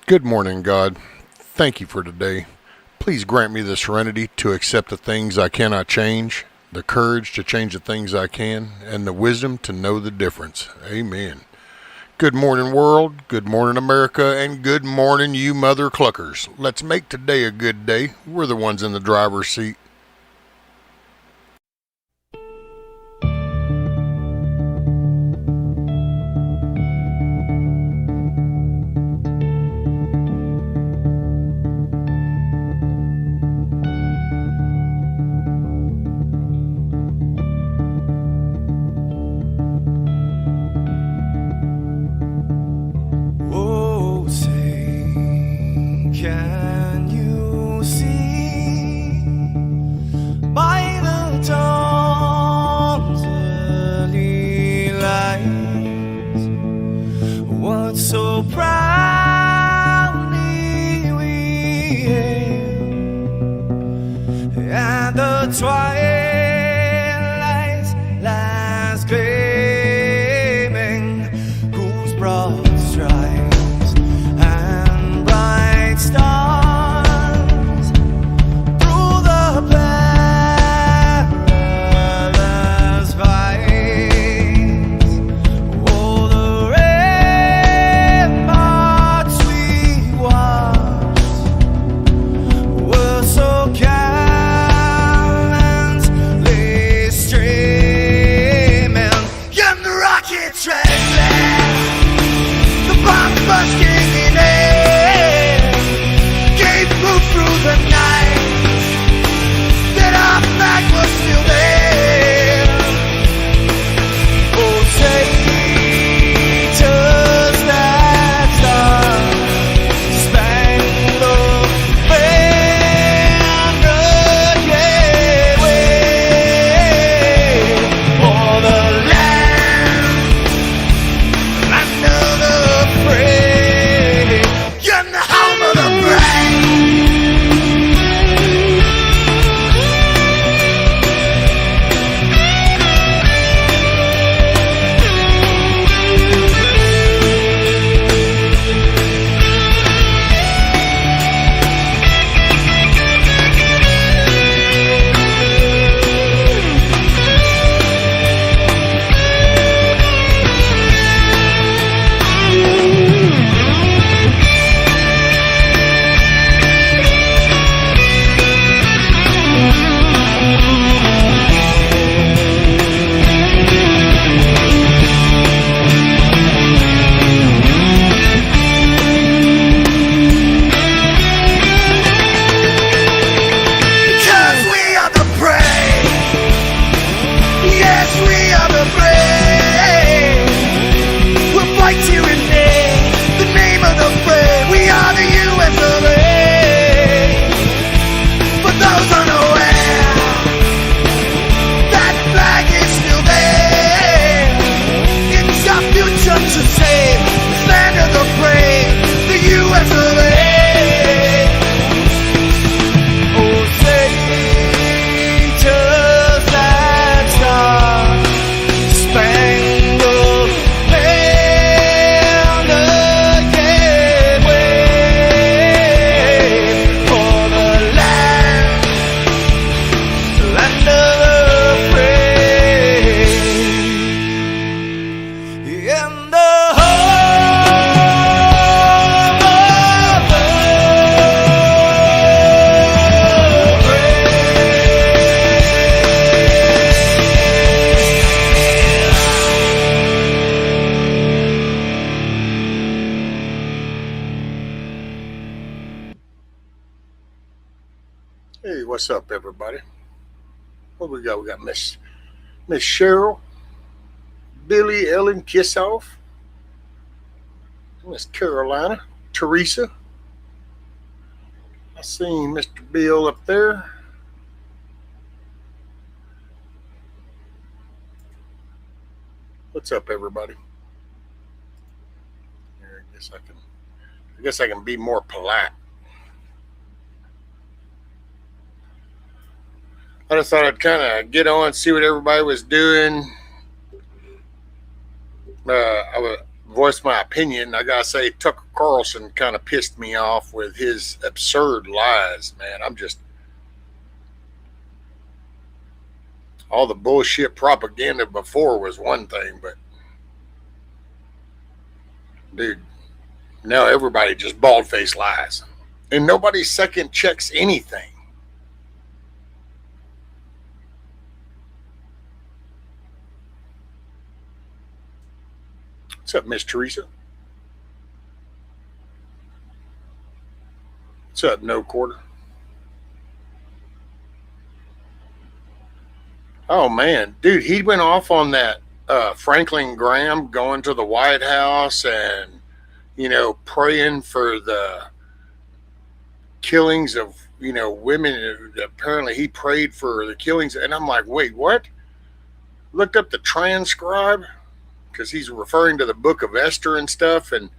Good morning, God. Thank you for today. Please grant me the serenity to accept the things I cannot change, the courage to change the things I can, and the wisdom to know the difference. Amen. Good morning, world. Good morning, America. And good morning, you mother cluckers. Let's make today a good day. We're the ones in the driver's seat. Oh, say, can you see by the dawn's early light what so proudly we hailed at the twilight's last gleaming, whose broad stripes and bright stars through the perilous fight, oh, the ramparts we watched were so gallantly streaming, and the rockets trembling, the bombs bursting in air, gave proof through the night that our flag was still there. Oh, say, does that star-spangled banner yet wave o'er the land of the free, and the home of the brave? Because we are the brave. Yes, we are the brave. We'll fight to remain the name of the brave. We are the U.S. of A. For those unaware, that flag is still there. It's our future to save. This land of the brave, the U.S. of A. Oh, say, does that star-spangled banner yet wave o'er the land of the free, and the home of the Hey, what's up, everybody? What we got? We got Miss Cheryl, Billy Ellen Kissoff, Miss Carolina, Teresa. I seen Mr. Bill up there. What's up, everybody? Here, I guess I can be more polite. I just thought I'd kind of get on, see what everybody was doing. I voice my opinion. I gotta say, Tucker Carlson kind of pissed me off with his absurd lies, man. I'm just all the bullshit propaganda before was one thing, but dude, now everybody just bald faced lies, and nobody second checks anything. What's up, Miss Teresa? What's up, No Quarter? Oh man, dude, he went off on that Franklin Graham going to the White House and praying for the killings of women. Apparently, he prayed for the killings, and I'm like, wait, what? Looked up the transcribe because he's referring to the Book of Esther and stuff, and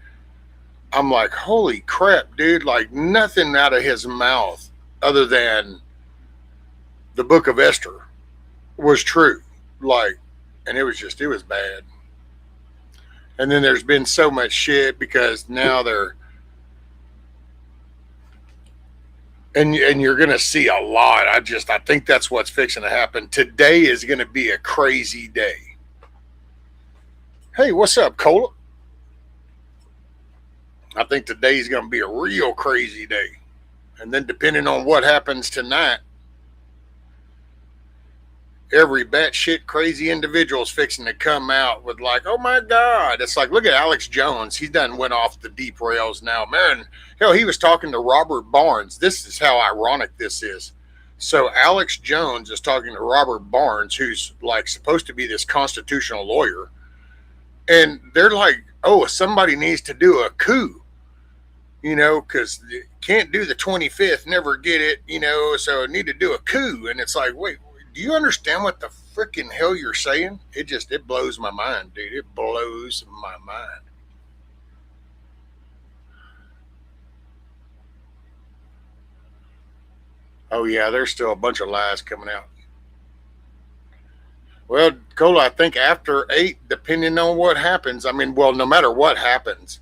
I'm like, holy crap, dude! Like nothing out of his mouth other than the Book of Esther was true. Like, and it was bad. And then there's been so much shit because now they're and you're gonna see a lot. I think that's what's fixing to happen. Today is gonna be a crazy day. Hey, what's up, Cola? I think today is gonna be a real crazy day. And then depending on what happens tonight, every batshit crazy individual is fixing to come out with like, oh my God. It's like, look at Alex Jones. He done went off the deep rails now. Man, hell, he was talking to Robert Barnes. This is how ironic this is. So Alex Jones is talking to Robert Barnes, who's like supposed to be this constitutional lawyer. And they're like, oh, somebody needs to do a coup, because can't do the 25th, never get it, so need to do a coup. And it's like, wait, do you understand what the freaking hell you're saying? It blows my mind, dude. It blows my mind. Oh yeah, there's still a bunch of lies coming out. Well, Cola, I think after 8, depending on what happens, no matter what happens,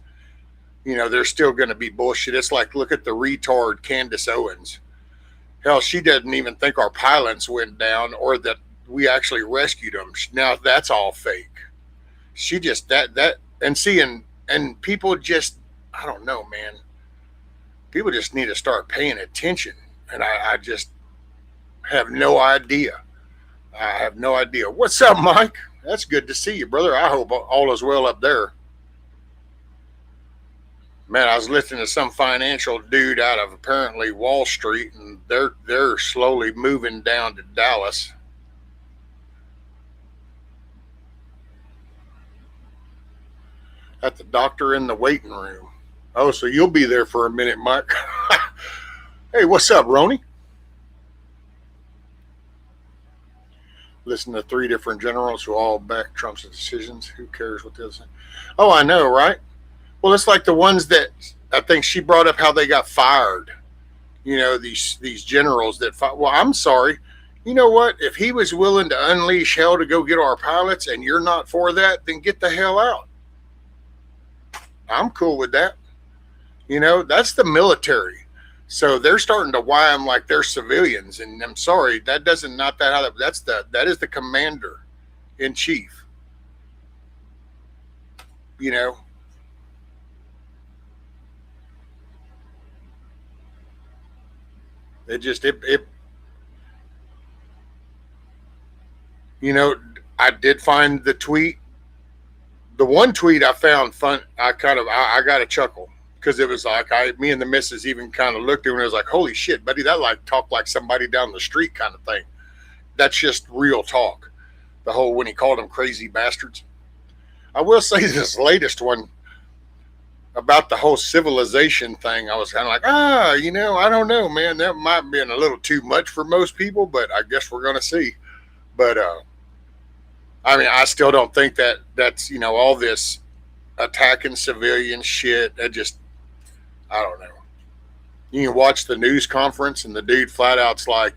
there's still going to be bullshit. It's like, look at the retard Candace Owens. Hell, she doesn't even think our pilots went down or that we actually rescued them. Now that's all fake. She just and people just, I don't know, man. People just need to start paying attention. And I just have no idea. I have no idea. What's up, Mike? That's good to see you, brother. I hope all is well up there. Man, I was listening to some financial dude out of apparently Wall Street, and they're slowly moving down to Dallas. At the doctor in the waiting room. Oh, so you'll be there for a minute, Mike. Hey, what's up, Roni? Listen to 3 different generals who all back Trump's decisions. Who cares what this is? Oh, I know, right? Well, it's like the ones that I think she brought up how they got fired. These generals that fired. Well, I'm sorry. You know what? If he was willing to unleash hell to go get our pilots and you're not for that, then get the hell out. I'm cool with that. That's the military. So they're starting to whine like they're civilians. And I'm sorry, that doesn't, not that, how that is the commander in chief. I did find the tweet. The one tweet I found fun. I got a chuckle because it was like me and the missus even kind of looked at it and it was like, holy shit, buddy, that like talk like somebody down the street kind of thing. That's just real talk. The whole when he called them crazy bastards. I will say this latest one about the whole civilization thing. I was kind of like, I don't know, man. That might be a little too much for most people, but I guess we're gonna see. But I still don't think that's all this attacking civilian shit. I don't know. You can watch the news conference and the dude flat out's like,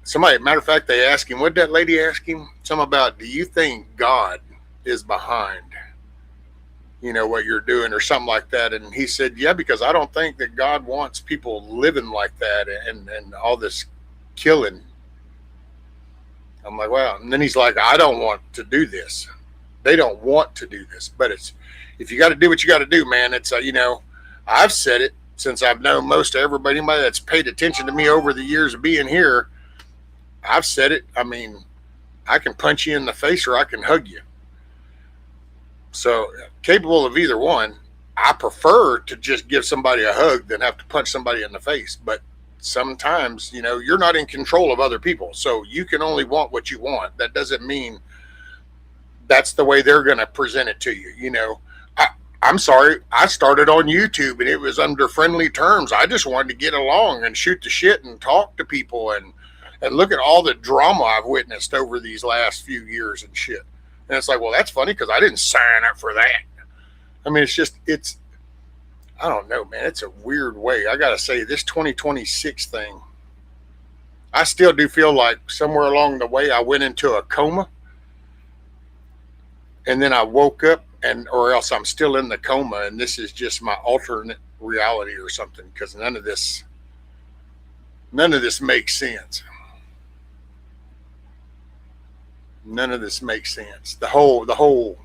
somebody, matter of fact, they asked him, what did that lady ask him? Something about, do you think God is behind, what you're doing or something like that. And he said, yeah, because I don't think that God wants people living like that and all this killing. I'm like, wow. And then he's like, I don't want to do this. They don't want to do this, but if you got to do what you got to do, man, it's, I've said it since I've known most of everybody, anybody that's paid attention to me over the years of being here. I've said it. I mean, I can punch you in the face or I can hug you. So capable of either one. I prefer to just give somebody a hug than have to punch somebody in the face. But sometimes, you're not in control of other people. So you can only want what you want. That doesn't mean that's the way they're going to present it to you. I'm sorry, I started on YouTube and it was under friendly terms. I just wanted to get along and shoot the shit and talk to people and look at all the drama I've witnessed over these last few years and shit. And it's like, well, that's funny because I didn't sign up for that. I mean, I don't know, man. It's a weird way. I got to say, this 2026 thing, I still do feel like somewhere along the way I went into a coma and then I woke up or else I'm still in the coma and this is just my alternate reality or something because none of this makes sense. None of this makes sense. The whole,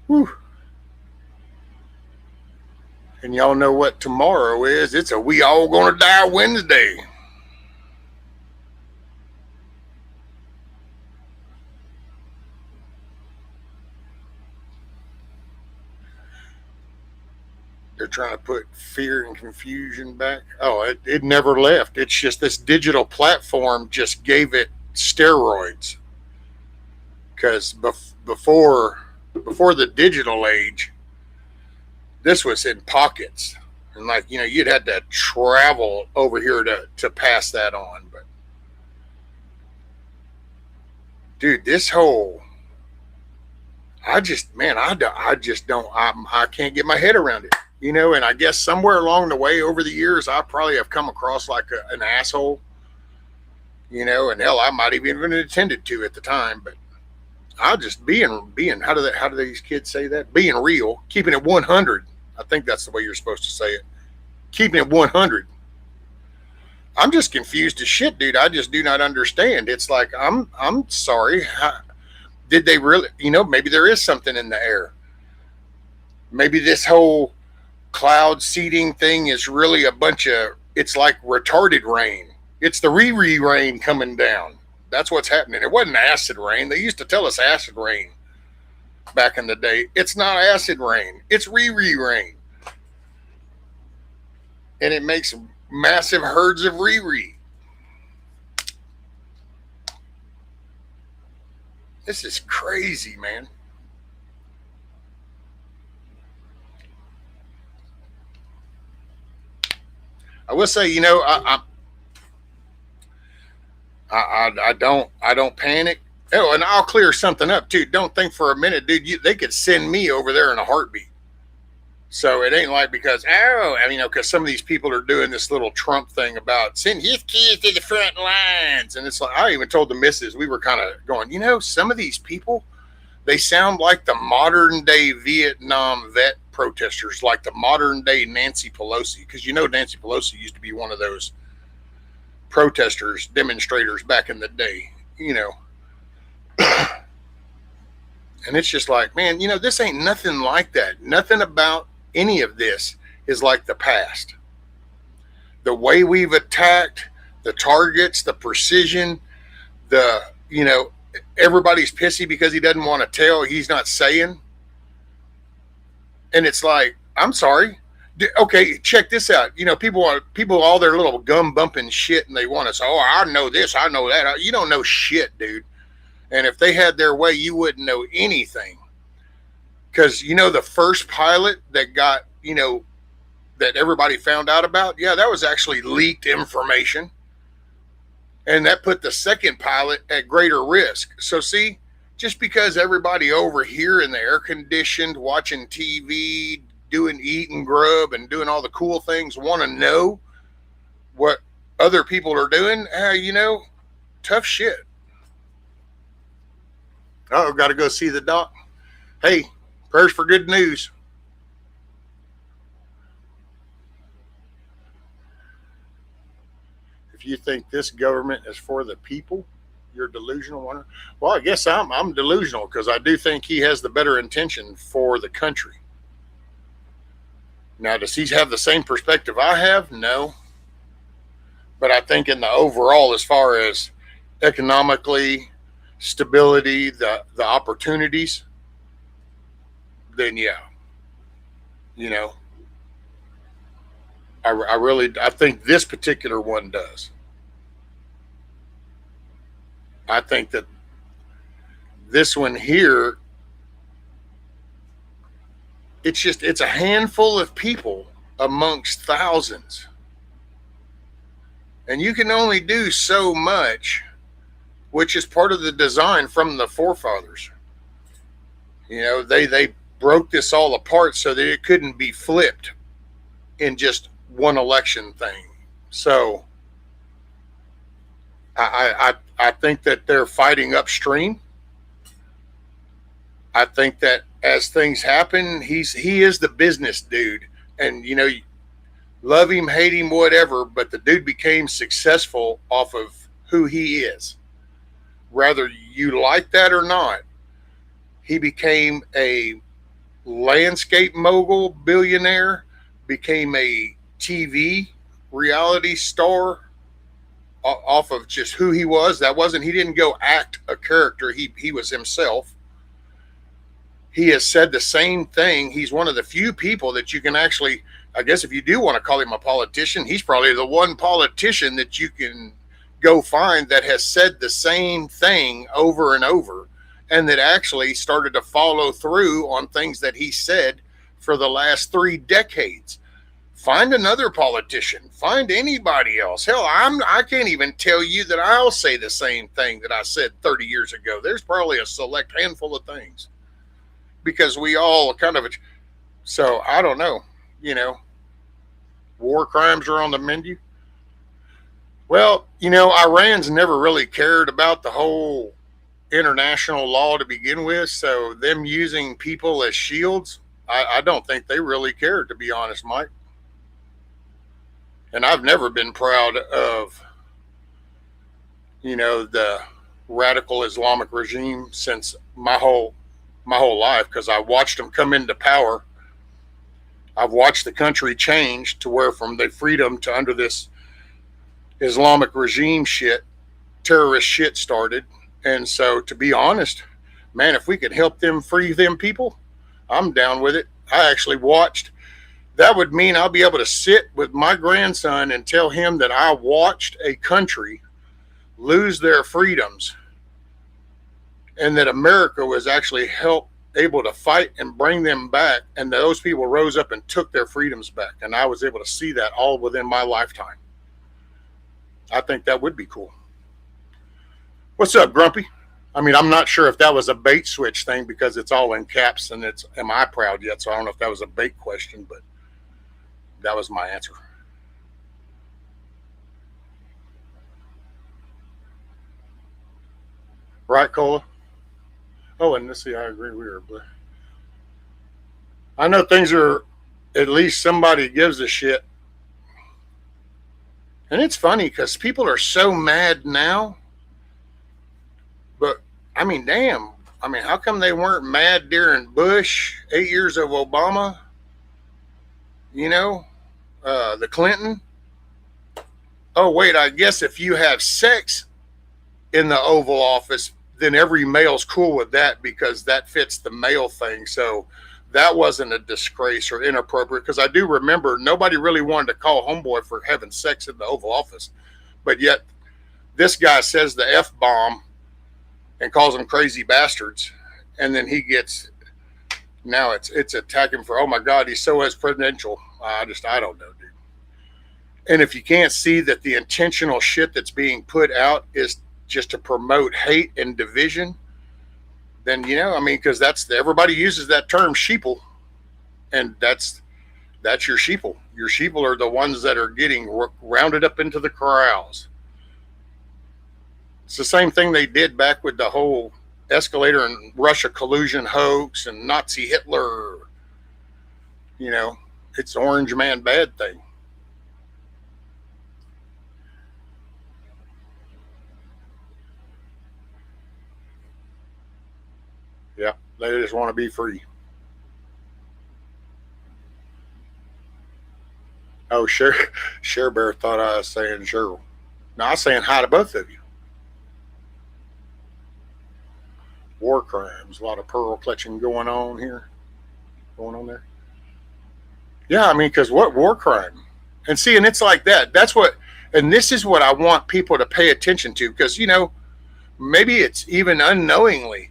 whew. And y'all know what tomorrow is. It's a we all gonna die Wednesday. They're trying to put fear and confusion back. Oh, it never left. It's just this digital platform just gave it steroids. Because before the digital age, this was in pockets. And like, you'd had to travel over here to pass that on. But dude, this whole, I just don't, I can't get my head around it. And I guess somewhere along the way over the years, I probably have come across like an asshole, and hell, I might have even intended to at the time, but I'll just being, how do these kids say that? Being real, keeping it 100. I think that's the way you're supposed to say it. Keeping it 100. I'm just confused as shit, dude. I just do not understand. It's like, I'm sorry. Did they really, maybe there is something in the air. Maybe this whole cloud seeding thing is really it's like retarded rain. It's the Riri rain coming down. That's what's happening. It wasn't acid rain. They used to tell us acid rain back in the day. It's not acid rain. It's Riri rain. And it makes massive herds of Riri. This is crazy, man. I will say, I don't panic. Oh, and I'll clear something up too. Don't think for a minute, dude. They could send me over there in a heartbeat. So it ain't like because because some of these people are doing this little Trump thing about send his kids to the front lines, and it's like I even told the missus, we were kind of going, some of these people, they sound like the modern day Vietnam vet protesters, like the modern day Nancy Pelosi, because Nancy Pelosi used to be one of those protesters, demonstrators back in the day, and it's just like, man, this ain't nothing like that. Nothing about any of this is like the past. The way we've attacked, the targets, the precision, everybody's pissy because he doesn't want to tell, he's not saying. And it's like, I'm sorry. Okay, check this out. People all their little gum bumping shit, and they want to say, oh, I know this, I know that. You don't know shit, dude. And if they had their way, you wouldn't know anything. Because, the first pilot that got, that everybody found out about, yeah, that was actually leaked information. And that put the second pilot at greater risk. So see, just because everybody over here in the air conditioned, watching TV, eating grub and doing all the cool things want to know what other people are doing, tough shit. Oh, got to go see the doc. Hey, prayers for good news. If you think this government is for the people, you're delusional. Well, I guess I'm delusional because I do think he has the better intention for the country. Now, does he have the same perspective I have? No. But I think in the overall, as far as economically, stability, the opportunities, then yeah, you know, I think this particular one does. I think that this one here, it's a handful of people amongst thousands, and you can only do so much, which is part of the design from the forefathers. They broke this all apart so that it couldn't be flipped in just one election thing. So I think that they're fighting upstream. I think that as things happen, he is the business dude, and love him, hate him, whatever. But the dude became successful off of who he is, whether you like that or not. He became a landscape mogul, billionaire, became a TV reality star off of just who he was. He didn't go act a character. He was himself. He has said the same thing. He's one of the few people that you can actually, I guess if you do want to call him a politician, he's probably the one politician that you can go find that has said the same thing over and over, and that actually started to follow through on things that he said for the last 3 decades. Find another politician. Find anybody else. Hell, I can't even tell you that I'll say the same thing that I said 30 years ago. There's probably a select handful of things because we all kind of. So I don't know. War crimes are on the menu. Well, Iran's never really cared about the whole international law to begin with. So them using people as shields, I don't think they really cared, to be honest, Mike. And I've never been proud of, the radical Islamic regime since my whole life, because I watched them come into power. I've watched the country change to where from the freedom to under this Islamic regime shit, terrorist shit started. And so, to be honest, man, if we could help them free them people, I'm down with it. I actually watched. That would mean I'll be able to sit with my grandson and tell him that I watched a country lose their freedoms and that America was actually able to fight and bring them back, and those people rose up and took their freedoms back, and I was able to see that all within my lifetime. I think that would be cool. What's up, Grumpy? I mean, I'm not sure if that was a bait switch thing because it's all in caps and it's am I proud yet, so I don't know if that was a bait question, but that was my answer. Right, Cola? Oh, and let's see, I agree we are. I know things are, at least somebody gives a shit. And it's funny because people are so mad now. But, I mean, damn. I mean, how come they weren't mad during Bush, 8 years of Obama? The Clinton. Oh, wait, I guess if you have sex in the Oval Office, then every male's cool with that because that fits the male thing. So that wasn't a disgrace or inappropriate, because I do remember nobody really wanted to call homeboy for having sex in the Oval Office. But yet this guy says the F-bomb and calls them crazy bastards. And then he gets, now it's attacking for, oh my God, he's so as presidential. I don't know, dude. And if you can't see that the intentional shit that's being put out is just to promote hate and division, then, because everybody uses that term sheeple, and that's your sheeple. Your sheeple are the ones that are getting rounded up into the corrals. It's the same thing they did back with the whole escalator and Russia collusion hoax and Nazi Hitler. You know, it's Orange Man bad thing. Yeah, they just want to be free. Oh, Share Bear thought I was saying Cheryl. No, I was saying hi to both of you. War crimes, a lot of pearl clutching going on here, going on there. Yeah, I mean, because what war crime? And see, and it's like that. That's what, and this is what I want people to pay attention to, because maybe it's even unknowingly,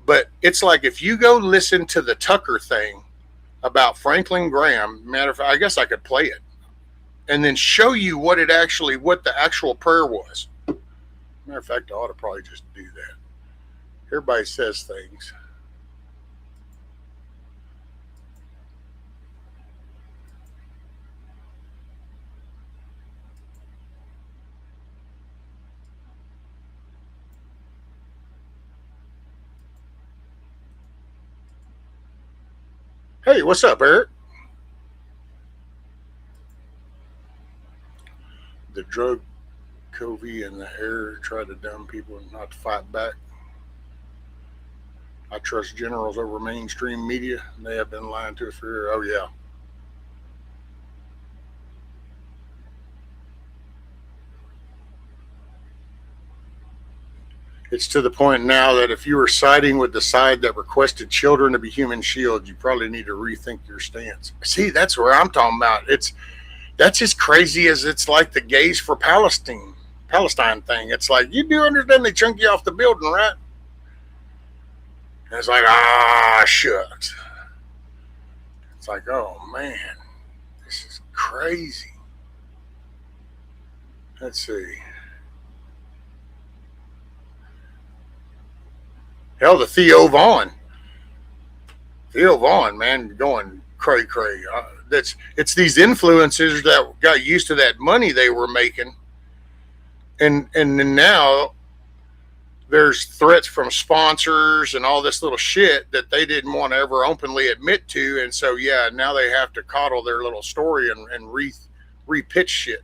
but it's like if you go listen to the Tucker thing about Franklin Graham. Matter of fact, I guess I could play it and then show you what the actual prayer was. Matter of fact, I ought to probably just do that. Everybody says things. Hey, what's up, Eric? The drug covey in the air try to dumb people and not to fight back. I trust generals over mainstream media. They have been lying to us for years. Oh, yeah. It's to the point now that if you were siding with the side that requested children to be human shields, you probably need to rethink your stance. See, that's where I'm talking about. That's as crazy as it's like the gays for Palestine thing. It's like, you do understand they chunk you off the building, right? And it's like, shucks. It's like, oh man, this is crazy. Let's see. Hell, the Theo Vaughn, man, going cray. It's these influencers that got used to that money they were making, and then now there's threats from sponsors and all this little shit that they didn't want to ever openly admit to, and so yeah, now they have to coddle their little story and repitch shit.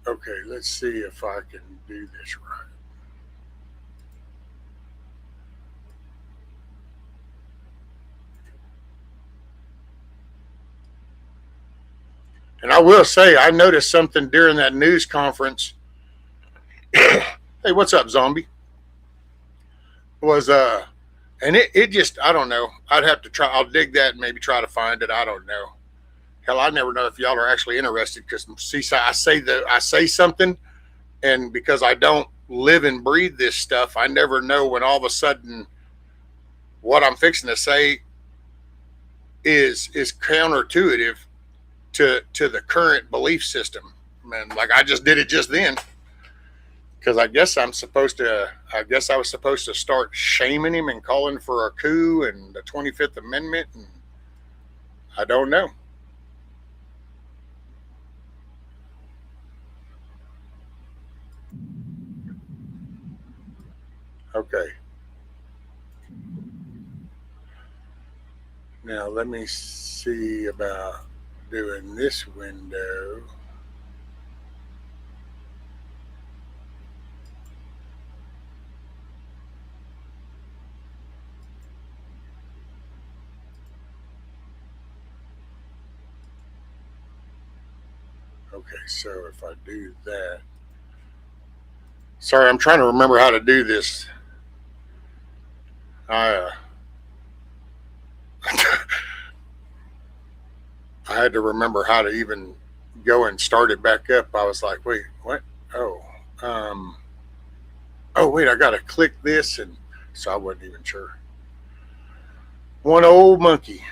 Okay, let's see if I can do this right. And I will say, I noticed something during that news conference. Hey, what's up, zombie? Was and it just, I don't know. I'd have to try. I'll dig that and maybe try to find it. I don't know. Hell, I never know if y'all are actually interested because see, I say something, and because I don't live and breathe this stuff, I never know when all of a sudden what I'm fixing to say is counterintuitive to the current belief system. Man, like I just did it just then because I guess I was supposed to start shaming him and calling for a coup and the 25th Amendment, and I don't know. Okay. Now let me see about doing this window. Okay, so if I do that, sorry, I'm trying to remember how to do this. I I had to remember how to even go and start it back up. I was like, wait, what? Oh, um, oh wait, I gotta click this, and so I wasn't even sure. One old monkey.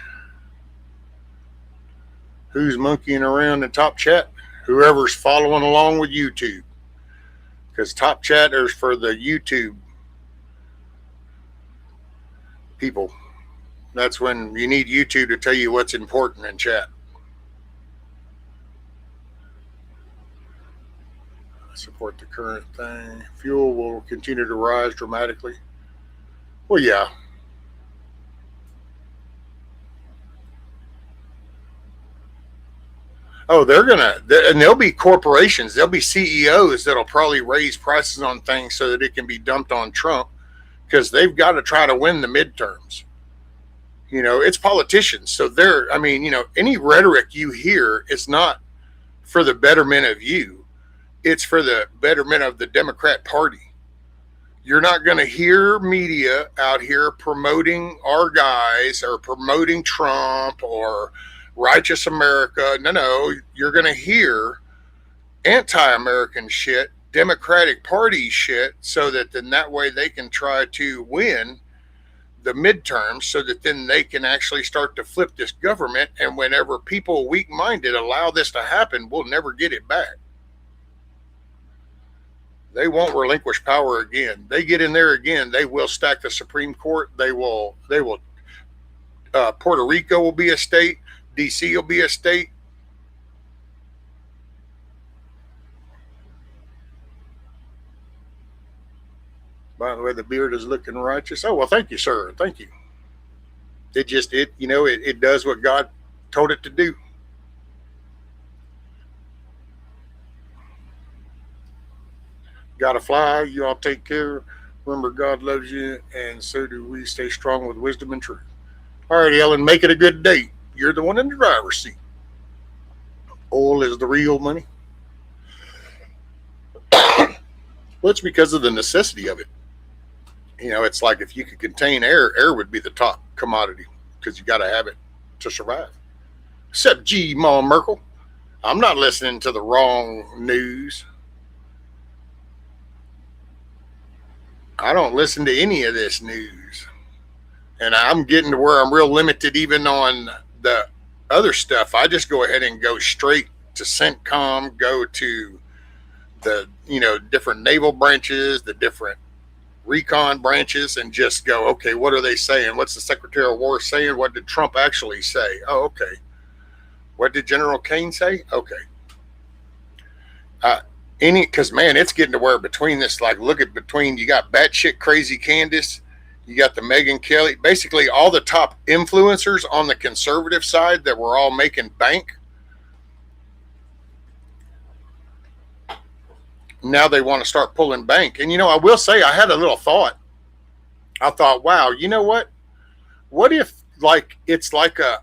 Who's monkeying around in top chat? Whoever's following along with YouTube. Because top chat is for the YouTube people. That's when you need YouTube to tell you what's important in chat. Support the current thing. Fuel will continue to rise dramatically. Well, yeah. Oh, and there'll be corporations, there'll be CEOs that'll probably raise prices on things so that it can be dumped on Trump because they've got to try to win the midterms. It's politicians. So any rhetoric you hear is not for the betterment of you, it's for the betterment of the Democrat Party. You're not going to hear media out here promoting our guys or promoting Trump or righteous America. No, you're going to hear anti-American shit, Democratic Party shit, so that then that way they can try to win the midterms so that then they can actually start to flip this government. And whenever people weak-minded allow this to happen, we'll never get it back. They won't relinquish power again. They get in there again, they will stack the Supreme Court. They will. Puerto Rico will be a state. DC will be a state. By the way, the beard is looking righteous. Oh, well, thank you, sir. Thank you. It does what God told it to do. Gotta fly. You all take care. Remember, God loves you, and so do we. Stay strong with wisdom and truth. All right, Ellen, make it a good day. You're the one in the driver's seat. Oil is the real money. Well, it's because of the necessity of it. It's like if you could contain air, air would be the top commodity because you got to have it to survive. Except G. Ma Merkel. I'm not listening to the wrong news. I don't listen to any of this news. And I'm getting to where I'm real limited even on the other stuff. I just go ahead and go straight to CENTCOM, go to the, different naval branches, the different recon branches, and just go, okay, what are they saying? What's the Secretary of War saying? What did Trump actually say? Oh, okay. What did General Kane say? Okay. Because man, it's getting to where between this, like, you got batshit crazy Candace, you got the Megyn Kelly, basically all the top influencers on the conservative side that were all making bank. Now they want to start pulling bank. And I will say, I had a little thought. I thought, wow, you know what? What if it's like a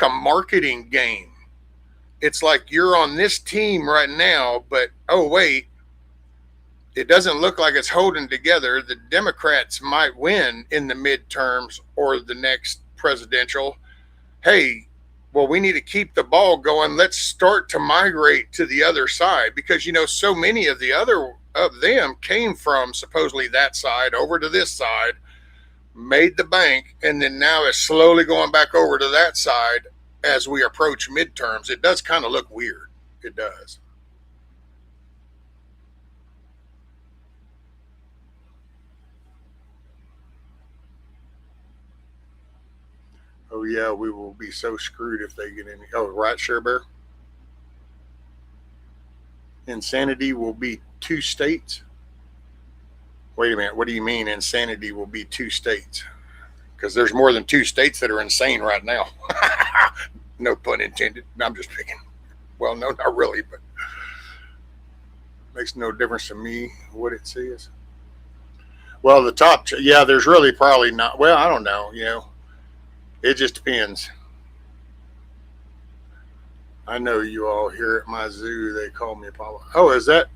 marketing game? It's like you're on this team right now, but oh wait, it doesn't look like it's holding together. The Democrats might win in the midterms or the next presidential. Hey, well, we need to keep the ball going. Let's start to migrate to the other side because, so many of the other of them came from supposedly that side over to this side, made the bank, and then now is slowly going back over to that side as we approach midterms. It does kind of look weird. It does. Oh, yeah, we will be so screwed if they get any. Oh, right, Share Bear? Insanity will be 2 states? Wait a minute. What do you mean insanity will be 2 states? Because there's more than 2 states that are insane right now. No pun intended. I'm just picking. Well, no, not really, but makes no difference to me what it says. Well, the top, yeah, there's really probably not. Well, I don't know. It just depends. I know you all here at my zoo, they call me Apollo. Oh, is that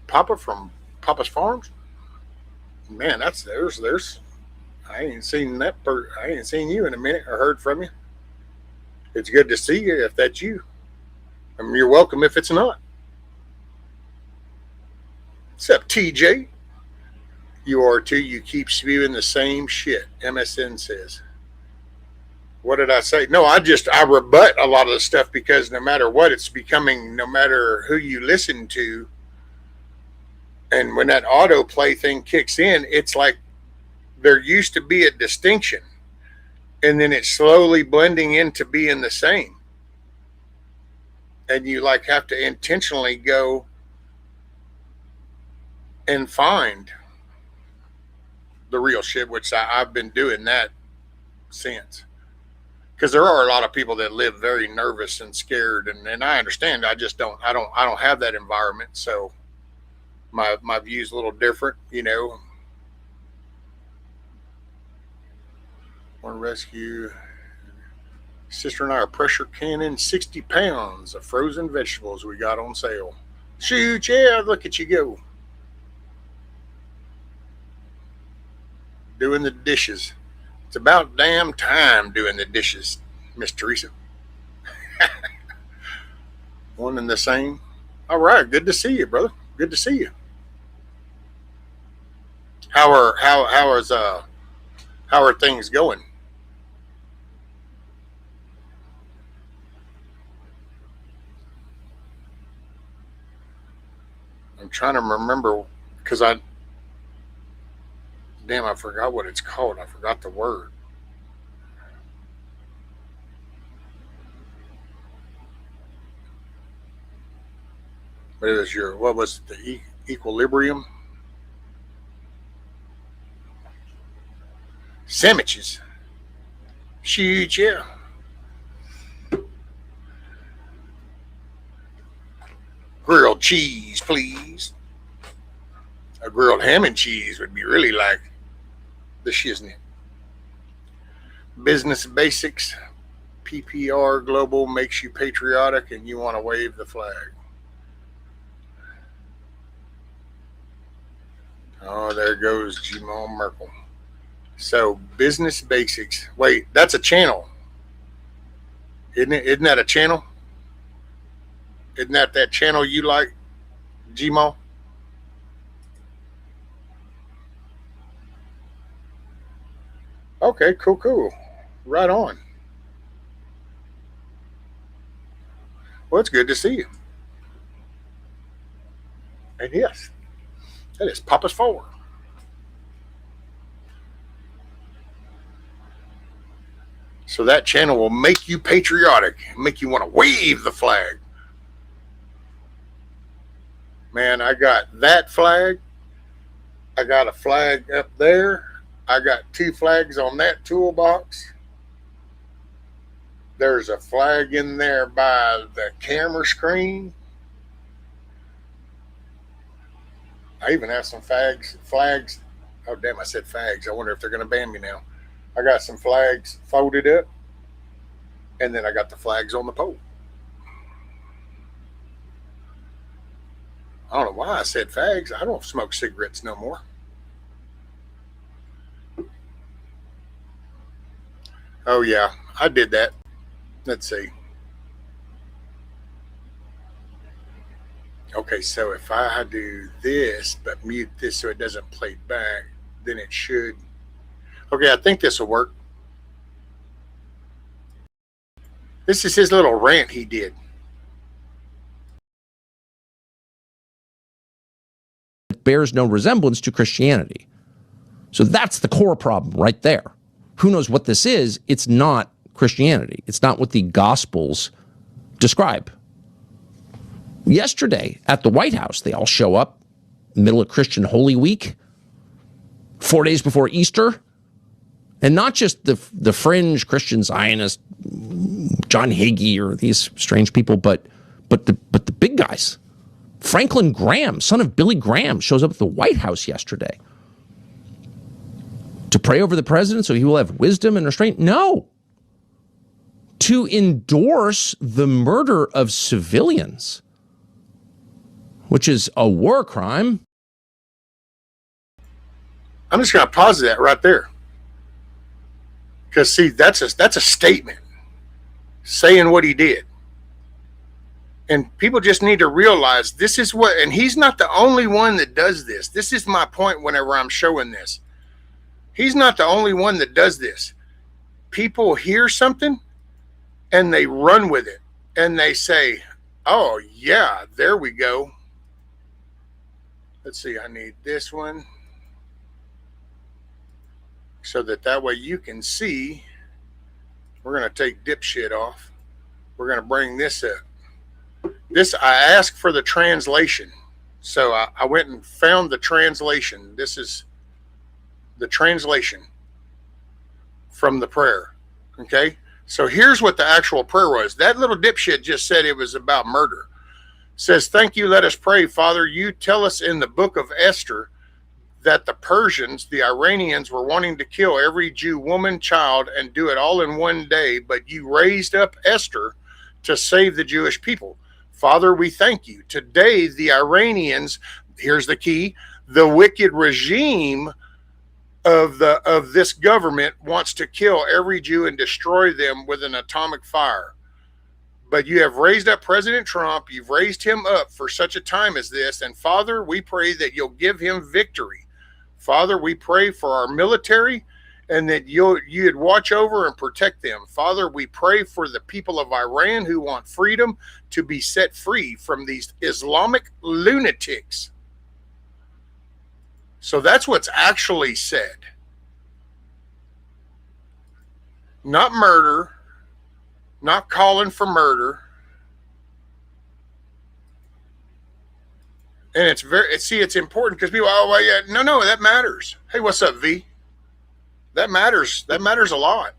Papa from Papa's Farms? Man, there's I ain't seen I ain't seen you in a minute or heard from you. It's good to see you if that's you. You're welcome if it's not. Except TJ. You are too. You keep spewing the same shit, MSN says. What did I say? No, I rebut a lot of the stuff because no matter what, it's becoming, no matter who you listen to, and when that autoplay thing kicks in, it's like there used to be a distinction, and then it's slowly blending into being the same. And you like have to intentionally go and find the real shit, which I've been doing that since. Because there are a lot of people that live very nervous and scared, and I understand. I don't have that environment, so my view's a little different, you know. Want to rescue sister and I are pressure canning 60 pounds of frozen vegetables we got on sale. Shoot, yeah, look at you go. Doing the dishes. It's about damn time doing the dishes, Miss Teresa. One and the same. All right, good to see you, brother. Good to see you. How are things going? I'm trying to remember because I forgot what it's called. I forgot the word. But it was what was it, the equilibrium? Sandwiches. Shoot, yeah. Grilled cheese, please. A grilled ham and cheese would be really like the shiznit. Business basics. PPR Global makes you patriotic and you want to wave the flag. Oh, there goes Jamal Merkel. So, business basics. Wait, that's a channel. Isn't it? Isn't that a channel? Isn't that channel you like, Gmo? Okay, cool. Right on. Well, it's good to see you. And yes, that is Papa's 4. So that channel will make you patriotic, make you want to wave the flag. Man, I got that flag. I got a flag up there. I got 2 flags on that toolbox. There's a flag in there by the camera screen. I even have some flags. Oh, damn, I said fags. I wonder if they're going to ban me now. I got some flags folded up. And then I got the flags on the pole. I don't know why I said fags. I don't smoke cigarettes no more. Oh, yeah, I did that. Let's see. Okay, so if I do this, but mute this so it doesn't play back, then it should. Okay, I think this will work. This is his little rant he did. It bears no resemblance to Christianity. So that's the core problem right there. Who knows what this is? It's not Christianity. It's not what the Gospels describe. Yesterday at the White House, they all show up, middle of Christian Holy Week, 4 days before Easter, and not just the fringe Christian Zionist, John Hagee or these strange people, but the big guys. Franklin Graham, son of Billy Graham, shows up at the White House yesterday to pray over the president so he will have wisdom and restraint. No. To endorse the murder of civilians, which is a war crime. I'm just going to pause that right there. Because, see, that's a statement saying what he did. And people just need to realize this is what, and he's not the only one that does this. This is my point whenever I'm showing this. He's not the only one that does this. people hear something and they run with it and they say, oh, yeah, there we go. Let's see, I need this one so that way you can see. We're going to take dipshit off. We're going to bring this up. This, I asked for the translation. So I went and found the translation. This is the translation from the prayer. Okay? So here's what the actual prayer was. That little dipshit just said it was about murder. It says, thank you, let us pray. Father, you tell us in the book of Esther that the Persians, the Iranians, were wanting to kill every Jew, woman, child, and do it all in one day, but you raised up Esther to save the Jewish people. Father, we thank you. Today, the Iranians, here's the key, the wicked regime of this government wants to kill every Jew and destroy them with an atomic fire. But you have raised up President Trump. You've raised him up for such a time as this. And Father, we pray that you'll give him victory. Father, we pray for our military and that you'd watch over and protect them. Father, we pray for the people of Iran who want freedom to be set free from these Islamic lunatics. So that's what's actually said. Not murder, not calling for murder. And it's important because people, oh, well, yeah, no, that matters. Hey, what's up, V? That matters. That matters a lot.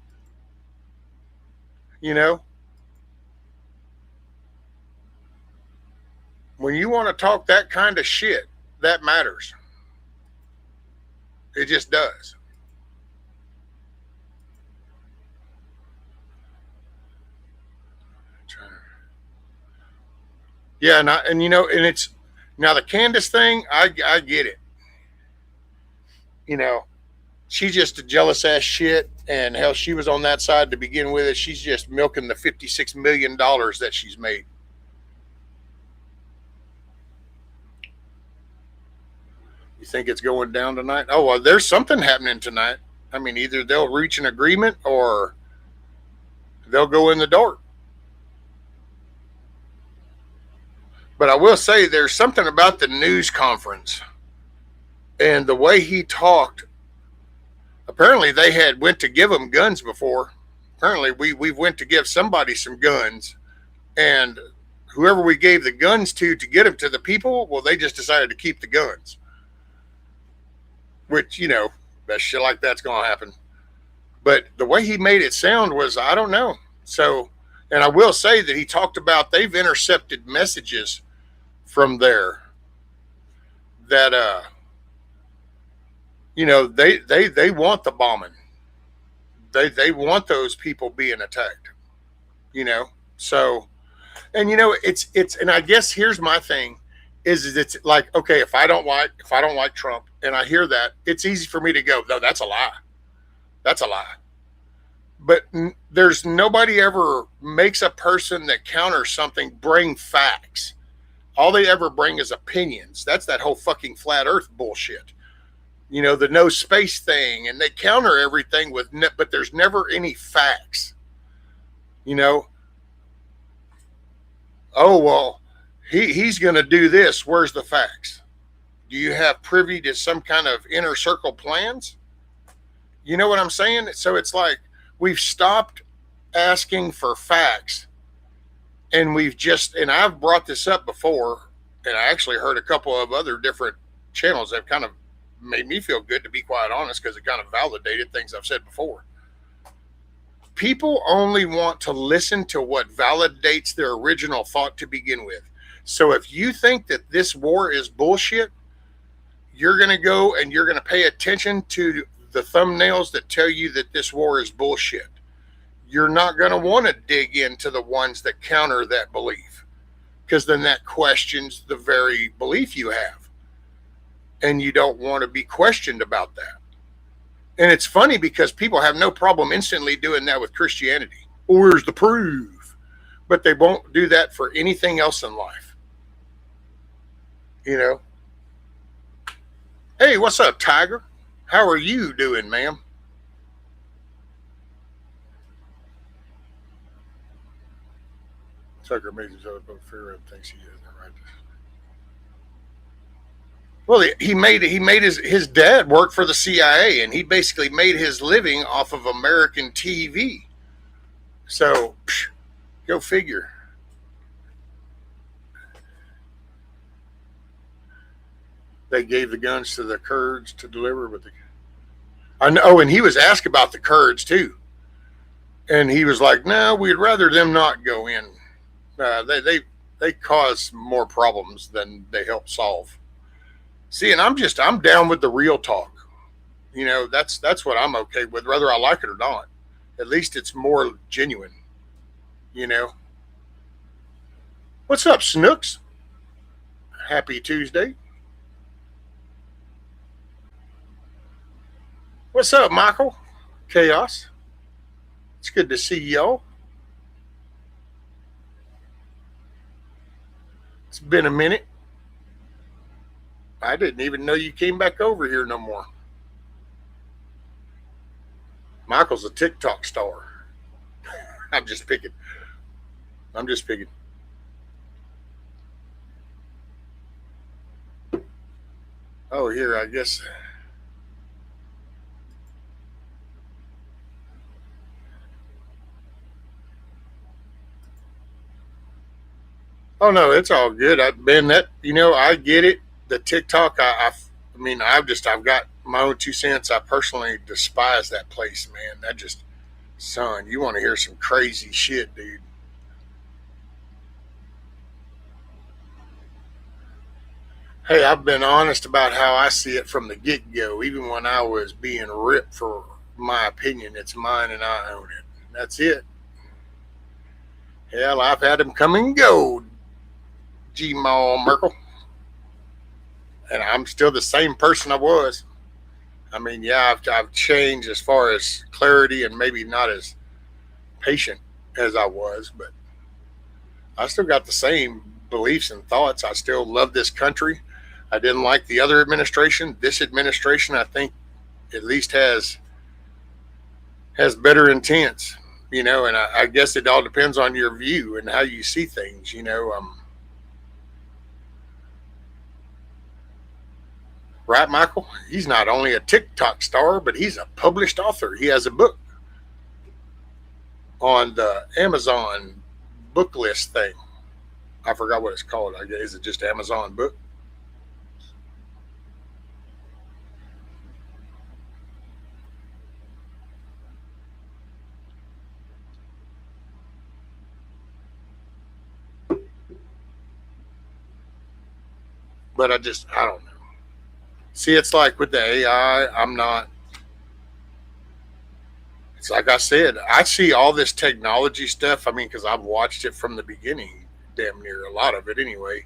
You know? When you want to talk that kind of shit, that matters. It just does. Yeah, and you know, and it's now the Candace thing, I get it. You know, she's just a jealous ass shit, and hell, she was on that side to begin with. She's just milking the $56 million that she's made. You think it's going down tonight? Oh, well, there's something happening tonight. I mean, either they'll reach an agreement or they'll go in the dark. But I will say there's something about the news conference and the way he talked. Apparently they had went to give him guns before. Apparently we went to give somebody some guns, and whoever we gave the guns to get them to the people, well, they just decided to keep the guns. Which, you know, that shit like that's going to happen. But the way he made it sound was, I don't know. So, and I will say that he talked about they've intercepted messages from there that, you know, they want the bombing. They want those people being attacked, you know? So, and you know, it's, and I guess here's my thing is it's like, okay, if I don't like Trump and I hear that, it's easy for me to go, no, that's a lie. That's a lie. But there's nobody ever makes a person that counters something bring facts. All they ever bring is opinions. That's that whole fucking flat earth bullshit. You know, the no space thing, and they counter everything with, but there's never any facts. You know, oh, well, he's going to do this. Where's the facts? Do you have privy to some kind of inner circle plans? You know what I'm saying? So it's like we've stopped asking for facts, and we've just, and I've brought this up before, and I actually heard a couple of other different channels that kind of made me feel good, to be quite honest, because it kind of validated things I've said before. People only want to listen to what validates their original thought to begin with. So if you think that this war is bullshit, you're going to go and you're going to pay attention to the thumbnails that tell you that this war is bullshit. You're not going to want to dig into the ones that counter that belief, because then that questions the very belief you have. And you don't want to be questioned about that. And it's funny because people have no problem instantly doing that with Christianity. Where's the proof? But they won't do that for anything else in life. You know? Hey, what's up, Tiger? How are you doing, ma'am? Tucker makes himself above fear and thinks he has the right to. Well, he made his dad work for the CIA, and he basically made his living off of American TV. So, go figure. They gave the guns to the Kurds to deliver, but I know, and he was asked about the Kurds too, and he was like, "No, we'd rather them not go in. They cause more problems than they help solve." See, and I'm down with the real talk. You know, that's what I'm okay with, whether I like it or not. At least it's more genuine. You know. What's up, Snooks? Happy Tuesday. What's up, Michael? Chaos. It's good to see y'all. It's been a minute. I didn't even know you came back over here no more. Michael's a TikTok star. I'm just picking. Oh, here, I guess. Oh no, it's all good. I get it. The TikTok, I've got my own 2 cents. I personally despise that place, man. Son, you want to hear some crazy shit, dude? Hey, I've been honest about how I see it from the get go. Even when I was being ripped for my opinion, it's mine and I own it. That's it. Hell, I've had them come and go, G. Maul Merkel, and I'm still the same person I was. I mean, yeah, I've changed as far as clarity and maybe not as patient as I was, but I still got the same beliefs and thoughts. I still love this country. I didn't like the other administration. This administration, I think, at least has better intents, and I guess it all depends on your view and how you see things, Right, Michael? He's not only a TikTok star, but he's a published author. He has a book on the Amazon book list thing. I forgot what it's called. I guess is it just Amazon book? But I don't know. See, it's like with the AI, it's like I said, I see all this technology stuff. I mean, because I've watched it from the beginning, damn near a lot of it anyway.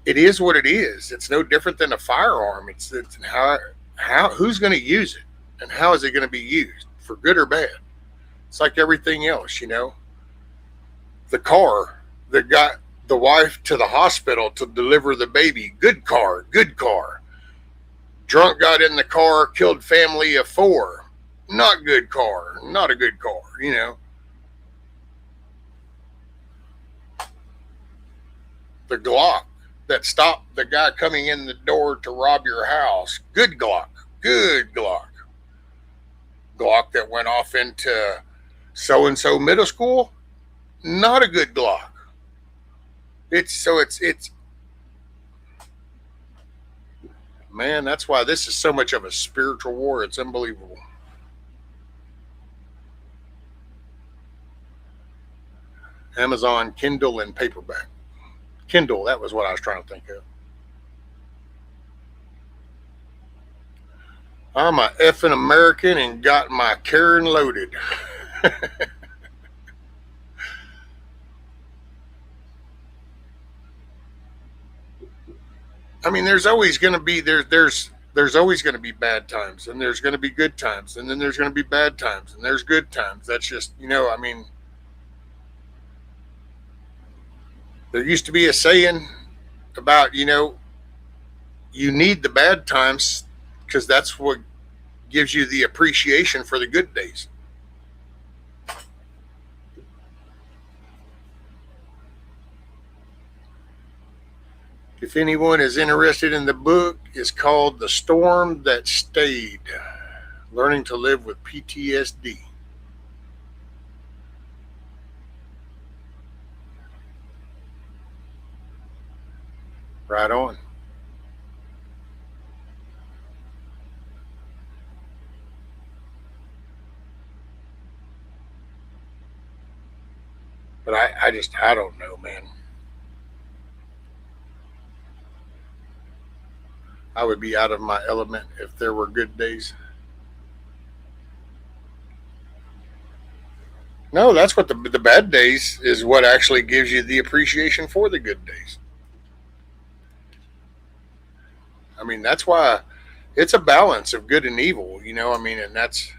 It is what it is. It's no different than a firearm. It's who's going to use it and how is it going to be used for good or bad? It's like everything else, The car that got the wife to the hospital to deliver the baby, good car, good car. Drunk got in the car, killed family of 4. Not good car, not a good car, The Glock that stopped the guy coming in the door to rob your house, good Glock, good Glock. Glock that went off into so-and-so middle school, not a good Glock. It's man, that's why this is so much of a spiritual war. It's unbelievable. Amazon Kindle and paperback. Kindle, that was what I was trying to think of. I'm a effing American and got my Karen loaded. I mean, there's always going to be there's always going to be bad times, and there's going to be good times, and then there's going to be bad times, and there's good times. That's just I mean, there used to be a saying about you need the bad times because that's what gives you the appreciation for the good days. If anyone is interested in the book, it's called The Storm That Stayed, Learning to Live with PTSD. Right on. But I don't know, man. I would be out of my element if there were good days. No, that's what the bad days is what actually gives you the appreciation for the good days. I mean, that's why it's a balance of good and evil, you know. I mean, and that's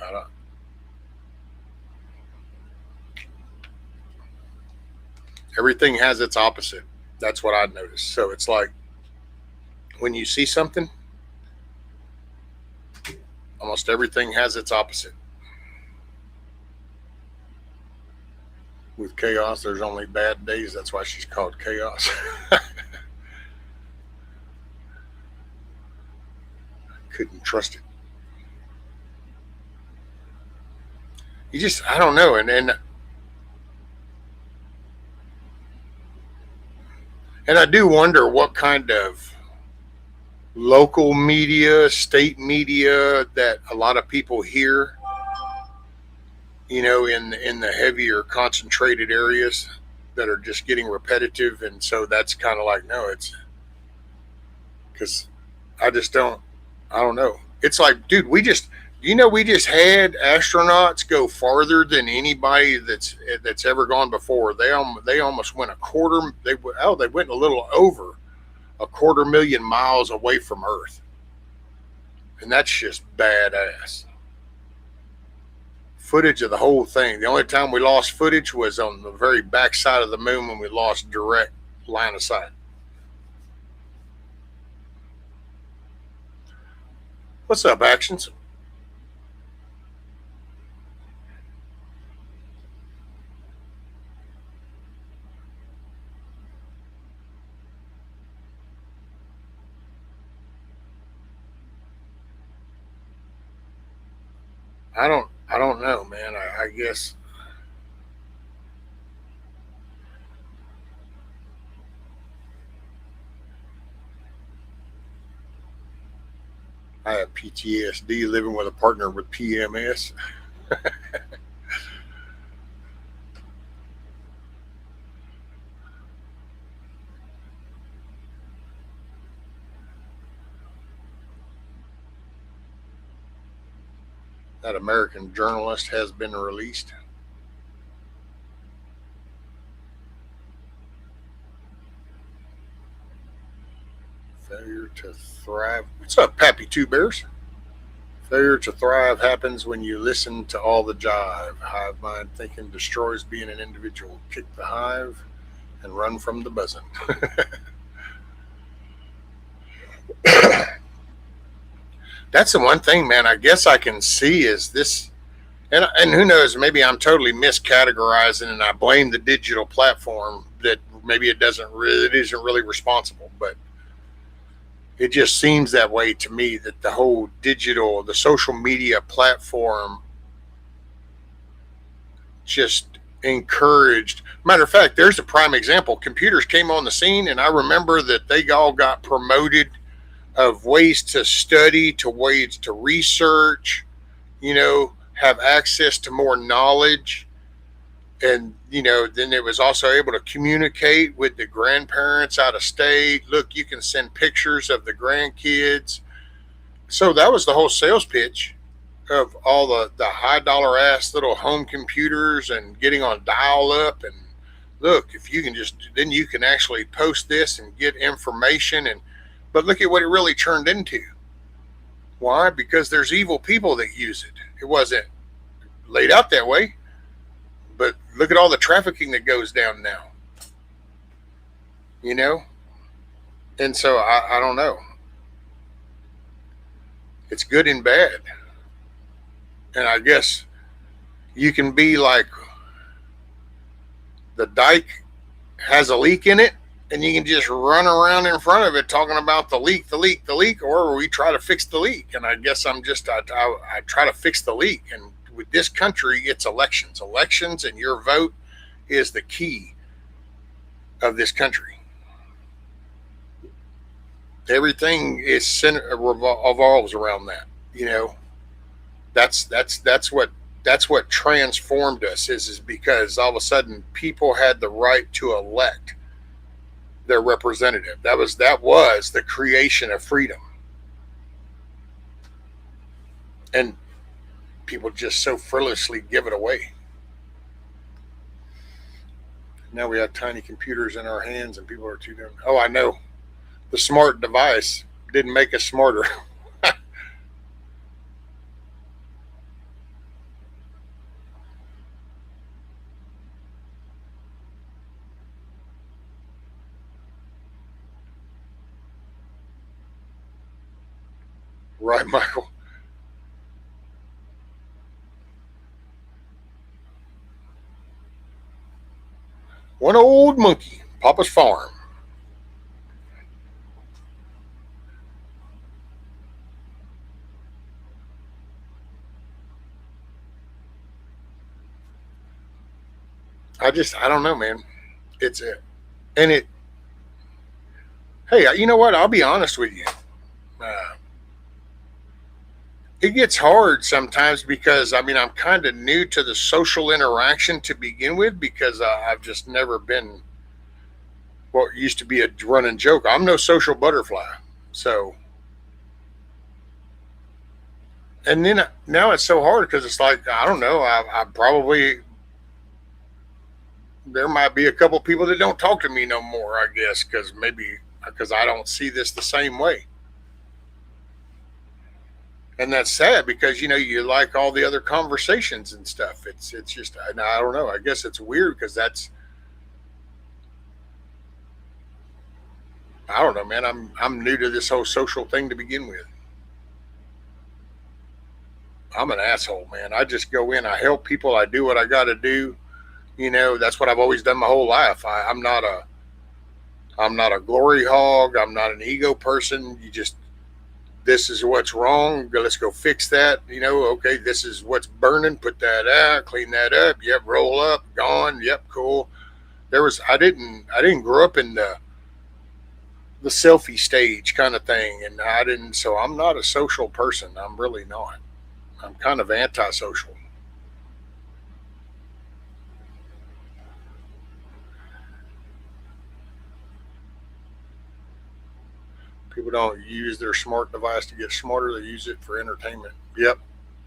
I don't, everything has its opposite. That's what I noticed. So it's like when you see something, almost everything has its opposite. With chaos, there's only bad days. That's why she's called chaos. Couldn't trust it. You just, I don't know. And I do wonder what kind of local media, state media that a lot of people hear, you know, in the heavier concentrated areas that are just getting repetitive, and so that's kind of like no, it's because I just I don't know. It's like, dude, we just had astronauts go farther than anybody that's ever gone before. They almost went a quarter. They went a little over a 250,000 miles away from Earth, and that's just badass. Footage of the whole thing. The only time we lost footage was on the very back side of the moon when we lost direct line of sight. What's up, Actions? I don't know, man. I guess I have PTSD living with a partner with PMS. That American journalist has been released. Failure to thrive. What's up, Pappy Two Bears? Failure to thrive happens when you listen to all the jive. Hive mind thinking destroys being an individual. Kick the hive and run from the buzzing. That's the one thing, man. I guess I can see is this, and who knows? Maybe I'm totally miscategorizing, and I blame the digital platform that maybe it isn't really responsible, but it just seems that way to me that the whole the social media platform just encouraged. Matter of fact, there's a prime example. Computers came on the scene, and I remember that they all got promoted of ways to study, to ways to research, you know, have access to more knowledge. And, you know, then it was also able to communicate with the grandparents out of state. Look, you can send pictures of the grandkids. So that was the whole sales pitch of all the high dollar ass little home computers and getting on dial up. And look, if you can then you can actually post this and get information. But look at what it really turned into. Why? Because there's evil people that use it. It wasn't laid out that way. But look at all the trafficking that goes down now. You know? And so I don't know. It's good and bad. And I guess you can be like the dyke has a leak in it, and you can just run around in front of it talking about the leak, or we try to fix the leak. And I guess I try to fix the leak. And with this country, it's elections. Elections and your vote is the key of this country. Everything is revolves around that. You know, that's what transformed us is because all of a sudden people had the right to elect their representative. That was the creation of freedom. And people just so frivolously give it away. Now we have tiny computers in our hands and people are too dumb. Oh, I know. The smart device didn't make us smarter. Right, Michael? One old monkey, Papa's farm. I don't know, man. It's it. And it, hey, you know what? I'll be honest with you. Uh, it gets hard sometimes because I mean I'm kind of new to the social interaction to begin with because I've just never been what used to be a running joke. I'm no social butterfly, so and then now it's so hard because it's like I don't know. I probably there might be a couple people that don't talk to me no more. I guess because I don't see this the same way. And that's sad because you like all the other conversations and stuff. It's just I don't know. I guess it's weird because I don't know, man. I'm new to this whole social thing to begin with. I'm an asshole, man. I just go in, I help people, I do what I got to do. That's what I've always done my whole life. I'm not a glory hog. I'm not an ego person. This is what's wrong. Let's go fix that. Okay, this is what's burning. Put that out, clean that up. Yep, roll up, gone. Yep, cool. I didn't grow up in the selfie stage kind of thing, and I didn't. So I'm not a social person. I'm really not. I'm kind of antisocial. People don't use their smart device to get smarter. They use it for entertainment. Yep,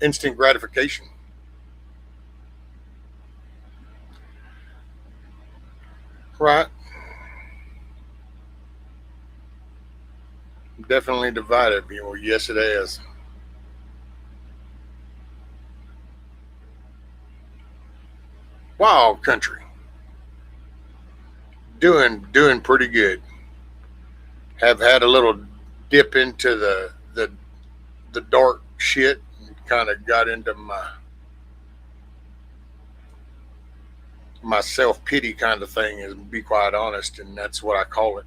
instant gratification. Right. Definitely divided. Yes, it is. Wild country. Doing pretty good. Have had a little dip into the dark shit and kind of got into my self pity kind of thing, is be quite honest, and that's what I call it.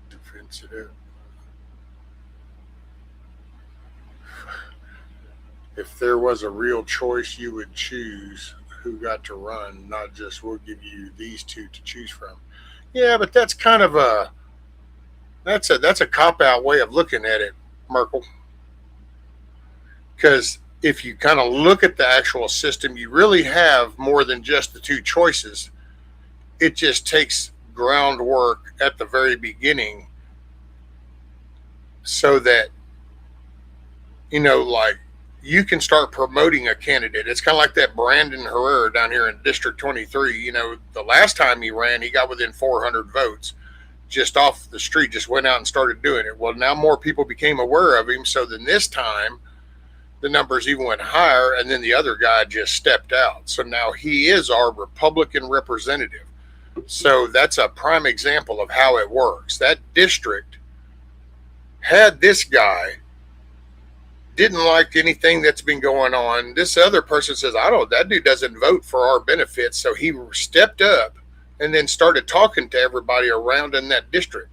Defensive. If there was a real choice, you would choose who got to run, not just we'll give you these two to choose from. Yeah, but that's kind of a cop out way of looking at it, Merkel. Because if you kind of look at the actual system, you really have more than just the two choices. It just takes groundwork at the very beginning so that like you can start promoting a candidate. It's kind of like that Brandon Herrera down here in District 23. The last time he ran, he got within 400 votes just off the street, just went out and started doing it. Well, now more people became aware of him. So then this time, the numbers even went higher, and then the other guy just stepped out. So now he is our Republican representative. So that's a prime example of how it works. That district had this guy, didn't like anything that's been going on. This other person says, that dude doesn't vote for our benefits. So he stepped up and then started talking to everybody around in that district.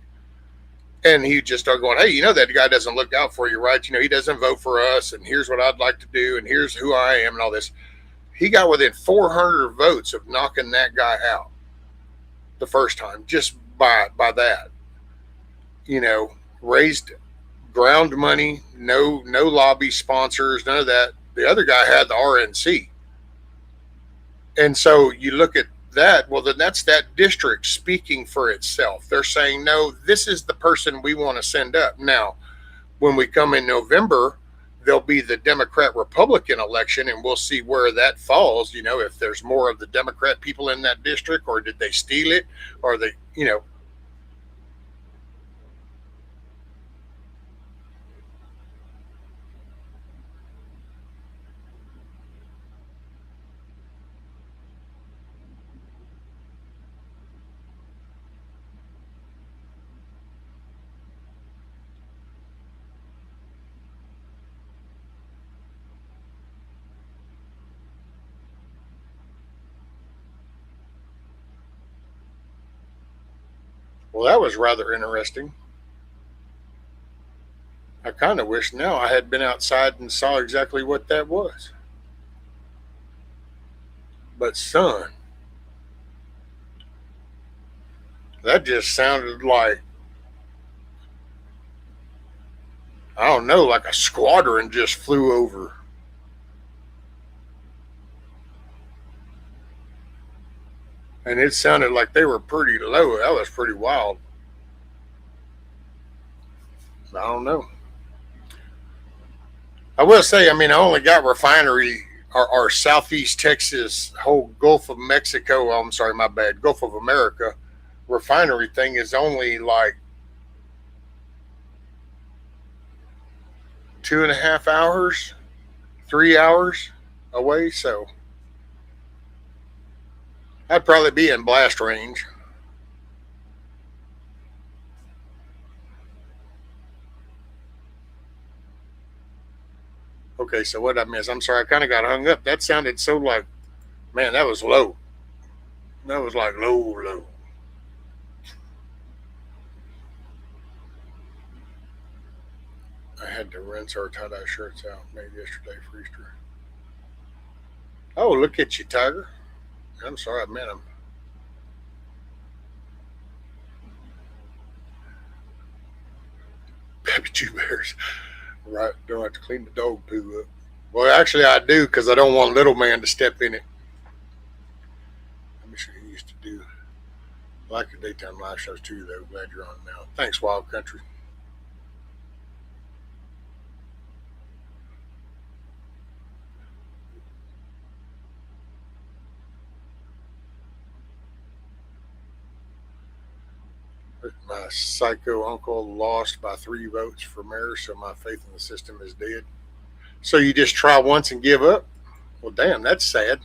And he just started going, hey, that guy doesn't look out for you, right? He doesn't vote for us, and here's what I'd like to do, and here's who I am, and all this. He got within 400 votes of knocking that guy out the first time, just by that. Raised ground money, no lobby sponsors, none of that. The other guy had the RNC. And so you look at that, well, then that's that district speaking for itself. They're saying, no, this is the person we want to send up. Now, when we come in November, there'll be the Democrat-Republican election, and we'll see where that falls, if there's more of the Democrat people in that district, or did they steal it, or they, Well, that was rather interesting. I kind of wish now I had been outside and saw exactly what that was. But, son, that just sounded like, I don't know, like a squadron just flew over. And it sounded like they were pretty low. That was pretty wild. I don't know. I will say, I only got refinery, our Southeast Texas, whole Gulf of Mexico, I'm sorry, my bad, Gulf of America refinery thing is only like 2.5 hours, 3 hours away. So I'd probably be in blast range. Okay, so what I missed? I'm sorry, I kind of got hung up. That sounded so like, man, that was low. That was like low. I had to rinse our tie-dye shirts out made yesterday for Easter. Oh, look at you, Tiger. I'm sorry I met him. Baby Two Bears. Right, don't have to clean the dog poo up. Well, actually, I do because I don't want little man to step in it. Let me see what he used to do. I like the daytime live shows too, though. Glad you're on now. Thanks, Wild Country. My psycho uncle lost by 3 votes for mayor, so my faith in the system is dead. So you just try once and give up? Well, damn, that's sad.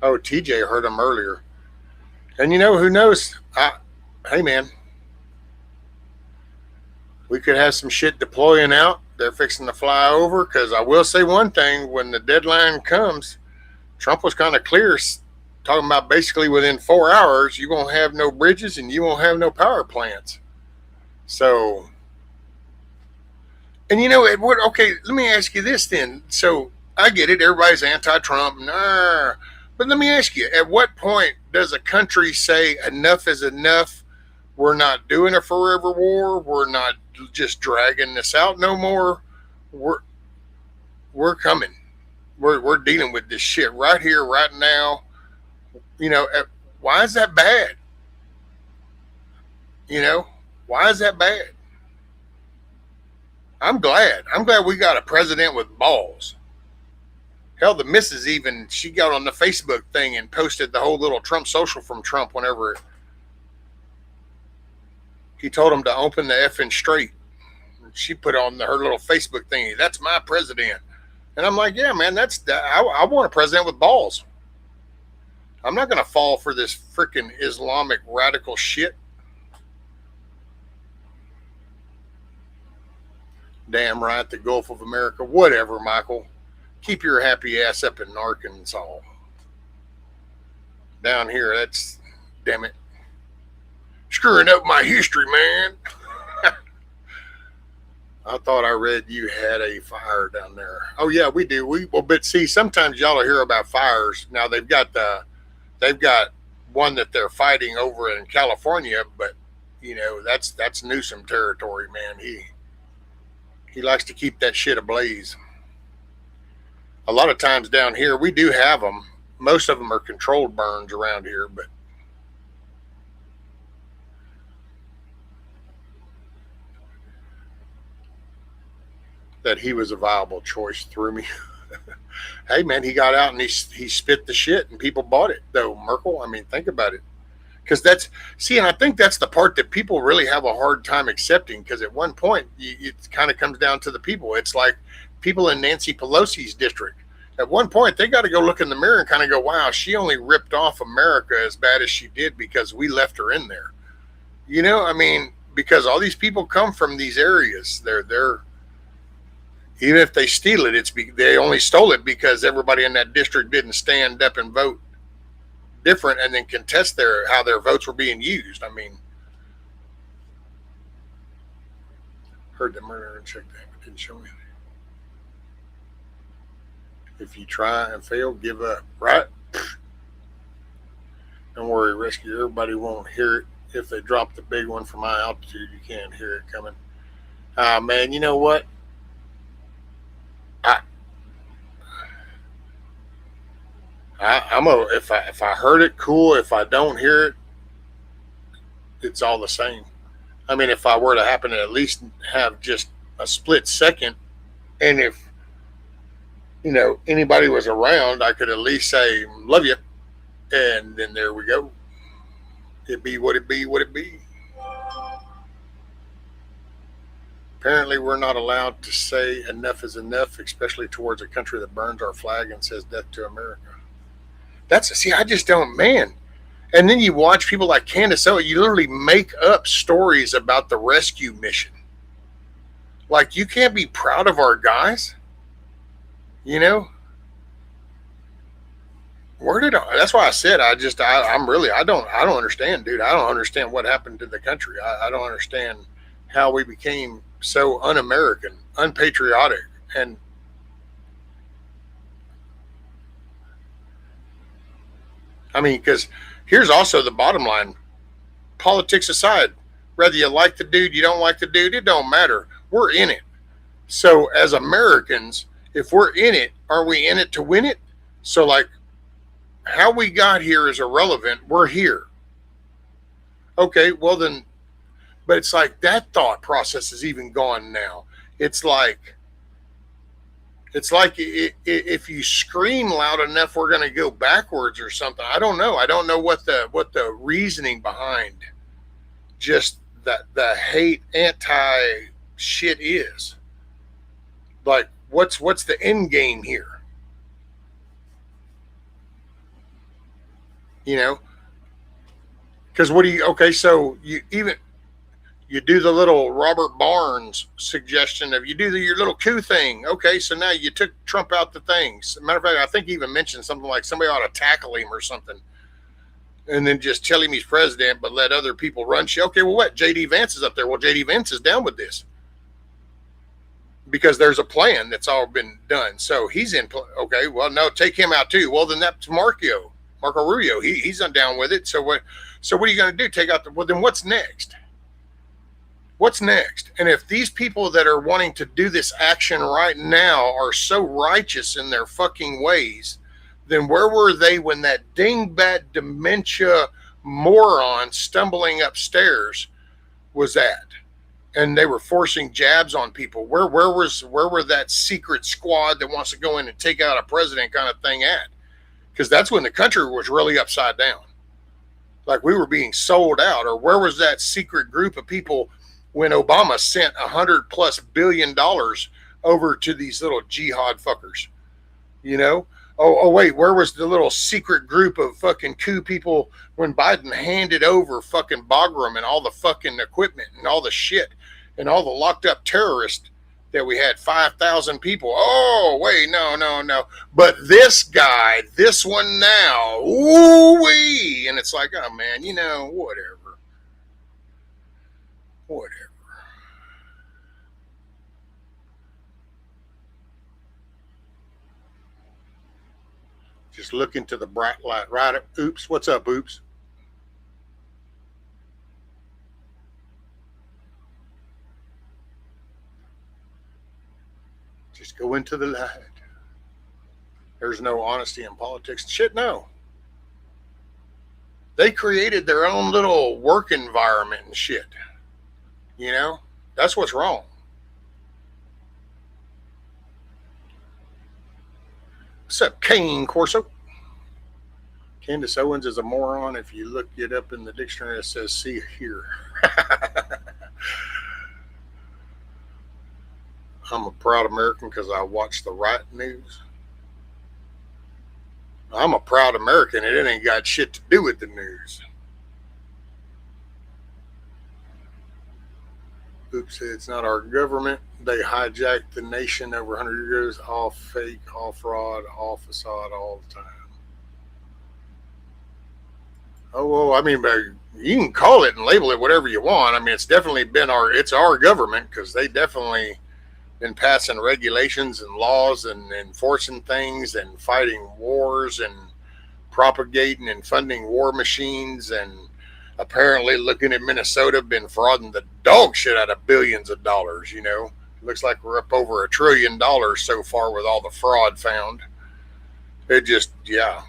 Oh, TJ heard him earlier. And who knows? Hey, man, we could have some shit deploying out. They're fixing to fly over, because I will say one thing. When the deadline comes, Trump was kind of clear, talking about basically within 4 hours, you won't have no bridges and you won't have no power plants. So, and okay, let me ask you this then. So I get it, everybody's anti-Trump, but let me ask you, at what point does a country say enough is enough? We're not doing a forever war. We're not just dragging this out no more. We're coming. We're dealing with this shit right here, right now. Why is that bad? Why is that bad? I'm glad we got a president with balls. Hell, the missus she got on the Facebook thing and posted the whole little Trump social from Trump whenever he told him to open the effing straight. She put on her little Facebook thingy, that's my president. And I'm like, yeah, man, I want a president with balls. I'm not going to fall for this freaking Islamic radical shit. Damn right, the Gulf of America. Whatever, Michael. Keep your happy ass up in Arkansas. Down here, that's, damn it, screwing up my history, man. I thought I read you had a fire down there. Oh yeah, we do. But see, sometimes y'all will hear about fires. Now they've got one that they're fighting over in California, but you know that's Newsom territory, man. He likes to keep that shit ablaze. A lot of times down here we do have them. Most of them are controlled burns around here, but that he was a viable choice threw me. Hey man, he got out and he spit the shit and people bought it though, Merkel. I mean, think about it. Because and I think that's the part that people really have a hard time accepting, because at one point it kind of comes down to the people. It's like people in Nancy Pelosi's district. At one point they got to go look in the mirror and kind of go, wow, she only ripped off America as bad as she did because we left her in there. You know, I mean, because all these people come from these areas. They're even if they steal it, they only stole it because everybody in that district didn't stand up and vote different and then contest how their votes were being used. I mean, heard the murder and checked that, but didn't show me. If you try and fail, give up, right? Don't worry, rescue. Everybody won't hear it. If they drop the big one from high altitude, you can't hear it coming. Man, you know what? If I heard it, cool. If I don't hear it, it's all the same. I mean, if I were to happen to at least have just a split second, and if anybody was around, I could at least say love you, and then there we go. It be what it be. What it be. Apparently, we're not allowed to say enough is enough, especially towards a country that burns our flag and says death to America. I just don't, man. And then you watch people like Candace Owens, you literally make up stories about the rescue mission. Like, you can't be proud of our guys, that's why I said, I don't understand, dude. I don't understand what happened to the country. I don't understand how we became so un-American, unpatriotic, and I mean, because here's also the bottom line. Politics aside, whether you like the dude, you don't like the dude, it don't matter. We're in it. So as Americans, if we're in it, are we in it to win it? So like, how we got here is irrelevant. We're here. Okay, well then, but it's like that thought process is even gone now. It's like if you scream loud enough, we're going to go backwards or something. I don't know. I don't know what the reasoning behind just the hate anti shit is. Like, what's the end game here? Because so you do the little Robert Barnes suggestion of you do your little coup thing. Okay, so now you took Trump out the things. Matter of fact, I think he even mentioned something like somebody ought to tackle him or something. And then just tell him he's president, but let other people run shit. Okay, well, what? J.D. Vance is up there. Well, J.D. Vance is down with this. Because there's a plan that's all been done. So he's in. Okay, well, no, take him out too. Well, then that's Marco Rubio. He's not down with it. So what are you going to do? Take out well, then what's next? What's next? And if these people that are wanting to do this action right now are so righteous in their fucking ways, then where were they when that dingbat dementia moron stumbling upstairs was at? And they were forcing jabs on people. Where were that secret squad that wants to go in and take out a president kind of thing at? Because that's when the country was really upside down. Like we were being sold out. Or where was that secret group of people when Obama sent $100+ billion over to these little jihad fuckers? Oh, wait, where was the little secret group of fucking coup people when Biden handed over fucking Bagram and all the fucking equipment and all the shit and all the locked up terrorists that we had 5,000 people. Oh, wait, no. But this guy, this one now, ooh-wee. And it's like, oh, man, whatever. Whatever. Just look into the bright light. Right up. Oops. What's up, Oops? Just go into the light. There's no honesty in politics. Shit, no. They created their own little work environment and shit. That's what's wrong. What's up, Kane Corso? Candace Owens is a moron. If you look it up in the dictionary, it says see here. I'm a proud American because I watch the right news. I'm a proud American and it ain't got shit to do with the news. Oops, it's not our government. They hijacked the nation over 100 years. All fake, all fraud, all facade, all the time. Oh, well, I mean, you can call it and label it whatever you want. I mean, it's definitely been it's our government because they definitely been passing regulations and laws and enforcing things and fighting wars and propagating and funding war machines and apparently looking at Minnesota been frauding the dog shit out of billions of dollars. Looks like we're up over $1 trillion so far with all the fraud found. It just, yeah.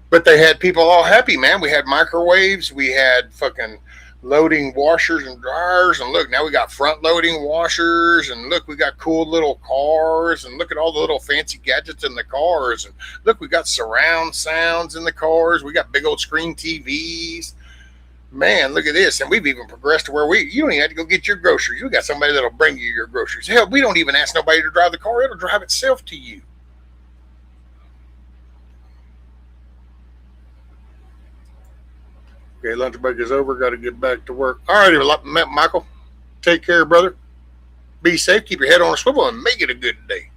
But they had people all happy, man. We had microwaves, we had fucking loading washers and dryers, and look, now we got front loading washers, and look, we got cool little cars, and look at all the little fancy gadgets in the cars, and look, we got surround sounds in the cars, we got big old screen TVs. Man, look at this. And we've even progressed to where you don't even have to go get your groceries. You got somebody that'll bring you your groceries. Hell, we don't even ask nobody to drive the car. It'll drive itself to you. Okay, lunch break is over. Got to get back to work. All right, Michael. Take care, brother. Be safe. Keep your head on a swivel and make it a good day.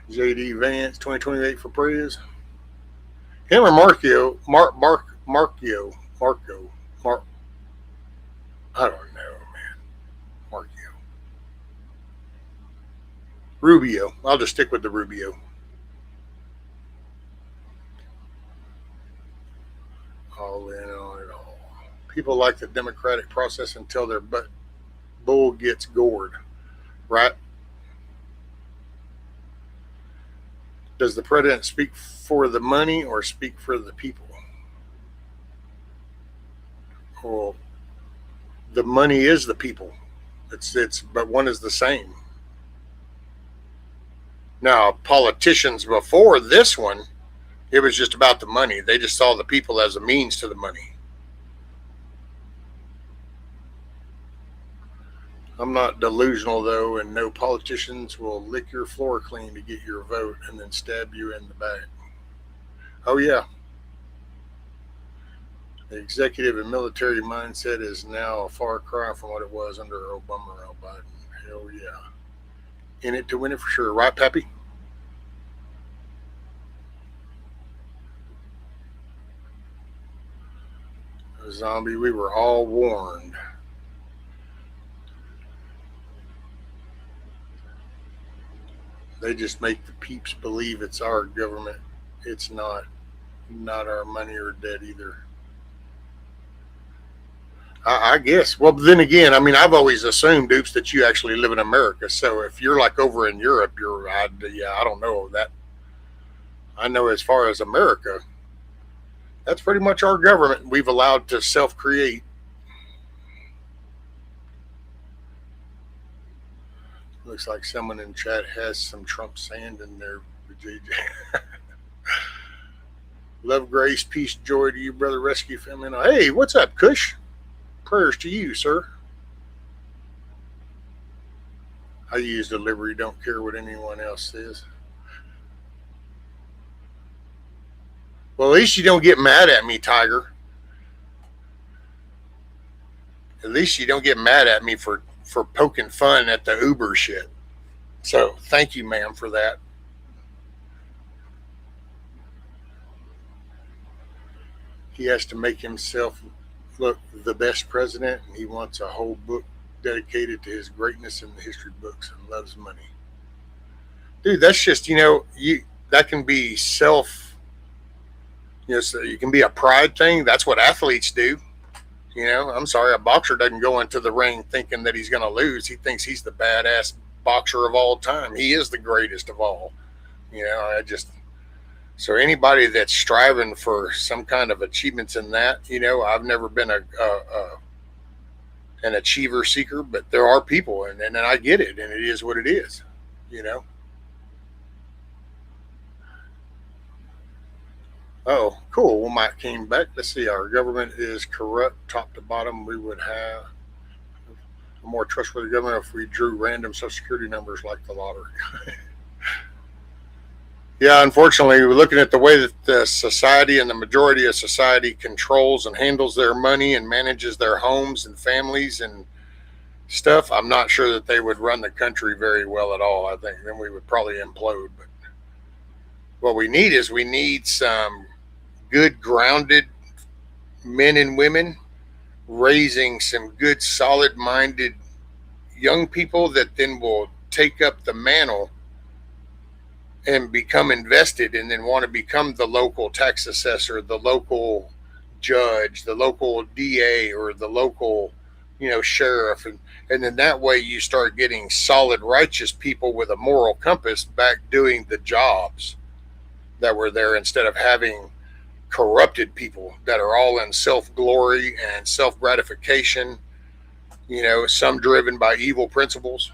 JD Vance, 2028 for Prez. Him or Marco. I don't know, man. Marco. Rubio. I'll just stick with the Rubio. All in on it all. People like the democratic process until their bull gets gored, right? Does the president speak for the money or speak for the people? Well, the money is the people. But one is the same. Now, politicians before this one, it was just about the money. They just saw the people as a means to the money. I'm not delusional, though, and no politicians will lick your floor clean to get your vote and then stab you in the back. Oh, yeah. The executive and military mindset is now a far cry from what it was under Obama or Biden. Hell yeah. In it to win it for sure. Right, Pappy? Zombie, we were all warned. They just make the peeps believe it's our government. It's not our money or debt either. I guess. Well, then again, I mean, I've always assumed, Oops, that you actually live in America. So if you're like over in Europe, I don't know that. I know as far as America, that's pretty much our government we've allowed to self-create. Looks like someone in chat has some Trump sand in there. JJ. Love, grace, peace, joy to you, brother. Rescue family. Hey, what's up, Kush? Prayers to you, sir. I use delivery. Don't care what anyone else says. Well, at least you don't get mad at me, Tiger. At least you don't get mad at me for poking fun at the Uber shit. So thank you, ma'am, for that. He has to make himself look the best president, and he wants a whole book dedicated to his greatness in the history books and loves money. Dude, that's just, that can be so you can be a pride thing. That's what athletes do. I'm sorry, a boxer doesn't go into the ring thinking that he's going to lose. He thinks he's the badass boxer of all time. He is the greatest of all. So anybody that's striving for some kind of achievements in that, I've never been an achiever seeker, but there are people, and I get it, and it is what it is. Oh, cool. Well, Mike came back. Let's see. Our government is corrupt, top to bottom. We would have a more trustworthy government if we drew random Social Security numbers like the lottery. Yeah, unfortunately, we're looking at the way that the society and the majority of society controls and handles their money and manages their homes and families and stuff. I'm not sure that they would run the country very well at all. I think then we would probably implode. But what we need some good, grounded men and women raising some good, solid-minded young people that then will take up the mantle and become invested and then want to become the local tax assessor, the local judge, the local DA, or the local, sheriff. And then that way you start getting solid, righteous people with a moral compass back doing the jobs that were there, instead of having corrupted people that are all in self-glory and self-gratification, some driven by evil principles.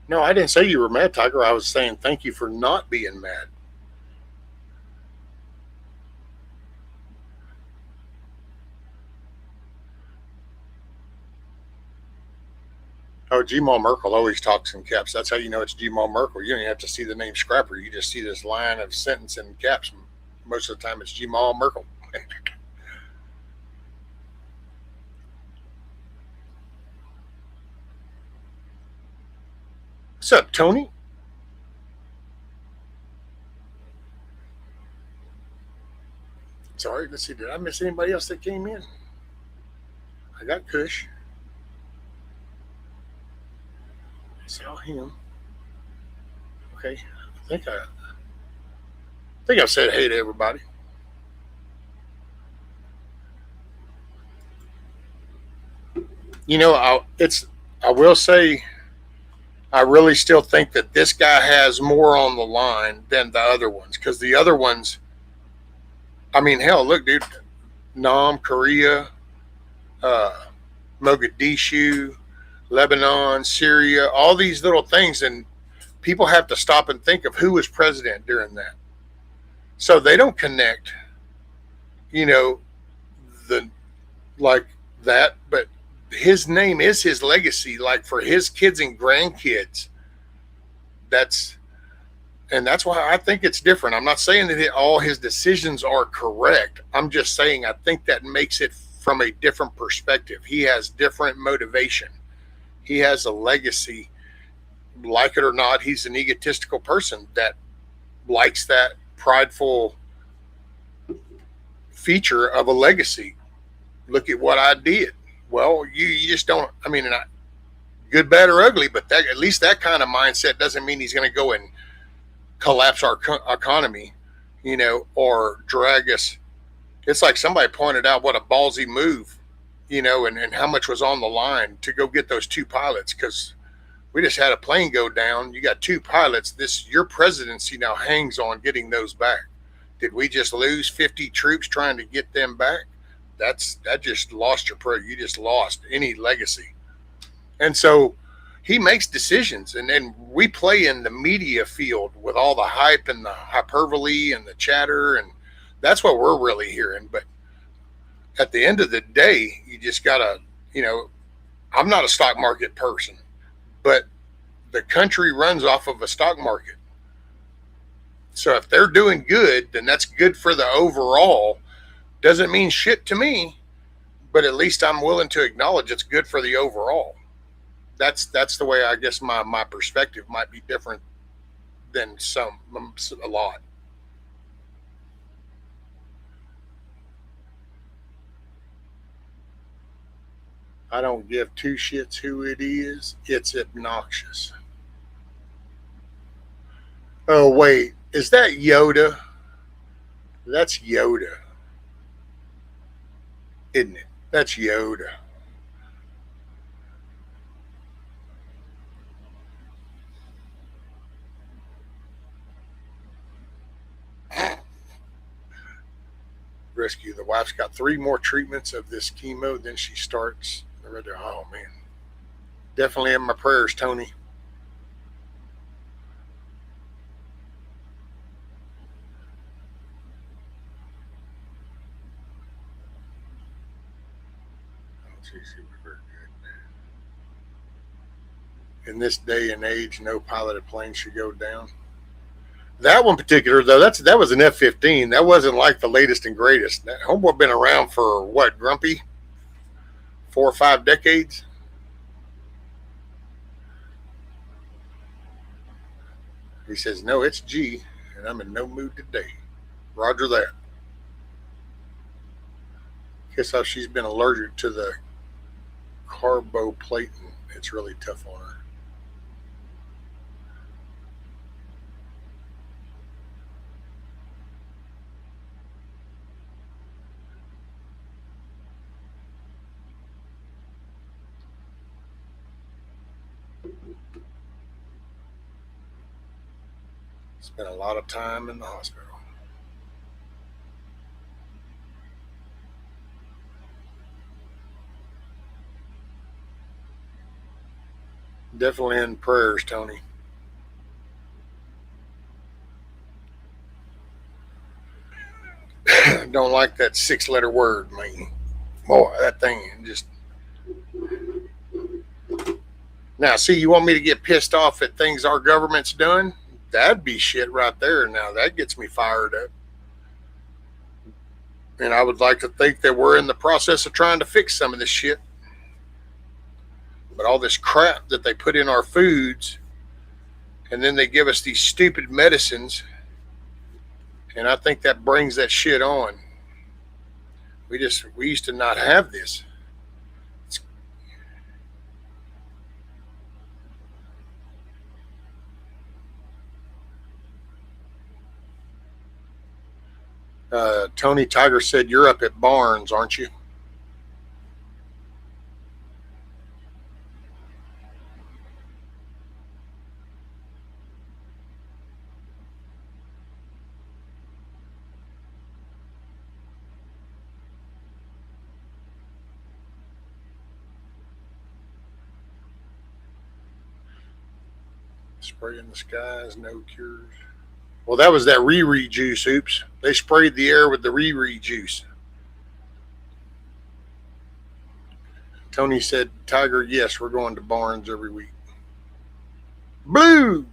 No, I didn't say you were mad, Tiger. I was saying thank you for not being mad. Oh, G-Mal Merkel always talks in caps. That's how you know it's G-Mal Merkel. You don't even have to see the name Scrapper. You just see this line of sentence in caps. Most of the time it's G-Mal Merkel. What's up, Tony? Sorry, let's see. Did I miss anybody else that came in? I got Kush. I saw him. Okay, I think I've said hey to everybody. I will say, I really still think that this guy has more on the line than the other ones, because the other ones, I mean, hell, look, dude, Nam, Korea, Mogadishu, Lebanon, Syria, all these little things, and people have to stop and think of who was president during that. So they don't connect, the like that, but his name is his legacy, like for his kids and grandkids. That's why I think it's different. I'm not saying that all his decisions are correct. I'm just saying I think that makes it from a different perspective. He has different motivation. He has a legacy. Like it or not, he's an egotistical person that likes that prideful feature of a legacy. Look at what I did. Well, you just don't, good, bad, or ugly, but that, at least that kind of mindset doesn't mean he's going to go and collapse our economy, or drag us. It's like somebody pointed out what a ballsy move, and how much was on the line to go get those two pilots, because we just had a plane go down. You got two pilots. Your presidency now hangs on getting those back. Did we just lose 50 troops trying to get them back? That just lost you just lost any legacy. And so he makes decisions, and then we play in the media field with all the hype and the hyperbole and the chatter, and that's what we're really hearing. But at the end of the day, you just gotta, I'm not a stock market person, but the country runs off of a stock market. So if they're doing good, then that's good for the overall. Doesn't mean shit to me, but at least I'm willing to acknowledge it's good for the overall. That's the way I guess my perspective might be different than a lot. I don't give two shits who it is. It's obnoxious. Oh wait, is that Yoda? That's Yoda, isn't it? That's Yoda. Rescue. The wife's got 3 more treatments of this chemo, then she starts. Oh man, definitely in my prayers, Tony. In this day and age, no piloted plane should go down. That one particular though, that was an F-15. That wasn't like the latest and greatest. That homeboy been around for what, Grumpy? 4 or 5 decades. He says, no, it's G, and I'm in no mood today. Roger that. Guess how she's been allergic to the carboplatin. It's really tough on her. Spent a lot of time in the hospital. Definitely in prayers, Tony. Don't like that 6-letter word, man. Boy, that thing just. Now, see, you want me to get pissed off at things our government's done? That'd be shit right there. Now, that gets me fired up. And I would like to think that we're in the process of trying to fix some of this shit. But all this crap that they put in our foods, and then they give us these stupid medicines, and I think that brings that shit on. We used to not have this. Tony Tiger said, you're up at Barnes, aren't you? Spray in the skies, no cures. Well, that was that Riri juice. Oops. They sprayed the air with the Riri juice. Tony said, Tiger, yes, we're going to Barnes every week. Blue.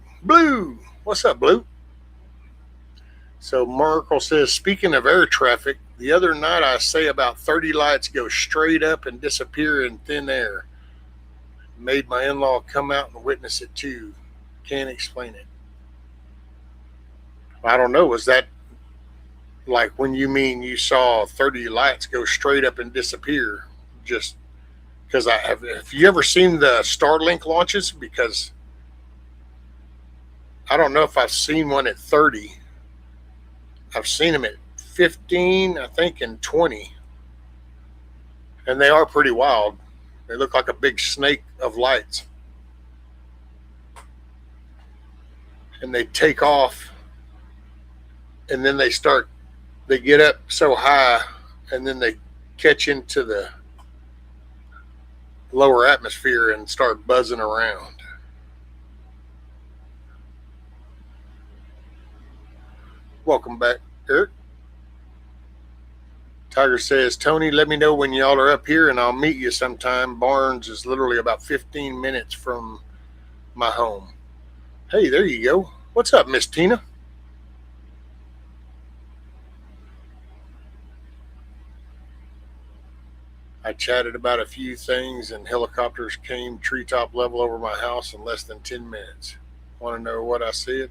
What's up, Blue? So Markle says, speaking of air traffic, the other night I say about 30 lights go straight up and disappear in thin air. Made my in-law come out and witness it too. Can't explain it. I don't know. Was that like when you mean you saw 30 lights go straight up and disappear? Just because have you ever seen the Starlink launches? Because I don't know if I've seen one at 30. I've seen them at 15, I think, and 20. And they are pretty wild. They look like a big snake of lights. And they take off, and then they get up so high, and then they catch into the lower atmosphere and start buzzing around. Welcome back, Eric. Tiger says, Tony, let me know when y'all are up here and I'll meet you sometime. Barnes is literally about 15 minutes from my home. Hey, there you go. What's up, Miss Tina? I chatted about a few things, and helicopters came treetop level over my house in less than 10 minutes. Want to know what I said?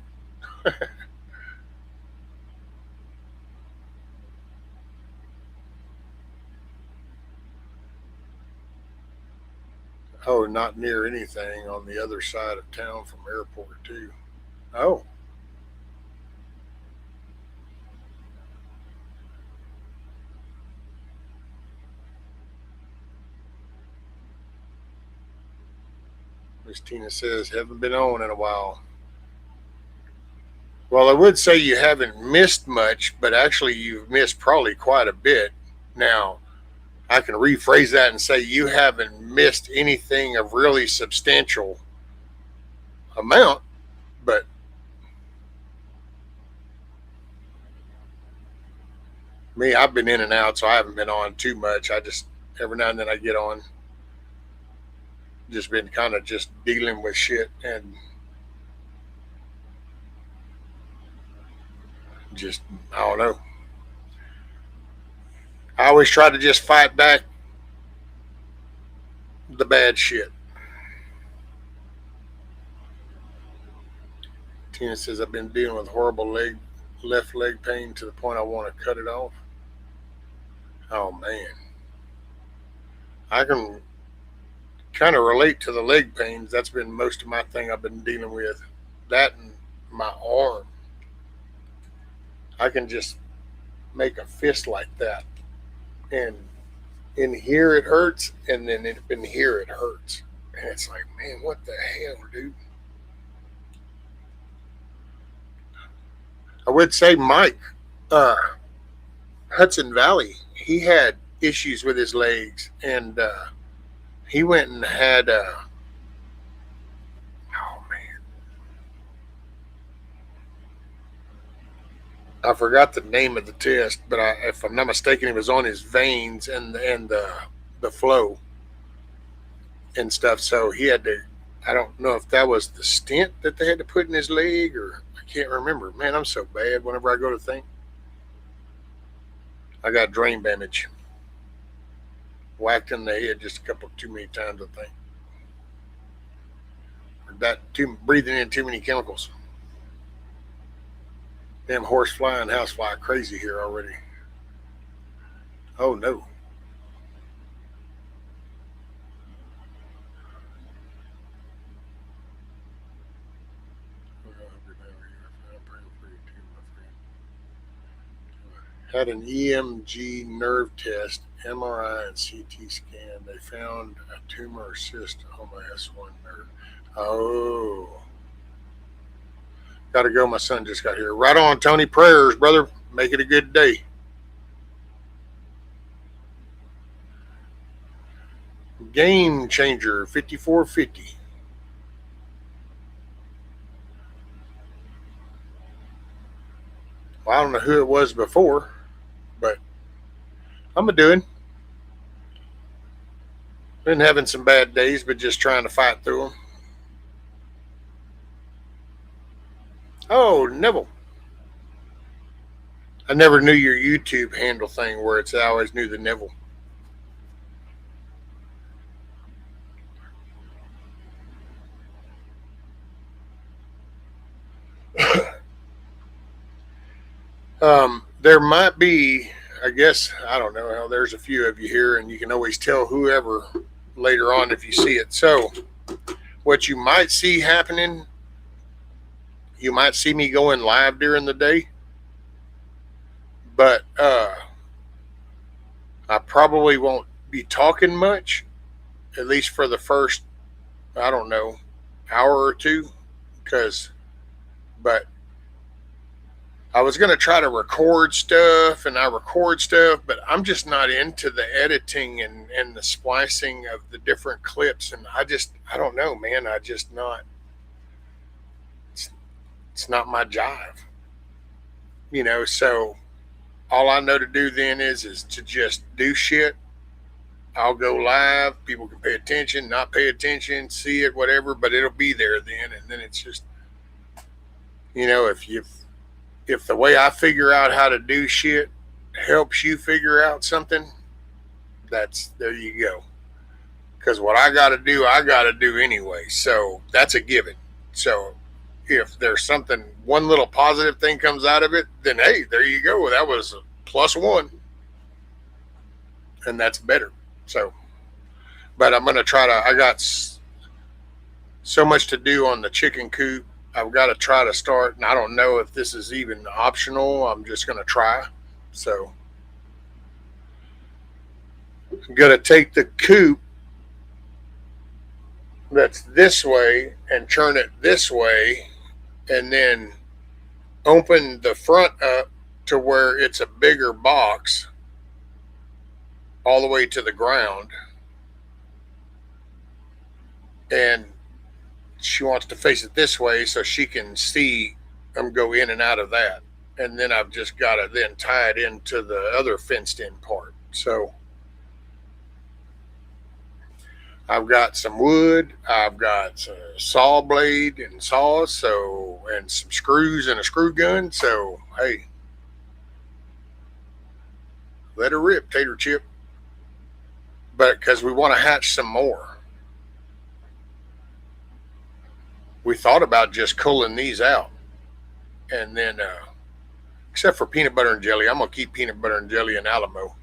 Oh, not near anything on the other side of town from airport, too. Oh, Miss Tina says, haven't been on in a while. Well, I would say you haven't missed much, but actually you've missed probably quite a bit. Now, I can rephrase that and say you haven't missed anything of really substantial amount, but me, I've been in and out, so I haven't been on too much. I just, every now and then I get on, just been kind of just dealing with shit and just, I don't know. I always try to just fight back the bad shit. Tina says, I've been dealing with horrible left leg pain to the point I want to cut it off. Oh man, I can kind of relate to the leg pains. That's been most of my thing I've been dealing with. That and my arm. I can just make a fist like that, and in here it hurts, and then in here it hurts, and it's like, man, what the hell, dude? I would say Mike, uh, Hudson Valley, he had issues with his legs, and he went and had oh man, I forgot the name of the test, but if I'm not mistaken, it was on his veins and the flow and stuff. So he had to. I don't know if that was the stent that they had to put in his leg, or I can't remember. Man, I'm so bad. Whenever I go to think, I got brain damage, whacked in the head just a couple too many times. I think, or that too breathing in too many chemicals. Damn horse fly and house fly crazy here already. Oh no. Had an EMG nerve test, MRI, and CT scan. They found a tumor or cyst on my S1 nerve. Oh. Gotta go. My son just got here. Right on, Tony. Prayers, brother. Make it a good day. Game changer 5450. Well, I don't know who it was before, but I'm a doing. Been having some bad days, but just trying to fight through them. Oh, Neville. I never knew your YouTube handle thing where it's, I always knew the Neville. There might be, I guess, I don't know. There's a few of you here, and you can always tell whoever later on if you see it. So, what you might see happening, you might see me going live during the day, but I probably won't be talking much, at least for the first, I don't know, hour or two, because, but I was going to try to record stuff, and I record stuff, but I'm just not into the editing and the splicing of the different clips. And I don't know, man. It's not my jive, so all I know to do then is to just do shit. I'll go live. People can pay attention, not pay attention, see it, whatever, but it'll be there then. And then it's just, if the way I figure out how to do shit helps you figure out something, there you go. Because what I got to do anyway. So that's a given. So if there's something, one little positive thing comes out of it, then hey, there you go. That was a +1, and that's better. So, but I'm gonna try to. I got so much to do on the chicken coop. I've got to try to start, and I don't know if this is even optional. I'm just gonna try. So, I'm gonna take the coop that's this way and turn it this way, and then open the front up to where it's a bigger box all the way to the ground. And she wants to face it this way so she can see them go in and out of that. And then I've just got to then tie it into the other fenced in part. So I've got some wood, I've got a saw blade and saws, so, and some screws and a screw gun. So hey, let her rip, tater chip. But because we want to hatch some more, we thought about just culling these out, and then except for peanut butter and jelly, I'm gonna keep peanut butter and jelly in Alamo.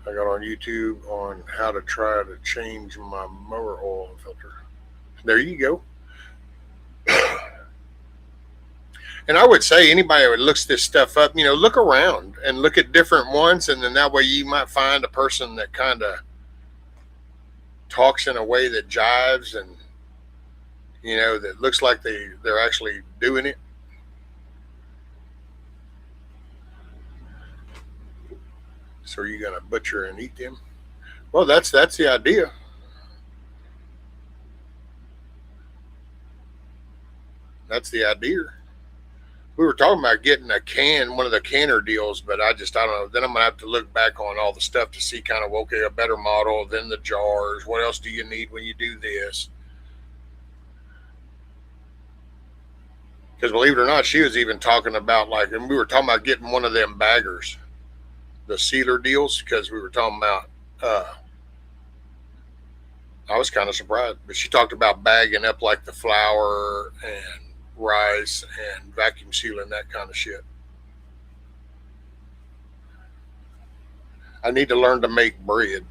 I got on YouTube on how to try to change my mower oil filter. There you go. And I would say anybody who looks this stuff up, look around and look at different ones, and then that way you might find a person that kind of talks in a way that jives and that looks like they're actually doing it. So are you gonna butcher and eat them? Well, that's the idea. That's the idea. We were talking about getting one of the canner deals, but I don't know. Then I'm gonna have to look back on all the stuff to see kind of, okay, a better model, then the jars. What else do you need when you do this? Because believe it or not, she was even talking about and we were talking about getting one of them baggers, the sealer deals, because we were talking about, I was kind of surprised, but she talked about bagging up like the flour and rice and vacuum sealing, that kind of shit. I need to learn to make bread.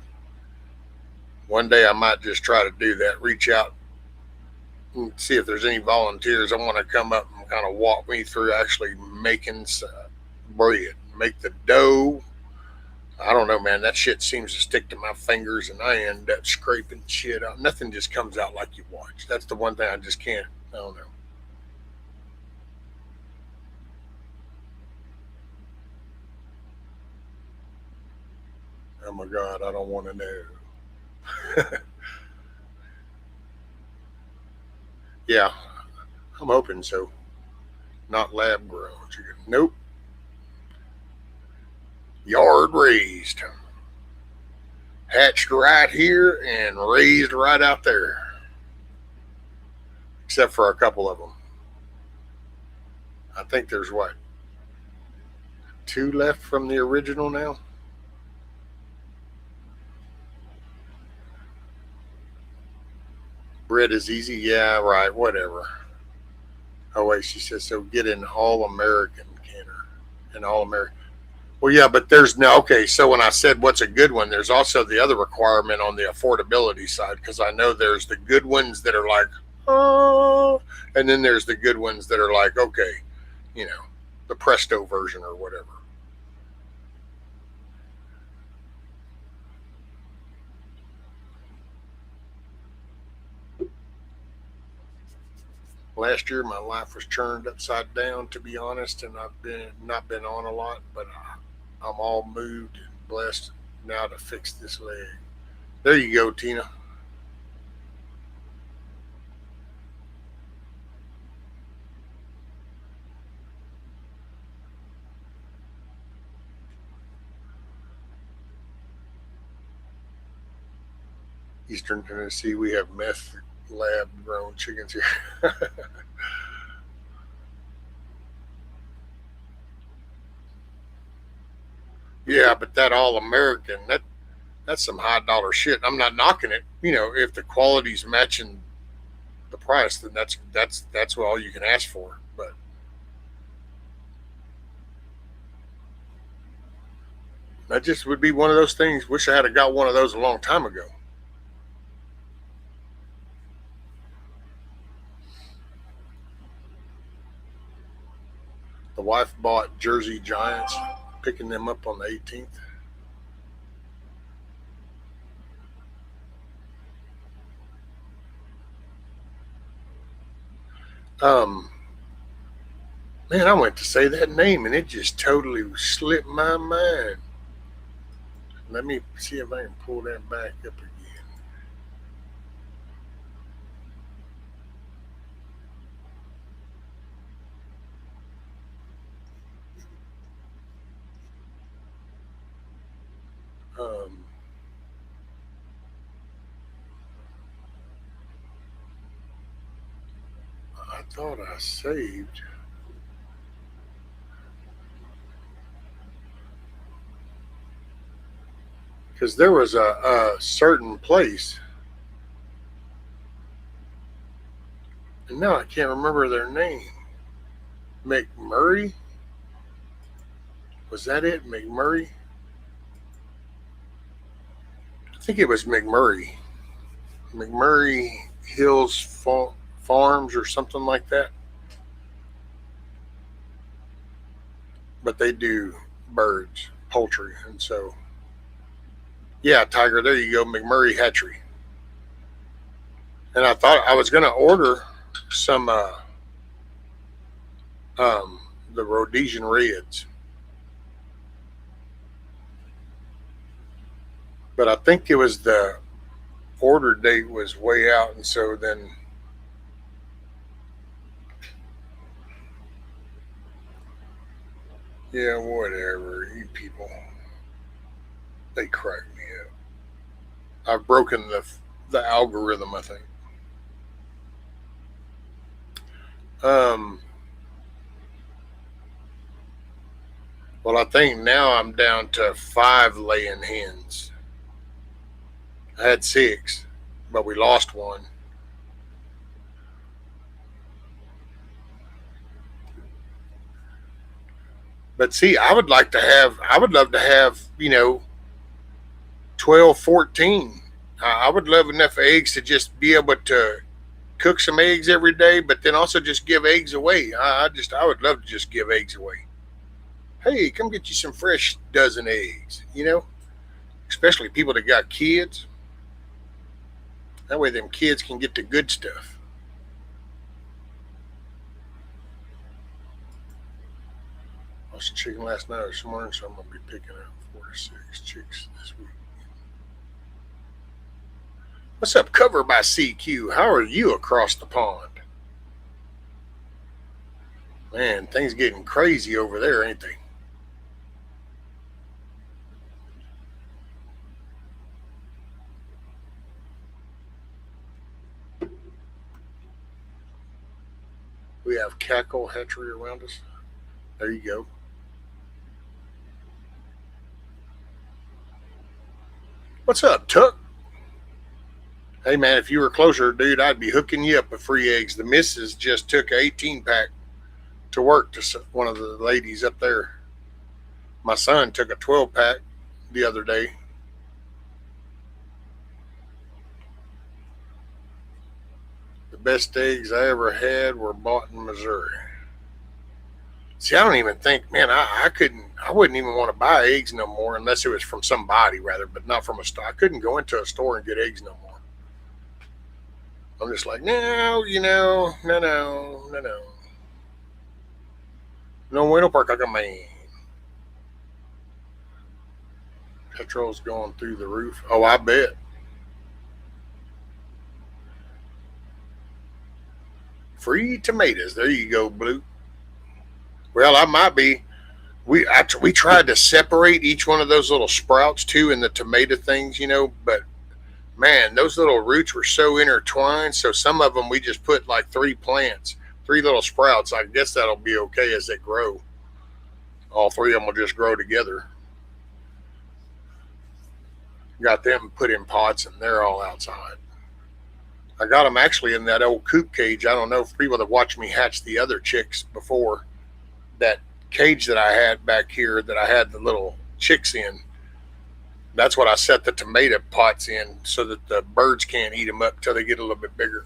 One day I might just try to do that, reach out and see if there's any volunteers. I want to come up and kind of walk me through actually making bread, make the dough. I don't know, man. That shit seems to stick to my fingers, and I end up scraping shit out. Nothing just comes out like you watch. That's the one thing I just can't. I don't know. Oh my God, I don't want to know. Yeah, I'm hoping so. Not lab grown chicken. Nope. Yard raised. Hatched right here and raised right out there. Except for a couple of them. I think there's 2 left from the original now? Bread is easy? Yeah, right, whatever. Oh, wait, she says, so get an all-American canner. An all-American. Well, yeah, but there's no, okay, so when I said what's a good one, there's also the other requirement on the affordability side, because I know there's the good ones that are like, oh, and then there's the good ones that are like, okay, the Presto version or whatever. Last year, my life was turned upside down, to be honest, and I've not been on a lot, but I'm all moved and blessed now to fix this leg. There you go, Tina. Eastern Tennessee, we have meth lab grown chickens here. Yeah, but that all American, that's some high dollar shit. I'm not knocking it. If the quality's matching the price, then that's all you can ask for. But that just would be one of those things. Wish I had got one of those a long time ago. The wife bought Jersey Giants, picking them up on the 18th. Um, Man, I went to say that name and it just totally slipped my mind. Let me see if I can pull that back up again. Um, I thought I saved. Because there was a certain place, and now I can't remember their name. McMurray? Was that it? McMurray? I think it was McMurray. McMurray Hills Farms or something like that. But they do birds, poultry, and so yeah, Tiger. There you go, McMurray Hatchery. And I thought I was going to order some the Rhodesian Reds, but I think it was the order date was way out, and so then yeah, whatever. You people, they crack me up. I've broken the algorithm, I think. Um, well, I think now I'm down to 5 laying hens. I had 6, but we lost one. But see, I would love to have, 12, 14. I would love enough eggs to just be able to cook some eggs every day, but then also just give eggs away. I would love to just give eggs away. Hey, come get you some fresh dozen eggs. Especially people that got kids. That way, them kids can get the good stuff. I lost a chicken last night or this morning, so I'm gonna be picking up 4 to 6 chicks this week. What's up, Cover by CQ? How are you across the pond? Man, things getting crazy over there, ain't they? We have Cackle Hatchery around us. There you go. What's up, Tuck? Hey man, if you were closer, dude, I'd be hooking you up with free eggs. The missus just took an 18-pack to work to one of the ladies up there. My son took a 12-pack the other day. The best eggs I ever had were bought in Missouri. See, I don't even think, man, I wouldn't even want to buy eggs no more unless it was from somebody, rather, but not from a store. I couldn't go into a store and get eggs no more. I'm just like, no, no. No bueno por acá, man. Petrol's going through the roof. Oh, I bet. Free tomatoes. There you go, Blue. Well, I might be. We tried to separate each one of those little sprouts too in the tomato things, but man, those little roots were so intertwined. So some of them we just put like 3 plants, 3 little sprouts. I guess that'll be okay as they grow. All 3 of them will just grow together. Got them put in pots, and they're all outside. I got them actually in that old coop cage. I don't know if people that watched me hatch the other chicks before, that cage that I had back here that I had the little chicks in. That's what I set the tomato pots in so that the birds can't eat them up till they get a little bit bigger.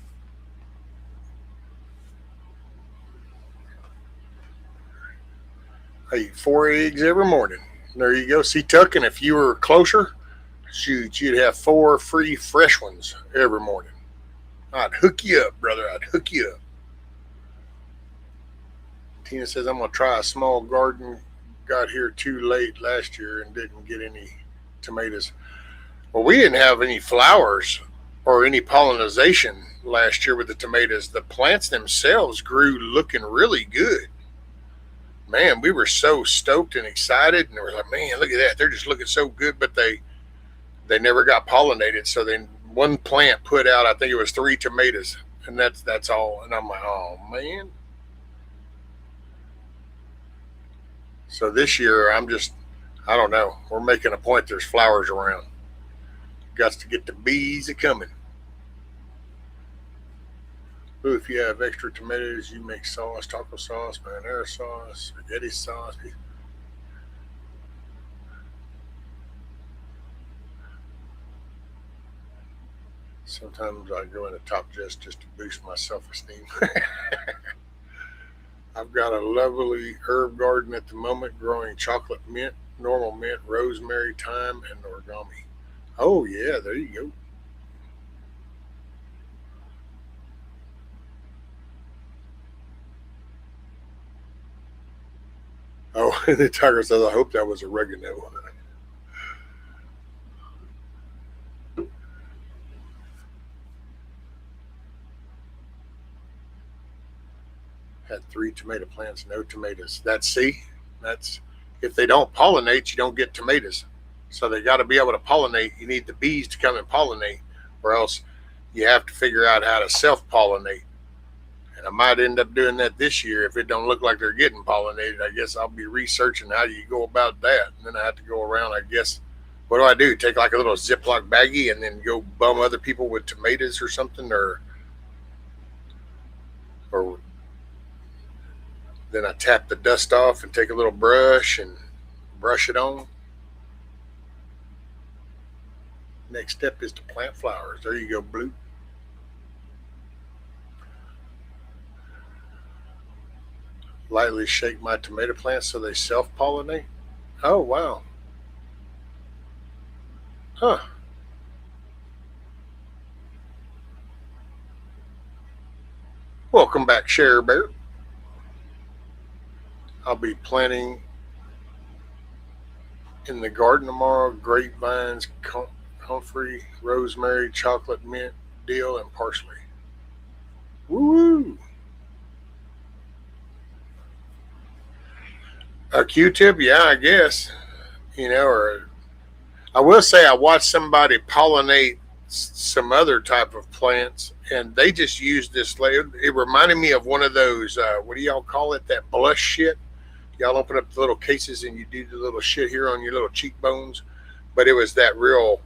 I eat 4 eggs every morning. There you go. See, Tuck, and if you were closer, shoot, you'd have 4 free fresh ones every morning. I'd hook you up, brother. I'd hook you up. Tina says, I'm going to try a small garden. Got here too late last year and didn't get any tomatoes. Well, we didn't have any flowers or any pollination last year with the tomatoes. The plants themselves grew looking really good. Man, we were so stoked and excited, and we were like, man, look at that. They're just looking so good, but they never got pollinated. So then one plant put out, I think it was 3 tomatoes, and that's all. And I'm like, oh man. So this year I don't know. We're making a point. There's flowers around. Got to get the bees a coming. Ooh, if you have extra tomatoes, you make sauce, taco sauce, marinara sauce, spaghetti sauce. Sometimes I go into Top Dress just to boost my self-esteem. I've got a lovely herb garden at the moment growing chocolate mint, normal mint, rosemary, thyme, and origami. Oh, yeah, there you go. Oh, and the tiger says, I hope that was oregano. Had 3 tomato plants, no tomatoes. That's if they don't pollinate, you don't get tomatoes. So they got to be able to pollinate. You need the bees to come and pollinate, or else you have to figure out how to self-pollinate. And I might end up doing that this year if it don't look like they're getting pollinated. I guess I'll be researching how you go about that, and then I have to go around. I guess what do? Take like a little Ziploc baggie and then go bum other people with tomatoes or something, or then I tap the dust off and take a little brush and brush it on. Next step is to plant flowers. There you go, Blue. Lightly shake my tomato plants so they self-pollinate. Oh, wow. Huh. Welcome back, Share Bear. I'll be planting in the garden tomorrow grapevines, comfrey, rosemary, chocolate mint, dill, and parsley. Woo! A Q-tip? Yeah, I guess. Or I will say I watched somebody pollinate some other type of plants, and they just used this. It reminded me of one of those. What do y'all call it? That blush shit. Y'all open up the little cases and you do the little shit here on your little cheekbones. But it was that real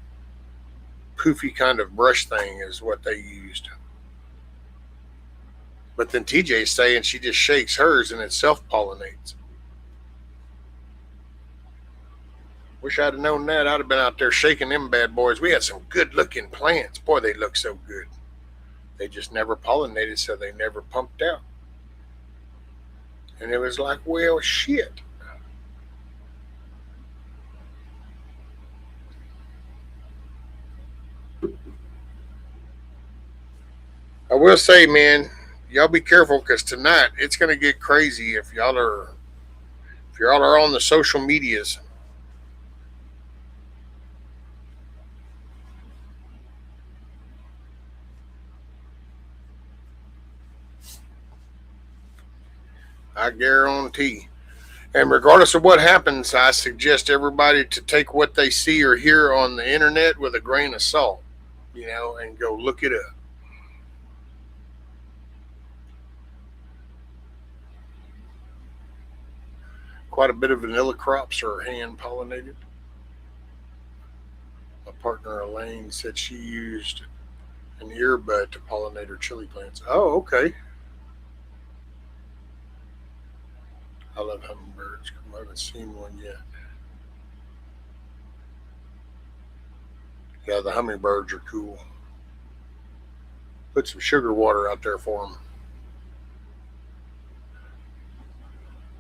poofy kind of brush thing is what they used. But then TJ's saying she just shakes hers and it self-pollinates. Wish I'd have known that. I'd have been out there shaking them bad boys. We had some good-looking plants. Boy, they look so good. They just never pollinated, so they never pumped out. And it was like, well, shit. I will say, man, y'all be careful because tonight it's going to get crazy if y'all are on the social medias. I guarantee. And regardless of what happens, I suggest everybody to take what they see or hear on the internet with a grain of salt, and go look it up. Quite a bit of vanilla crops are hand pollinated. A partner Elaine said she used an earbud to pollinate her chili plants. Oh, okay. I love hummingbirds. I haven't seen one yet. Yeah, the hummingbirds are cool. Put some sugar water out there for them.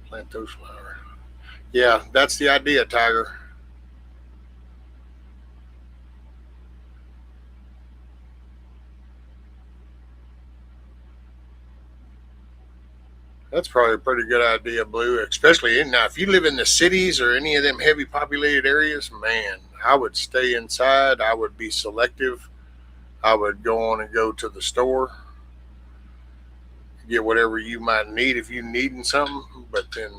Plant those flowers. Yeah, that's the idea, Tiger. That's probably a pretty good idea, Blue. Especially now, if you live in the cities or any of them heavy populated areas, man, I would stay inside. I would be selective. I would go on and go to the store, get whatever you might need if you're needing something. But then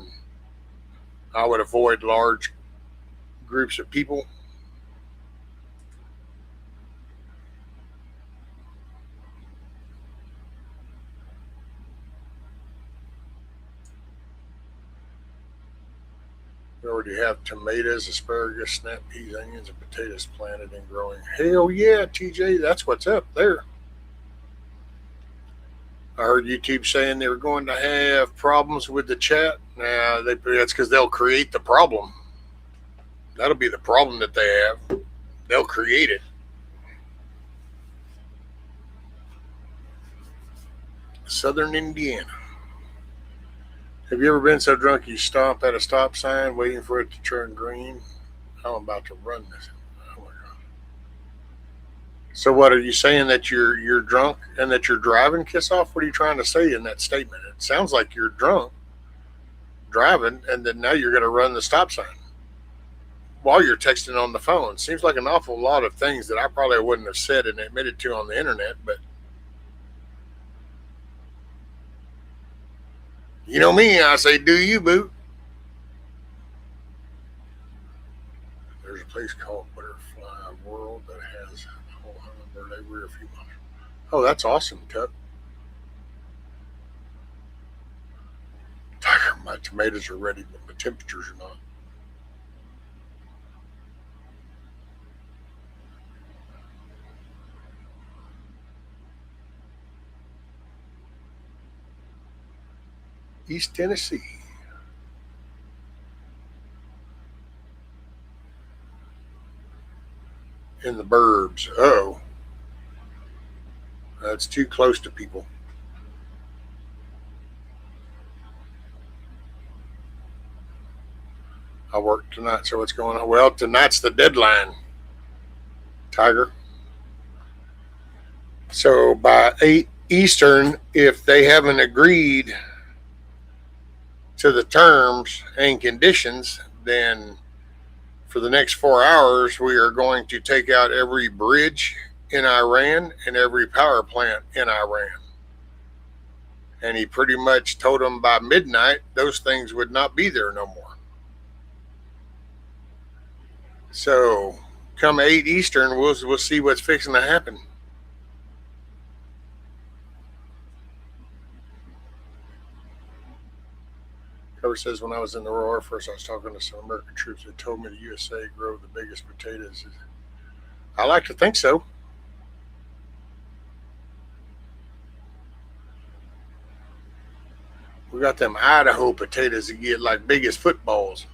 I would avoid large groups of people. We already have tomatoes, asparagus, snap peas, onions, and potatoes planted and growing. Hell yeah, TJ, that's what's up there. I heard YouTube saying they were going to have problems with the chat. Nah, that's because they'll create the problem. That'll be the problem that they have. They'll create it. Southern Indiana. Have you ever been so drunk you stomp at a stop sign waiting for it to turn green? I'm about to run this. Oh my god. So what are you saying, that you're drunk and that you're driving, Kiss Off? What are you trying to say in that statement? It sounds like you're drunk driving and then now you're going to run the stop sign while you're texting on the phone. Seems like an awful lot of things that I probably wouldn't have said and admitted to on the internet, but you know me, I say, do you, boo? There's a place called Butterfly World that has a whole hummingbird every few months. Oh, that's awesome, Tuck. Tiger, my tomatoes are ready, but my temperatures are not. East Tennessee. In the burbs. Oh, that's too close to people. I work tonight, so what's going on? Well, tonight's the deadline, Tiger. So by 8 Eastern, if they haven't agreed to the terms and conditions, then for the next 4 hours, we are going to take out every bridge in Iran and every power plant in Iran. And he pretty much told them by midnight those things would not be there no more. So come 8 Eastern, we'll see what's fixing to happen. Cover says, when I was in the Royal Air Force, I was talking to some American troops that told me the USA grow the biggest potatoes. I like to think so. We got them Idaho potatoes that get like big as footballs.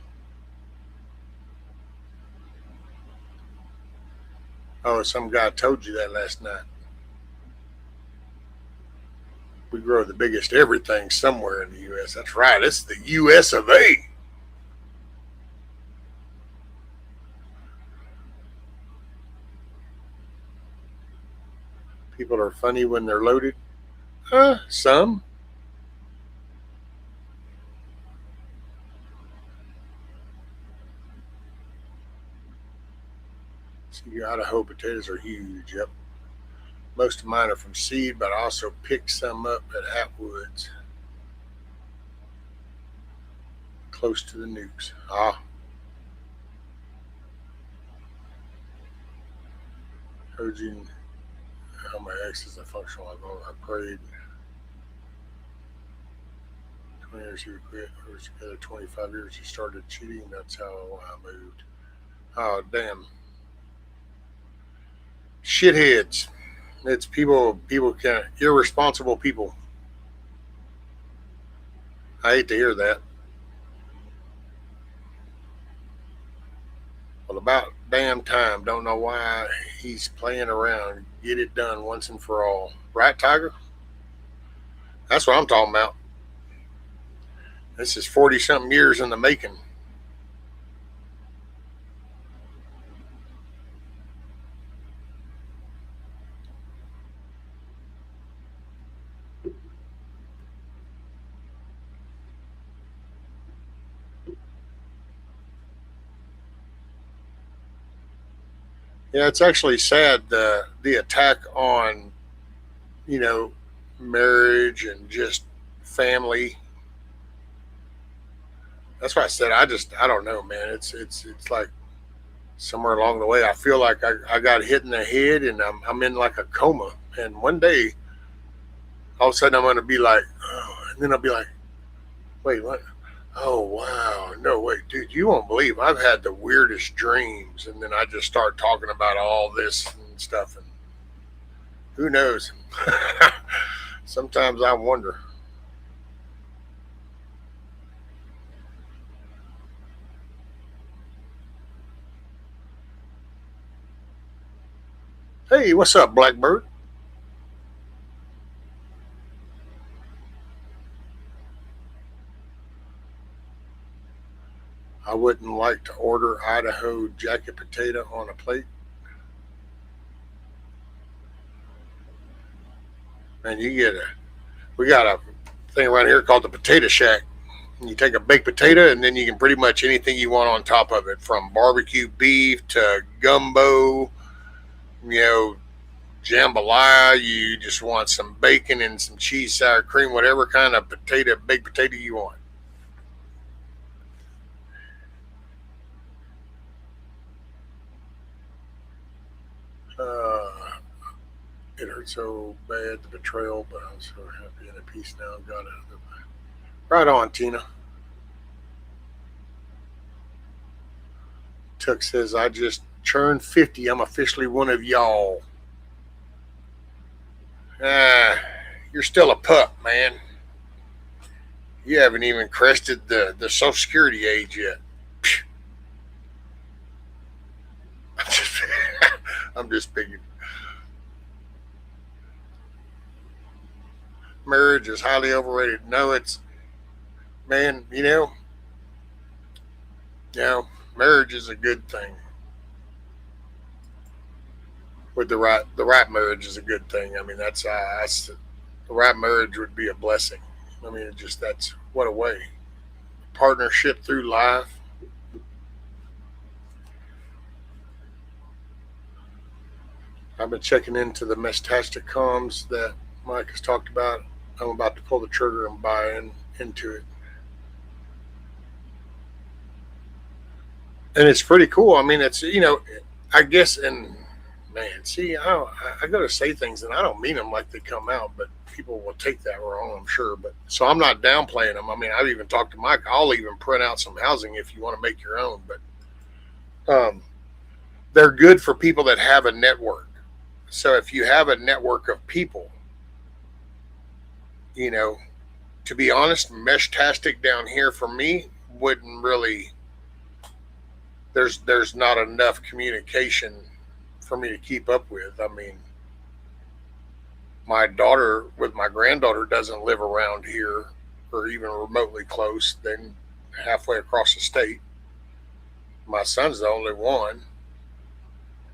Oh, some guy told you that last night. We grow the biggest everything somewhere in the U.S. That's right. It's the U.S. of A. People are funny when they're loaded. Some. See, Idaho potatoes are huge. Yep. Most of mine are from seed, but I also picked some up at Atwood's, close to the nukes. Urging how my ex is a functional alcoholic. I prayed 20 years he would quit. We were together 25 years. He started cheating. That's how I moved. Oh, damn. shitheads. It's people can irresponsible people. I hate to hear that. Well, about damn time. Don't know why he's playing around. Get it done once and for all. Right, Tiger? That's what I'm talking about. This is 40 something years in the making. Yeah, it's actually sad the attack on, you know, marriage and just family. That's why I said I don't know, man. It's like somewhere along the way I feel like I got hit in the head and I'm in like a coma. And one day all of a sudden I'm gonna be like, oh, and then I'll be like, wait, what? Oh wow, no wait, dude, you won't believe I've had the weirdest dreams, and then I just start talking about all this and stuff, and who knows? Sometimes I wonder. Hey, what's up, Blackbird? I wouldn't like to order Idaho jacket potato on a plate. Man, you get a we got a thing around here called the Potato Shack. You take a baked potato and then you can pretty much anything you want on top of it, from barbecue beef to gumbo, you know, jambalaya. You just want some bacon and some cheese, sour cream, whatever kind of potato, baked potato you want. Uh, it hurt so bad, the betrayal, but I'm so happy and at peace now. Got out of the way. Right on, Tina. Tuck says, I just turned 50. I'm officially one of y'all. Ah, you're still a pup, man. You haven't even crested the Social Security age yet. I'm just picking. Marriage is highly overrated. No, it's man. Marriage is a good thing. With the right marriage is a good thing. I mean, that's the right marriage would be a blessing. I mean, it just that's what a way partnership through life. I've been checking into the Mestastic comms that Mike has talked about. I'm about to pull the trigger and buy into it, and it's pretty cool. I mean, it's I guess, and man, see, I go to say things and I don't mean them like they come out, but people will take that wrong, I'm sure. But so I'm not downplaying them. I mean, I've even talked to Mike. I'll even print out some housing if you want to make your own, but they're good for people that have a network. So if you have a network of people, you know, to be honest, Meshtastic down here for me wouldn't really. There's not enough communication for me to keep up with. I mean, my daughter with my granddaughter doesn't live around here or even remotely close. Then halfway across the state. My son's the only one,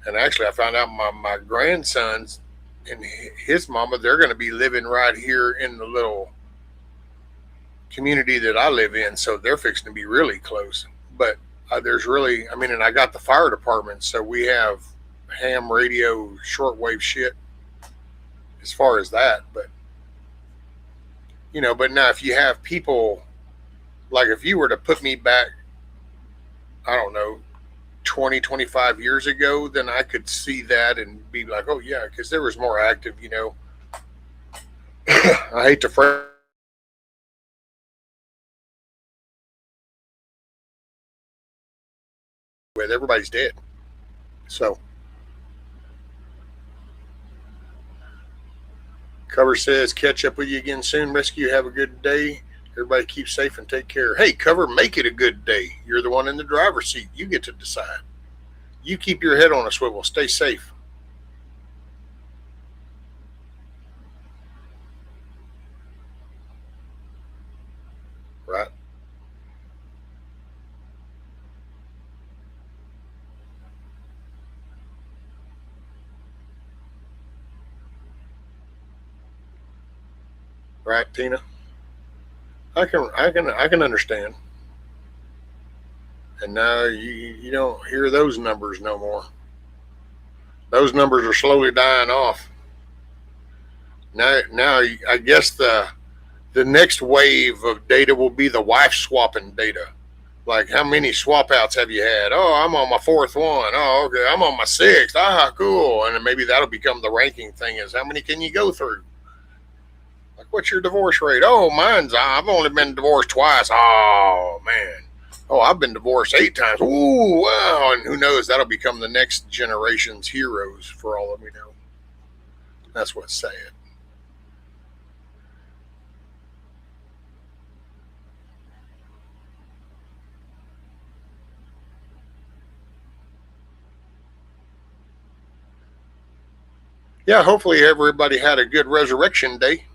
and actually, I found out my grandsons and his mama, they're going to be living right here in the little community that I live in, so they're fixing to be really close. But there's really, I mean, and I got the fire department, so we have ham radio, shortwave shit as far as that. But but now if you have people, like if you were to put me back, I don't know, 20, 25 years ago, then I could see that and be like, oh yeah, because there was more active. I hate to phrase with everybody's dead. So Cover says, catch up with you again soon. Rescue, have a good day. Everybody keep safe and take care. Hey, Cover, make it a good day. You're the one in the driver's seat. You get to decide. You keep your head on a swivel. Stay safe. Right? Right, Tina? I can understand. And now you don't hear those numbers no more. Those numbers are slowly dying off. Now I guess the next wave of data will be the wife swapping data. Like, how many swap outs have you had? Oh, I'm on my fourth one. Oh, okay, I'm on my sixth. Ah, cool. And then maybe that'll become the ranking thing, is how many can you go through? Like, what's your divorce rate? Oh, I've only been divorced twice. Oh, man. Oh, I've been divorced 8 times. Ooh, wow. And who knows, that'll become the next generation's heroes for all of we know. That's what's sad. Yeah, hopefully everybody had a good resurrection day.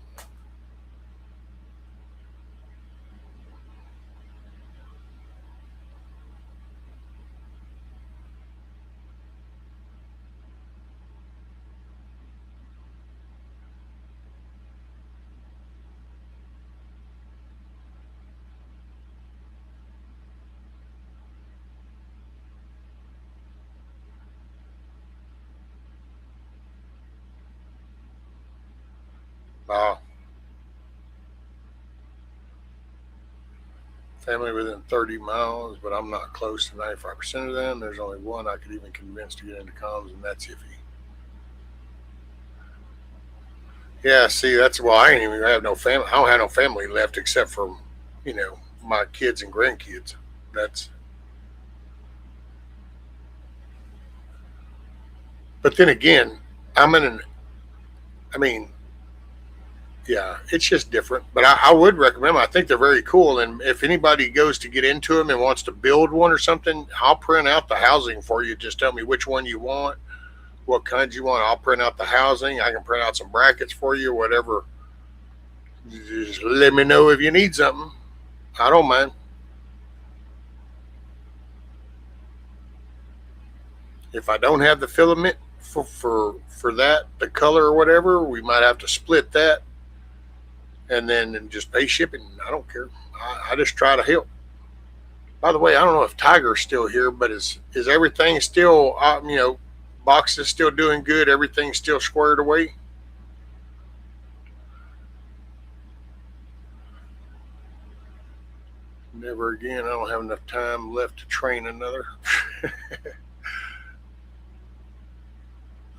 Uh, Family within 30 miles, but I'm not close to 95% of them. There's only one I could even convince to get into comms, and that's iffy. Yeah, see, that's well, I ain't even have no family. I don't have no family left except for, my kids and grandkids. That's. But then again, I'm in an. I mean, yeah, it's just different. But I would recommend them. I think they're very cool. And if anybody goes to get into them and wants to build one or something, I'll print out the housing for you. Just tell me which one you want, what kinds you want. I'll print out the housing. I can print out some brackets for you, whatever. Just let me know if you need something. I don't mind. If I don't have the filament for that, the color or whatever, we might have to split that and then just pay shipping. I don't care. I just try to help. By the way, I don't know if Tiger's still here, but is everything still, boxes still doing good? Everything's still squared away? Never again. I don't have enough time left to train another.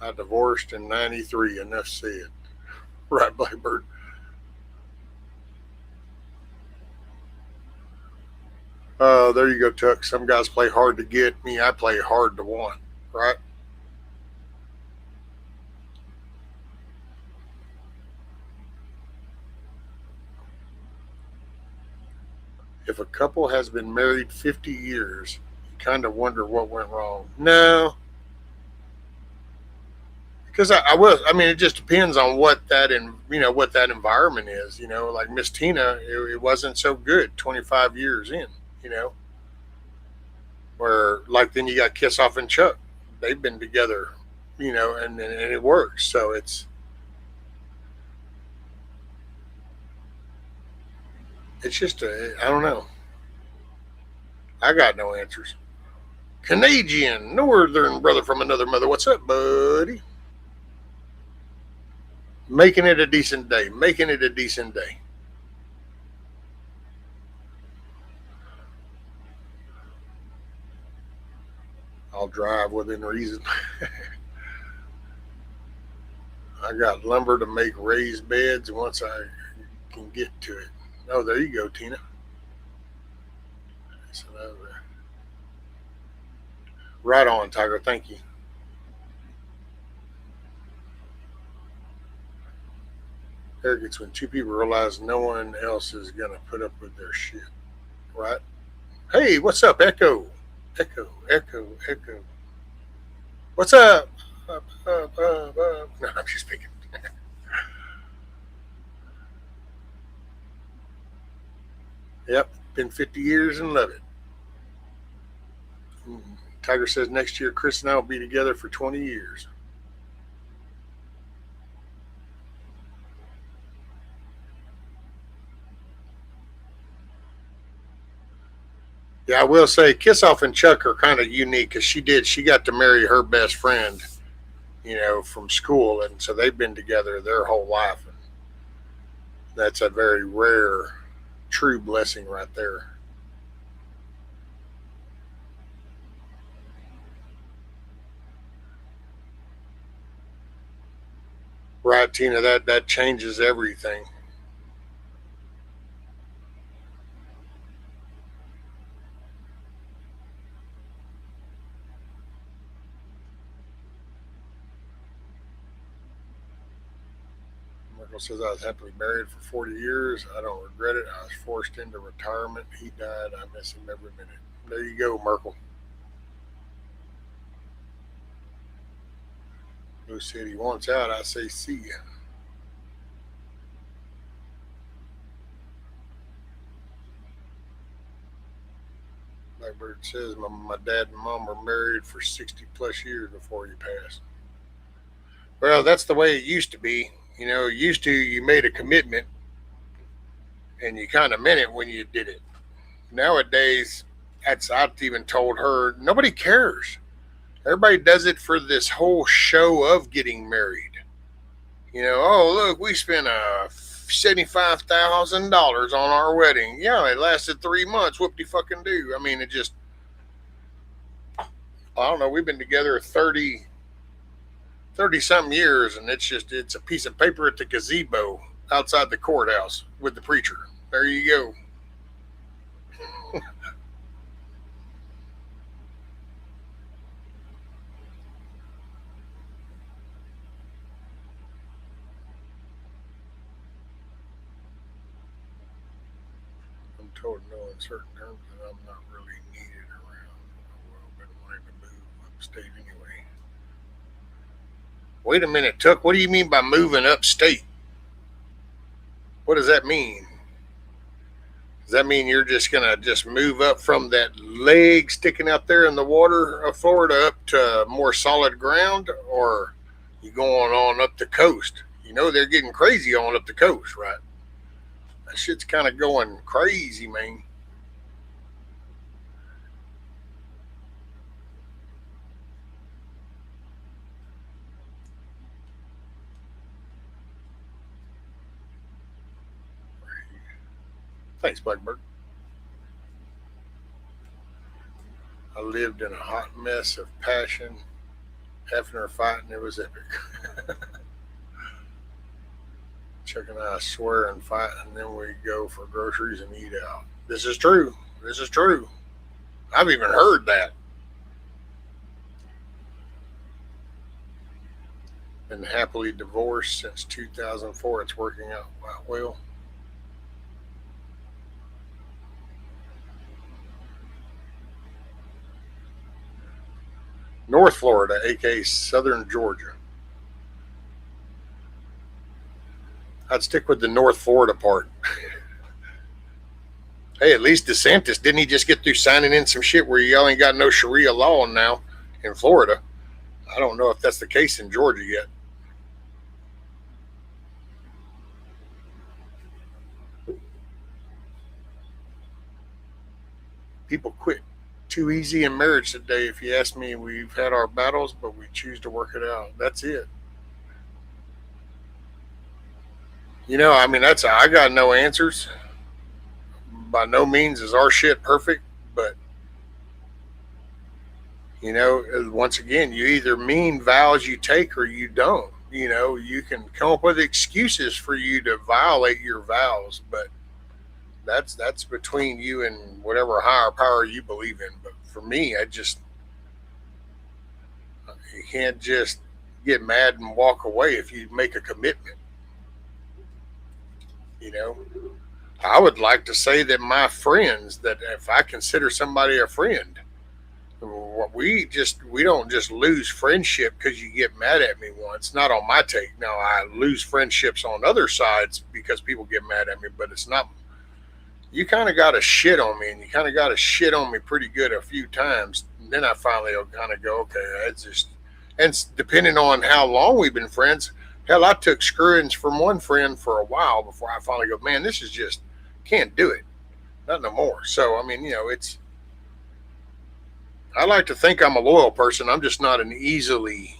I divorced in '93. Enough said. Right, Blackbird. There you go, Tuck. Some guys play hard to get. Me, I play hard to want. Right? If a couple has been married 50 years, you kind of wonder what went wrong. No, because I was. I mean, it just depends on what what that environment is. Like Miss Tina, it wasn't so good. 25 years in, you know, where like then you got Kiss Off and Chuck. They've been together, and it works. So it's just I don't know. I got no answers. Canadian Northern brother from another mother. What's up, buddy? Making it a decent day. Making it a decent day. I'll drive within reason. I got lumber to make raised beds once I can get to it. Oh, there you go, Tina. So, right on, Tiger. Thank you. Arrogance when two people realize no one else is gonna put up with their shit. Right? Hey, what's up, Echo? Echo, Echo, Echo. What's up? Up. No, I'm just picking. Yep, been 50 years and love it. Tiger says next year Chris and I will be together for 20 years. Yeah, I will say Kiss Off and Chuck are kind of unique because she got to marry her best friend, from school, and so they've been together their whole life. And that's a very rare, true blessing right there. Right, Tina, that changes everything. Michael says I was happily married for 40 years. I don't regret it. I was forced into retirement. He died. I miss him every minute. There you go, Merkel. Who said he wants out? I say see ya. Blackbird says my dad and mom were married for 60 plus years before he passed. Well, that's the way it used to be. Used to you made a commitment and you kind of meant it when you did it. Nowadays, I've even told her nobody cares. Everybody does it for this whole show of getting married. Oh look, we spent $75,000 on our wedding. Yeah, it lasted 3 months. Whoop de fucking do. I mean, I don't know. We've been together 30 something years, and it's a piece of paper at the gazebo outside the courthouse with the preacher. There you go. I'm told no uncertain terms that I'm not really needed around. Well, been wanting to move upstate anyway. Wait a minute, Tuck. What do you mean by moving upstate? What does that mean? Does that mean you're just gonna just move up from that leg sticking out there in the water of Florida up to more solid ground, or you going on up the coast? They're getting crazy on up the coast, right? That shit's kind of going crazy, man. Thanks, Blackbird. I lived in a hot mess of passion. Having her fighting, it was epic. Chuck and I swear and fight, and then we go for groceries and eat out. This is true. This is true. I've even heard that. Been happily divorced since 2004. It's working out well. North Florida, aka Southern Georgia. I'd stick with the North Florida part. Hey, at least DeSantis, didn't he just get through signing in some shit where y'all ain't got no Sharia law now in Florida? I don't know if that's the case in Georgia yet. People quit too easy in marriage today. If you ask me, we've had our battles, but we choose to work it out. That's it. I got no answers. By no means is our shit perfect, but once again, you either mean vows you take or you don't. You can come up with excuses for you to violate your vows, but that's between you and whatever higher power you believe in. But for me, you can't just get mad and walk away if you make a commitment. You know, I would like to say that my friends, that if I consider somebody a friend, we don't just lose friendship because you get mad at me once. Not on my take. Now I lose friendships on other sides because people get mad at me, but it's not. You kind of got to shit on me, and you kind of got to shit on me pretty good a few times. And then I finally will kind of go, okay, that's just. And depending on how long we've been friends, hell, I took screwings from one friend for a while before I finally go, man, this is just can't do it, not no more. So I mean, it's. I like to think I'm a loyal person. I'm just not an easily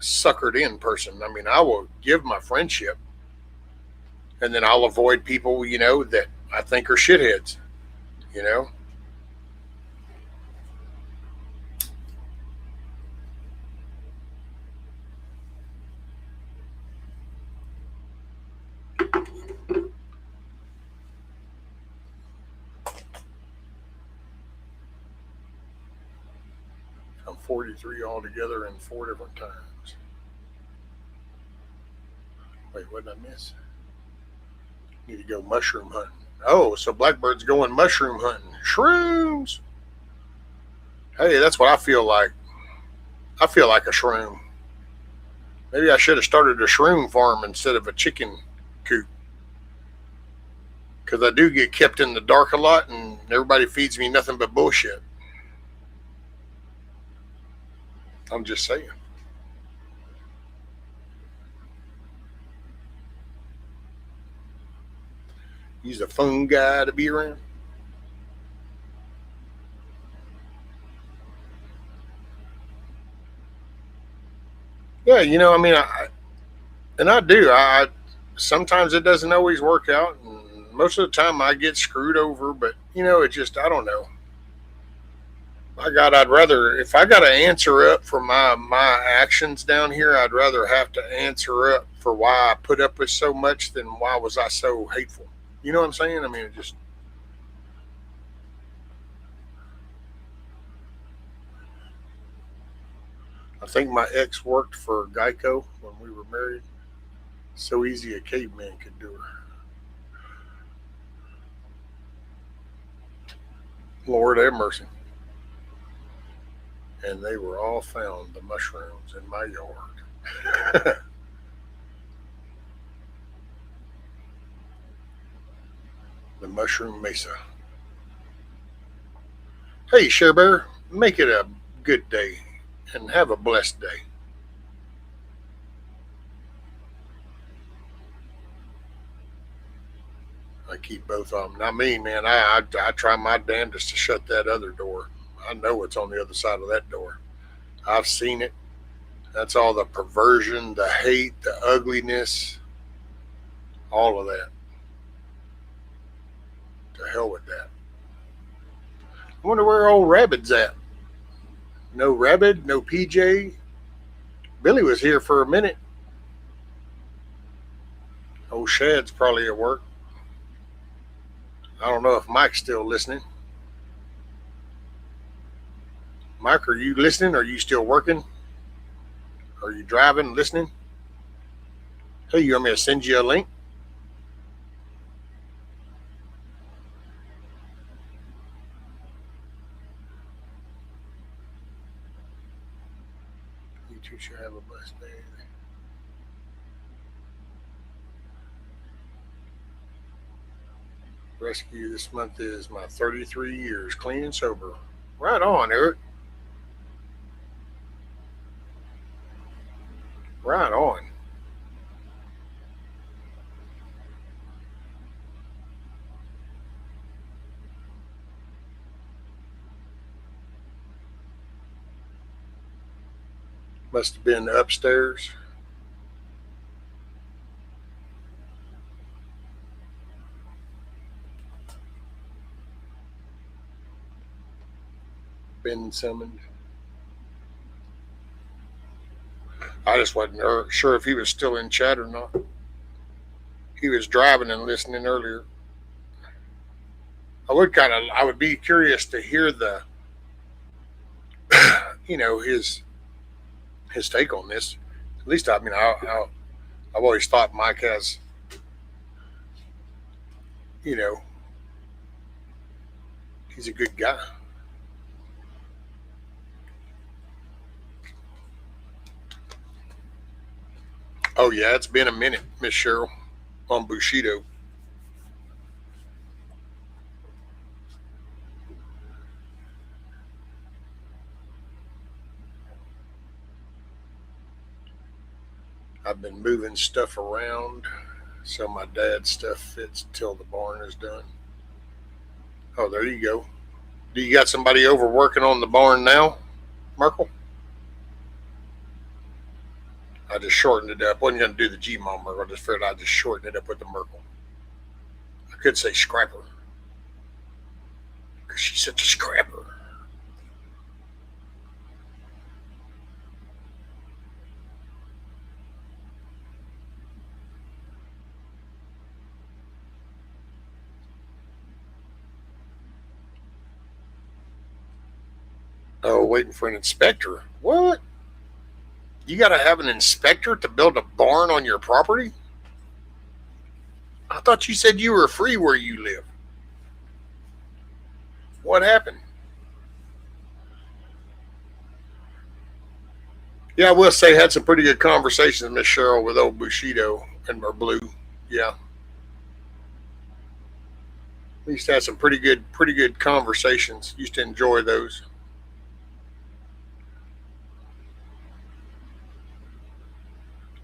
suckered in person. I mean, I will give my friendship, and then I'll avoid people, that I think are shitheads. You know, I'm 43 altogether in 4 different times. Wait, what did I miss? Need to go mushroom hunting. Oh, so Blackbird's going mushroom hunting. Shrooms. Hey, that's what I feel like. I feel like a shroom. Maybe I should have started a shroom farm instead of a chicken coop. Because I do get kept in the dark a lot, and everybody feeds me nothing but bullshit. I'm just saying. He's a fun guy to be around. Yeah, I mean, I do. I sometimes it doesn't always work out, and most of the time I get screwed over. But it just I don't know. My God, I'd rather if I got to answer up for my actions down here, I'd rather have to answer up for why I put up with so much than why was I so hateful. You know what I'm saying? I mean, it just. I think my ex worked for Geico when we were married. So easy a caveman could do her. Lord have mercy. And they were all found, the mushrooms in my yard. The mushroom mesa. Hey, Share Bear, make it a good day and have a blessed day. I keep both of them. Not me, man. I try my damnedest to shut that other door. I know what's on the other side of that door. I've seen it. That's all the perversion, the hate, the ugliness, all of that. To hell with that. I wonder where old Rabbit's at. No Rabbit, no PJ. Billy was here for a minute. Old Shad's probably at work. I don't know if Mike's still listening. Mike, are you listening? Are you still working? Are you driving, listening? Hey, you want me to send you a link? You two should have a blessed day. Rescue this month is my 33 years clean and sober. Right on, Eric. Right on. Must have been upstairs. Been summoned. I just wasn't sure if he was still in chat or not. He was driving and listening earlier. I would be curious to hear the, his take on this. At least, I mean, I've always thought Mike has you know, he's a good guy. Oh yeah, it's been a minute, Miss Cheryl, on Bushido. I've been moving stuff around so my dad's stuff fits till the barn is done. Oh, there you go. Do you got somebody over working on the barn now, Merkel? I just shortened it up. Wasn't going to do the G-Mom Merkel. I just figured I'd just shorten it up with the Merkel. I could say scrapper because she's such a scrapper. Oh, waiting for an inspector. What? You got to have an inspector to build a barn on your property? I thought you said you were free where you live. What happened? Yeah, I will say had some pretty good conversations, Miss Cheryl, with old Bushido and our Blue. Yeah, we used to have some pretty good conversations. Used to enjoy those.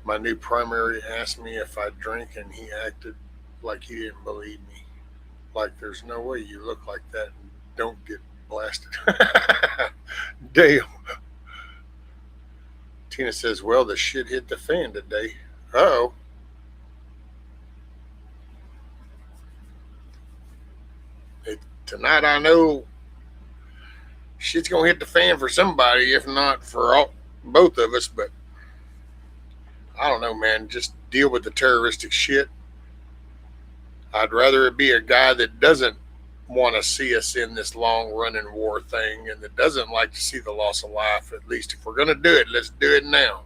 My new primary asked me if I drink, and he acted like he didn't believe me. Like there's no way you look like that and don't get blasted. Damn. Tina says, "Well, the shit hit the fan today." Uh-oh. Tonight I know shit's gonna hit the fan for somebody, if not for both of us. But I don't know, man. Just deal with the terroristic shit. I'd rather it be a guy that doesn't want to see us in this long running war thing and that doesn't like to see the loss of life. At least if we're gonna do it, let's do it now.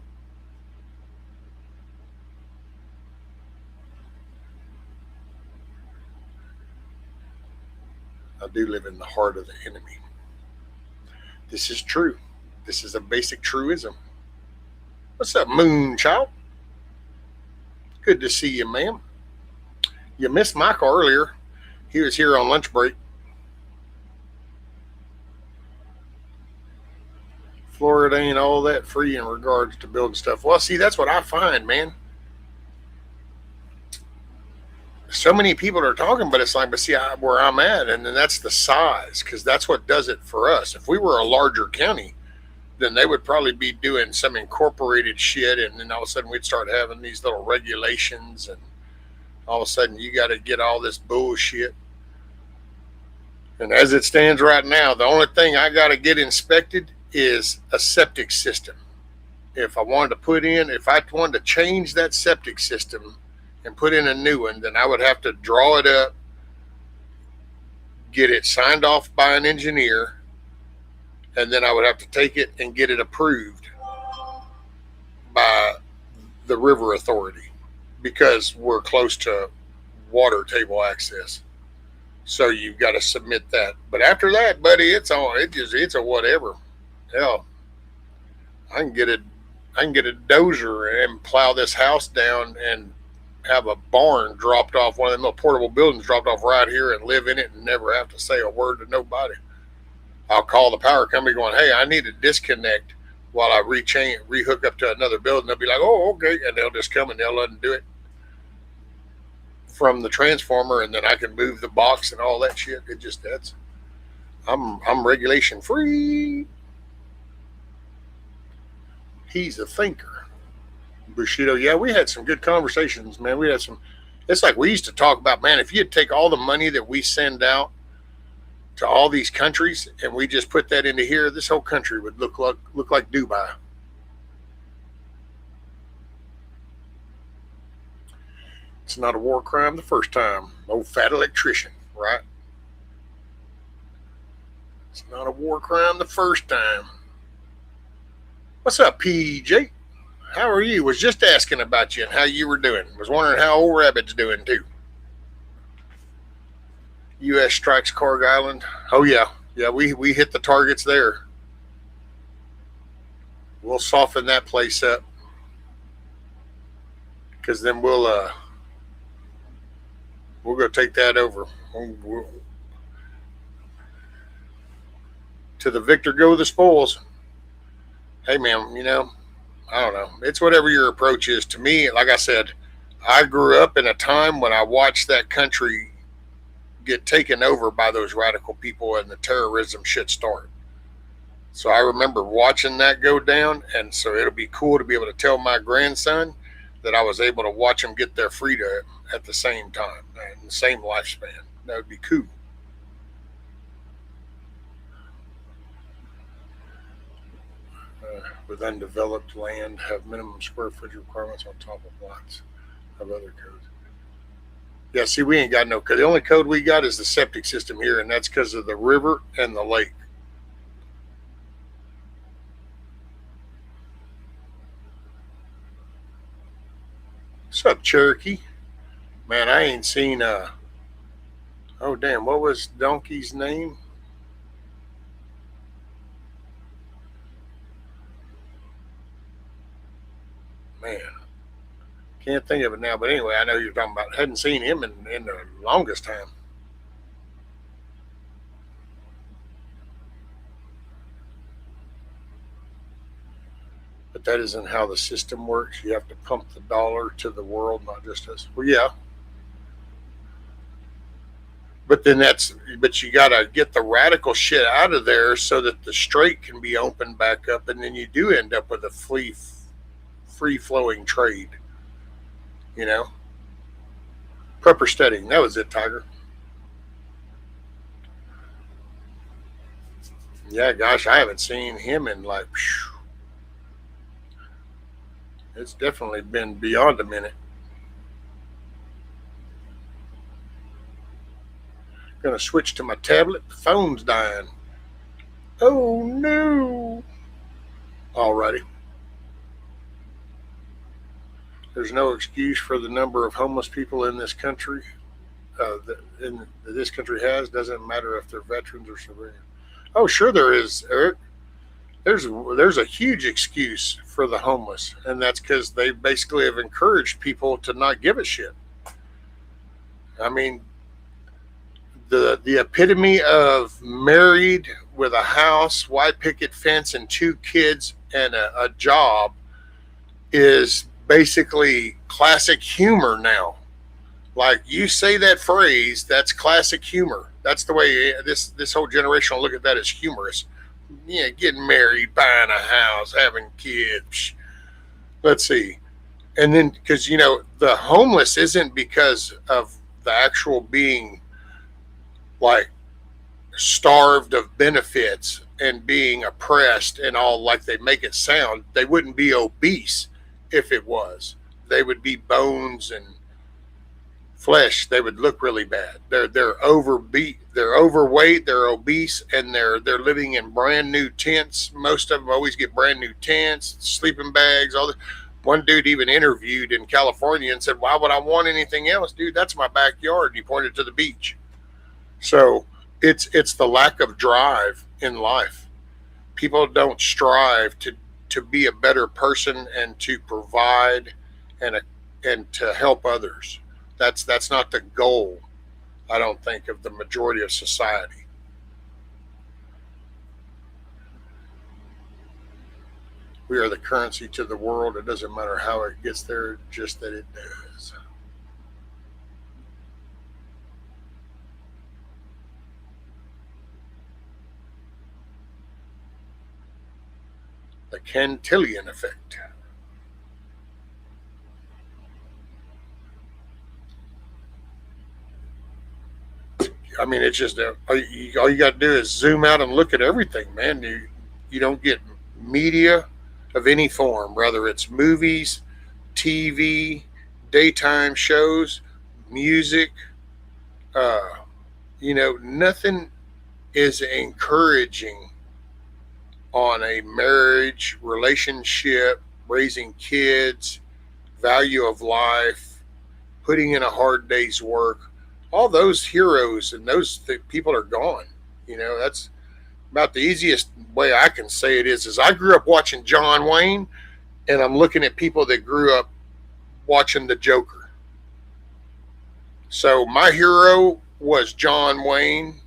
I do live in the heart of the enemy. This is true. This is a basic truism. What's up, Moonchild? Good to see you, ma'am. You missed Michael earlier. He was here on lunch break. Florida ain't all that free in regards to building stuff. Well, see, that's what I find, man. So many people are talking, but it's like, but see where I'm at, and then that's the size, because that's what does it for us. If we were a larger county, then they would probably be doing some incorporated shit, and then all of a sudden we'd start having these little regulations, and all of a sudden you got to get all this bullshit. And as it stands right now, the only thing I got to get inspected is a septic system. If I wanted to change that septic system and put in a new one, then I would have to draw it up, get it signed off by an engineer, and then I would have to take it and get it approved by the river authority because we're close to water table access. So you've got to submit that. But after that, buddy, it's a whatever. Hell, I can get a dozer and plow this house down and have a barn dropped off, one of them little portable buildings dropped off right here, and live in it and never have to say a word to nobody. I'll call the power company going, "Hey, I need a disconnect while I rehook up to another building." They'll be like, "Oh, okay," and they'll just come and they'll undo it from the transformer, and then I can move the box and all that shit. I'm regulation free. He's a thinker. Bushido, yeah, we had some good conversations, man. It's like we used to talk about, man, if you'd take all the money that we send out to all these countries and we just put that into here, this whole country would look like Dubai. It's not a war crime the first time. Old fat electrician, right? It's not a war crime the first time. What's up, PJ? How are you? Was just asking about you and how you were doing. Was wondering how old Rabbit's doing too. U.S. strikes Karg Island. Oh yeah, yeah, we hit the targets there. We'll soften that place up, because then we'll go take that over. To the victor go the spoils. Hey man, I don't know. It's whatever your approach is. To me, like I said, I grew up in a time when I watched that country get taken over by those radical people and the terrorism shit start. So I remember watching that go down, and so it'll be cool to be able to tell my grandson that I was able to watch him get their freedom at the same time, and the same lifespan. That would be cool. With undeveloped land, have minimum square footage requirements on top of lots of other codes. Yeah, see, we ain't got no code. The only code we got is the septic system here, and that's because of the river and the lake. What's up, Cherokee? Man, I ain't seen oh damn, what was Donkey's name? Man, can't think of it now. But anyway, I know you're talking about. Hadn't seen him in the longest time. But that isn't how the system works. You have to pump the dollar to the world, not just us. Well, yeah. But then but you got to get the radical shit out of there so that the strait can be opened back up, and then you do end up with a free flowing trade. Proper studying. That was it, Tiger. Yeah, gosh, I haven't seen him in like. It's definitely been beyond a minute. Gonna switch to my tablet. The phone's dying. Oh no. Alrighty. There's no excuse for the number of homeless people in this country. That this country has. Doesn't matter if they're veterans or civilians. Oh, sure there is, Eric. There's a huge excuse for the homeless, and that's because they basically have encouraged people to not give a shit. I mean, the epitome of married with a house, white picket fence, and 2 kids and a job is basically classic humor now. Like, you say that phrase, that's classic humor. That's the way this whole generation will look at that as humorous. Yeah, getting married, buying a house, having kids. Let's see. And then, because, the homeless isn't because of the actual being like starved of benefits and being oppressed and all like they make it sound. They wouldn't be obese if it was. They would be bones and flesh. They would look really bad. They're overbeat. They're overweight. They're obese, and they're living in brand new tents. Most of them always get brand new tents, sleeping bags, all that. One dude even interviewed in California and said, "Why would I want anything else, dude? That's my backyard." And he pointed to the beach. So it's the lack of drive in life. People don't strive to be a better person and to provide and to help others. That's not the goal, I don't think, of the majority of society. We are the currency to the world. It doesn't matter how it gets there, just that it does. The Cantillon effect. I mean, it's just all you got to do is zoom out and look at everything, man. You don't get media of any form, whether it's movies, TV, daytime shows, music. Nothing is encouraging on a marriage, relationship, raising kids, value of life, putting in a hard day's work. all those heroes and those people are gone. That's about the easiest way I can say it is I grew up watching John Wayne, and I'm looking at people that grew up watching the Joker. So my hero was John Wayne.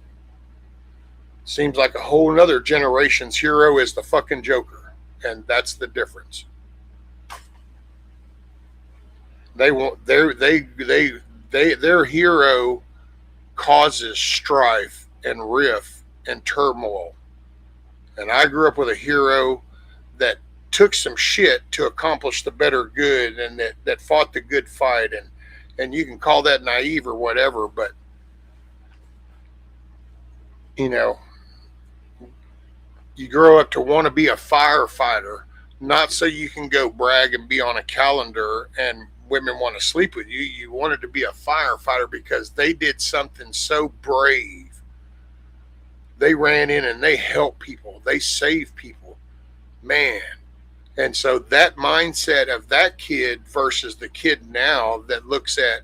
Seems like a whole nother generation's hero is the fucking Joker, and that's the difference. They want their hero causes strife and rift and turmoil, and I grew up with a hero that took some shit to accomplish the better good, and that fought the good fight, and you can call that naive or whatever, but you grow up to want to be a firefighter, not so you can go brag and be on a calendar and women want to sleep with you. You wanted to be a firefighter because they did something so brave. They ran in and they helped people. They saved people. Man. And so that mindset of that kid versus the kid now that looks at,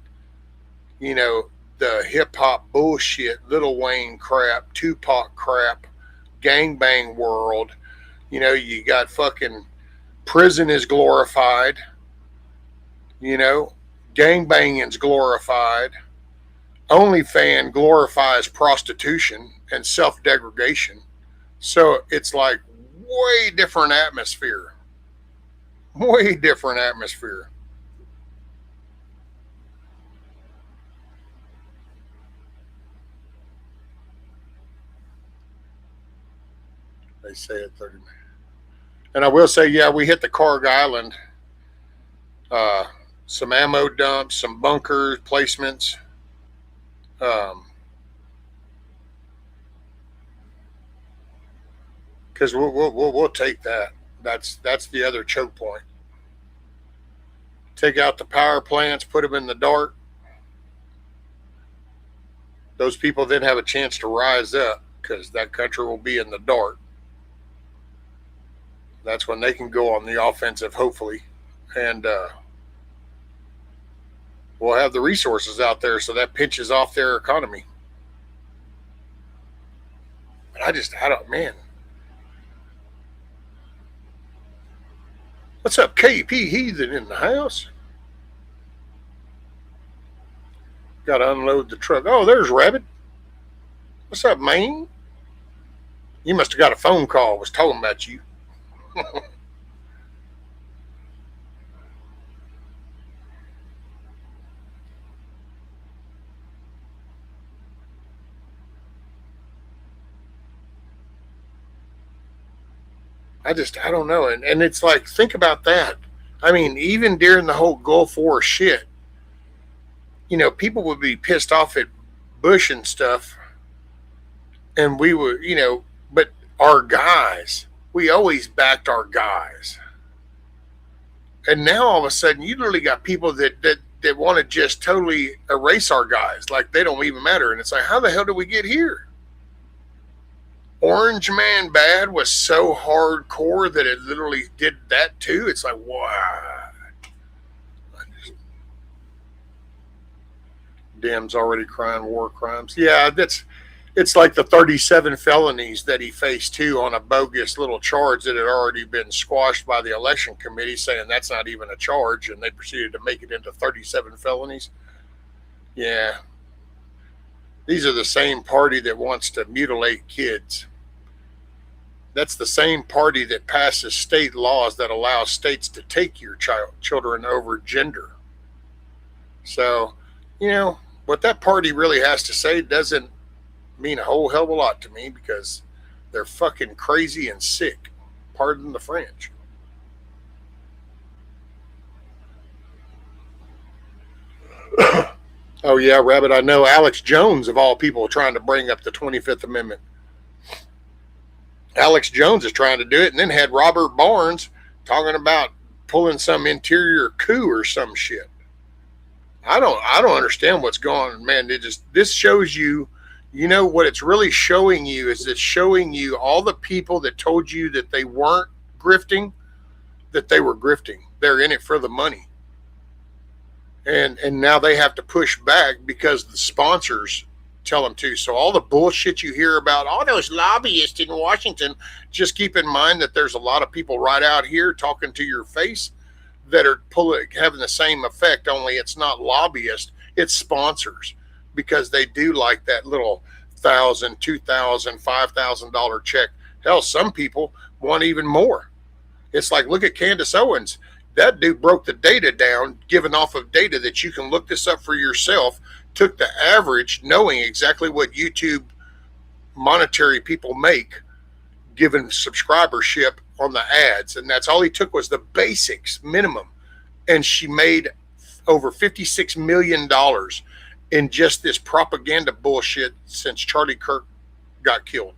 the hip hop bullshit, Lil Wayne crap, Tupac crap, gangbang world. You got fucking prison is glorified. Gangbanging's glorified. OnlyFans glorifies prostitution and self-degradation. So it's like way different atmosphere. Way different atmosphere. They say it 30 minutes. And I will say, yeah, we hit the Karg Island. Some ammo dumps, some bunker placements. Because we'll take that. That's the other choke point. Take out the power plants, put them in the dark. Those people then have a chance to rise up because that country will be in the dark. That's when they can go on the offensive, hopefully. And we'll have the resources out there so that pinches off their economy. But I don't, man. What's up, KP Heathen in the house? Got to unload the truck. Oh, there's Rabbit. What's up, man? You must have got a phone call. Was talking about you. I don't know. And it's like, think about that. I mean, even during the whole Gulf War shit, people would be pissed off at Bush and stuff. And we were, but our guys, we always backed our guys. And now all of a sudden, you literally got people that want to just totally erase our guys. Like they don't even matter. And it's like, how the hell did we get here? Orange Man Bad was so hardcore that it literally did that too. It's like, wow. Dems already crying war crimes. Yeah, it's like the 37 felonies that he faced too on a bogus little charge that had already been squashed by the election committee saying that's not even a charge, and they proceeded to make it into 37 felonies. Yeah. These are the same party that wants to mutilate kids. That's the same party that passes state laws that allow states to take your children over gender. So, what that party really has to say doesn't mean a whole hell of a lot to me because they're fucking crazy and sick. Pardon the French. Oh, yeah, Rabbit, I know Alex Jones, of all people, trying to bring up the 25th Amendment. Alex Jones is trying to do it, and then had Robert Barnes talking about pulling some interior coup or some shit. I don't understand what's going on, man. This shows you, what it's really showing you is it's showing you all the people that told you that they weren't grifting, that they were grifting. They're in it for the money. and now they have to push back because the sponsors tell them to. So all the bullshit you hear about all those lobbyists in Washington, just keep in mind that there's a lot of people right out here talking to your face that are having the same effect, only it's not lobbyists, it's sponsors, because they do like that little $1,000, $2,000, $5,000 check. Hell, some people want even more. It's like, look at Candace Owens. That dude broke the data down, giving off of data that you can look this up for yourself, took the average, knowing exactly what YouTube monetary people make, given subscribership on the ads. And that's all he took was the basics minimum. And she made over $56 million in just this propaganda bullshit since Charlie Kirk got killed.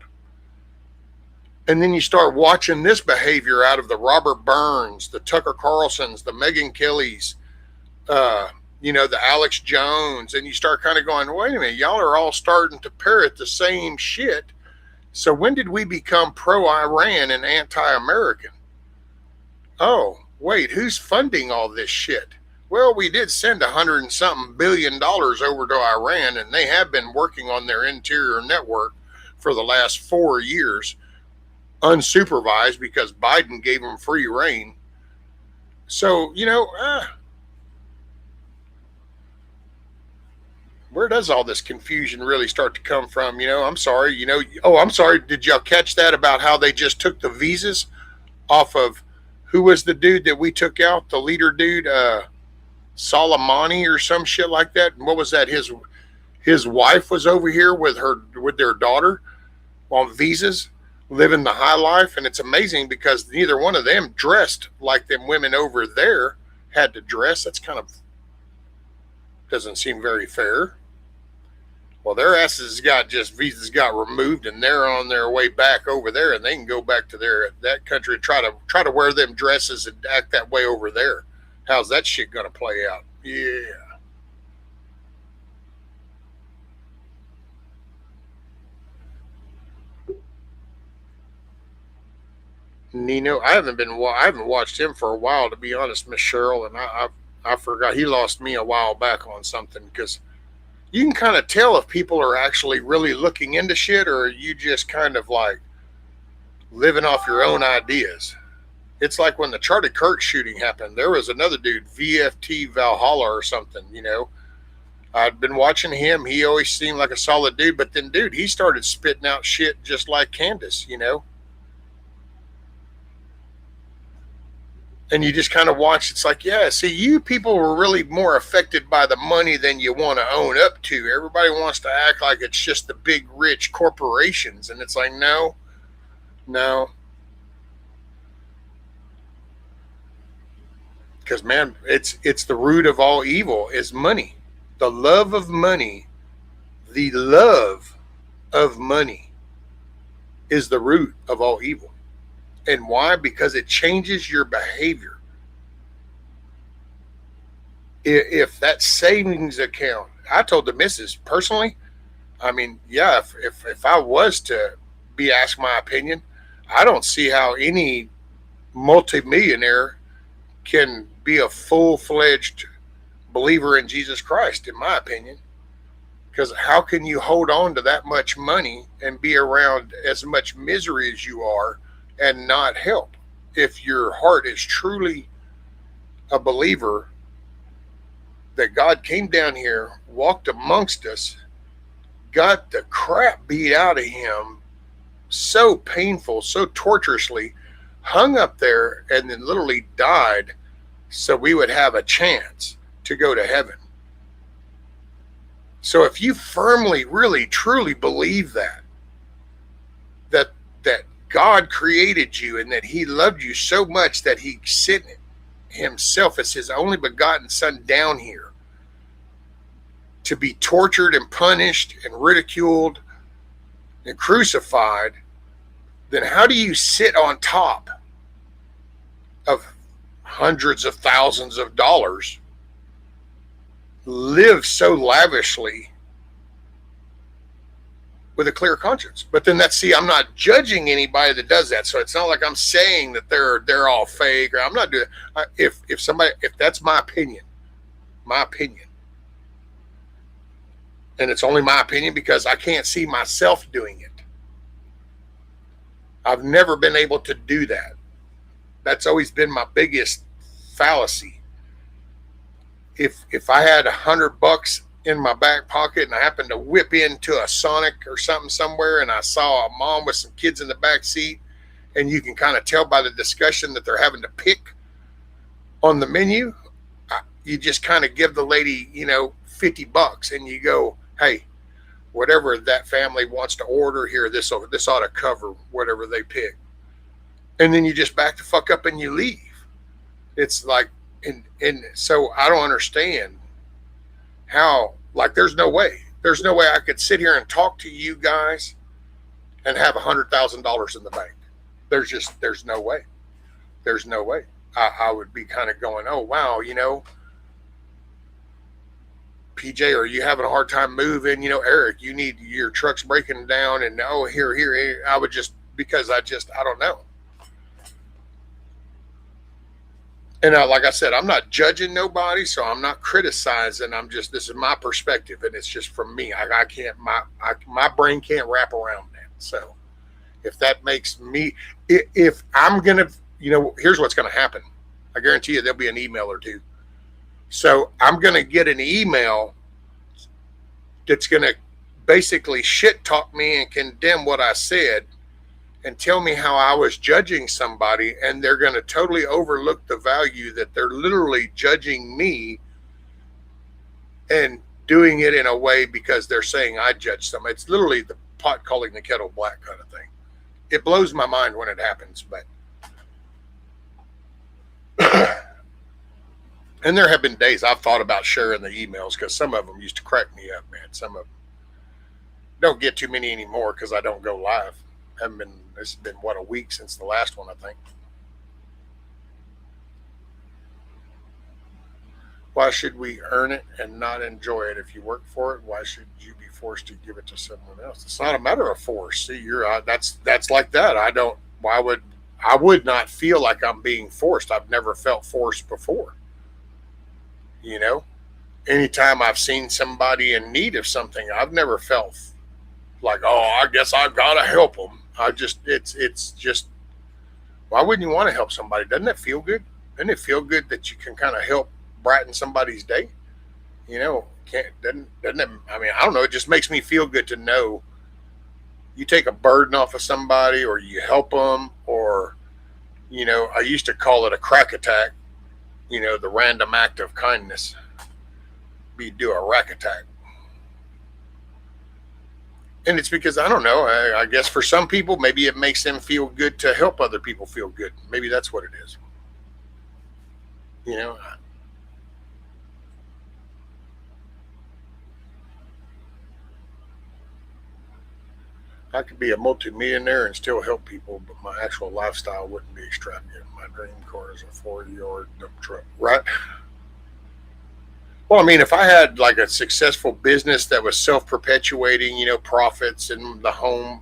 And then you start watching this behavior out of the Robert Burns, the Tucker Carlsons, the Megyn Kellys, the Alex Jones, and you start kind of going, wait a minute, y'all are all starting to parrot the same shit. So when did we become pro-Iran and anti-American? Oh, wait, who's funding all this shit? Well, we did send $100 and something billion over to Iran, and they have been working on their interior network for the last 4 years, unsupervised, because Biden gave them free reign. So, where does all this confusion really start to come from? I'm sorry, I'm sorry. Did y'all catch that about how they just took the visas off of, who was the dude that we took out? The leader dude, Soleimani or some shit like that. And what was that? His wife was over here with their daughter on visas, living the high life. And it's amazing because neither one of them dressed like them women over there had to dress. That's kind of, doesn't seem very fair. Well, their asses visas got removed, and they're on their way back over there, and they can go back to that country and try to wear them dresses and act that way over there. How's that shit gonna play out? Yeah. Nino, I haven't watched him for a while, to be honest, Miss Cheryl, and I forgot he lost me a while back on something, because you can kind of tell if people are actually really looking into shit, or are you just kind of like living off your own ideas. It's like when the Charlie Kirk shooting happened, there was another dude, VFT Valhalla or something, I'd been watching him. He always seemed like a solid dude, but then, dude, he started spitting out shit just like Candace, And you just kind of watch. It's like, yeah, see, you people were really more affected by the money than you want to own up to. Everybody wants to act like it's just the big, rich corporations. And it's like, no. Because, man, it's the root of all evil is money. The love of money is the root of all evil. And why? Because it changes your behavior. If that savings account, I told the missus personally, I mean, yeah, if I was to be asked my opinion, I don't see how any multimillionaire can be a full-fledged believer in Jesus Christ, in my opinion. Because how can you hold on to that much money and be around as much misery as you are and not help? If your heart is truly a believer that God came down here, walked amongst us, got the crap beat out of him, so painful, so torturously, hung up there, and then literally died so we would have a chance to go to heaven. So if you firmly, really, truly believe that God created you and that he loved you so much that he sent himself as his only begotten son down here to be tortured and punished and ridiculed and crucified, then how do you sit on top of hundreds of thousands of dollars, live so lavishly with a clear conscience? But then I'm not judging anybody that does that. So it's not like I'm saying that they're all fake, or I'm not doing. If that's my opinion, My opinion. And it's only my opinion because I can't see myself doing it. I've never been able to do that. That's always been my biggest fallacy. If I had $100 in my back pocket and I happened to whip into a Sonic or something somewhere and I saw a mom with some kids in the back seat, and you can kind of tell by the discussion that they're having to pick on the menu, you just kind of give the lady, $50 and you go, hey, whatever that family wants to order here, this ought to cover whatever they pick. And then you just back the fuck up and you leave. It's like, and so I don't understand how, like, there's no way I could sit here and talk to you guys and have $100,000 in the bank. There's no way. There's no way. I would be kind of going, oh, wow, PJ, are you having a hard time moving? Eric, your truck's breaking down, and here. I would just, because I don't know. And like I said, I'm not judging nobody, so I'm not criticizing. This is my perspective, and it's just from me. I can't, my brain can't wrap around that. So if that makes me, if I'm going to, here's what's going to happen. I guarantee you there'll be an email or two. So I'm going to get an email that's going to basically shit talk me and condemn what I said and tell me how I was judging somebody, and they're going to totally overlook the value that they're literally judging me and doing it in a way because they're saying I judge somebody. It's literally the pot calling the kettle black kind of thing. It blows my mind when it happens, but and there have been days I've thought about sharing the emails because some of them used to crack me up, man. Some of them don't get too many anymore because I don't go live. This has been, a week since the last one, I think. Why should we earn it and not enjoy it? If you work for it, why should you be forced to give it to someone else? It's not a matter of force. See, that's like that. I would not feel like I'm being forced. I've never felt forced before. Anytime I've seen somebody in need of something, I've never felt like, oh, I guess I've got to help them. It's just, why wouldn't you want to help somebody? Doesn't it feel good? Doesn't it feel good that you can kind of help brighten somebody's day? Doesn't it? I mean, I don't know. It just makes me feel good to know you take a burden off of somebody, or you help them, or, I used to call it a crack attack, the random act of kindness. We do a rack attack. And it's because, I don't know, I guess for some people, maybe it makes them feel good to help other people feel good. Maybe that's what it is. I could be a multimillionaire and still help people, but my actual lifestyle wouldn't be extravagant. My dream car is a 4-yard dump truck, right? Well, I mean, if I had like a successful business that was self-perpetuating, profits and the home,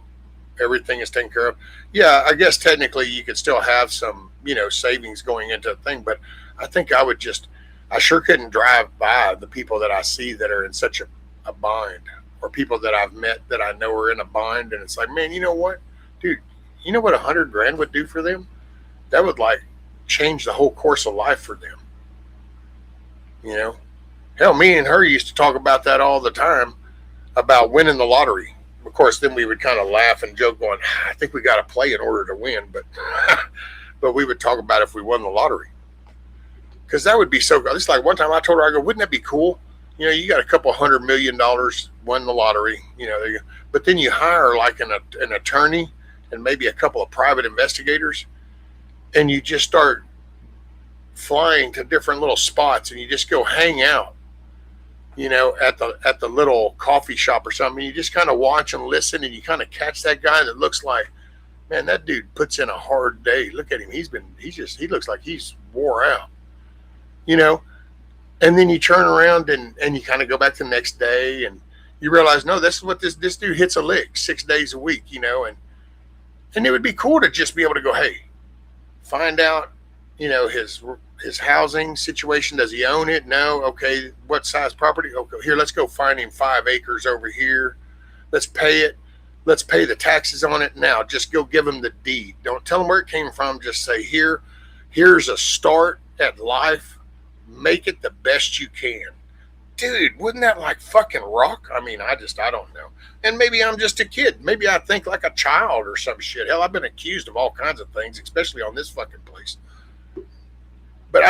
everything is taken care of. Yeah, I guess technically you could still have some, savings going into a thing, but I think I sure couldn't drive by the people that I see that are in such a bind, or people that I've met that I know are in a bind. And it's like, man, you know what, dude, you know what $100,000 would do for them? That would like change the whole course of life for them. Hell, me and her used to talk about that all the time, about winning the lottery. Of course, then we would kind of laugh and joke going, I think we got to play in order to win. But we would talk about if we won the lottery. Because that would be so good. It's like one time I told her, I go, wouldn't that be cool? You got a couple $100 million, won the lottery, but then you hire like an attorney and maybe a couple of private investigators, and you just start flying to different little spots, and you just go hang out, at the little coffee shop or something. You just kind of watch and listen, and you kind of catch that guy that looks like, man, that dude puts in a hard day. Look at him. He looks like he's wore out, and then you turn around and you kind of go back the next day, and you realize, no, this is what this dude hits a lick 6 days a week, and it would be cool to just be able to go, hey, find out, his housing situation. Does he own it? No. Okay. What size property? Okay. Here, let's go find him 5 acres over here. Let's pay it. Let's pay the taxes on it now. Just go give him the deed. Don't tell him where it came from. Just say, here's a start at life. Make it the best you can. Dude, wouldn't that like fucking rock? I mean, I don't know. And maybe I'm just a kid. Maybe I think like a child or some shit. Hell, I've been accused of all kinds of things, especially on this fucking place. But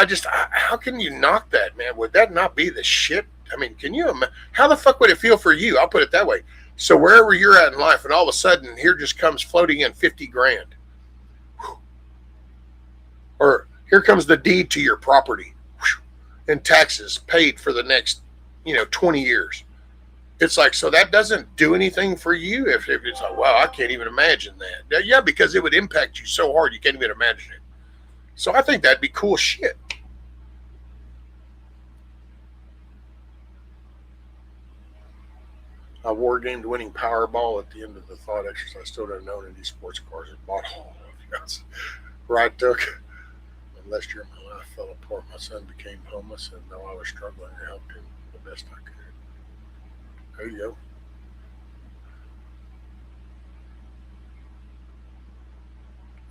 how can you knock that, man? Would that not be the shit? I mean, how the fuck would it feel for you? I'll put it that way. So wherever you're at in life, and all of a sudden here just comes floating in 50 grand. Or here comes the deed to your property and taxes paid for the next, 20 years. It's like, so that doesn't do anything for you. If it's like, wow, I can't even imagine that. Yeah, because it would impact you so hard you can't even imagine it. So I think that'd be cool shit. I war gamed winning Powerball at the end of the thought exercise. Still don't own any sports cars and bought all of us. Right, Duck? Last year my life fell apart. My son became homeless, and though I was struggling, I helped him the best I could. There you go.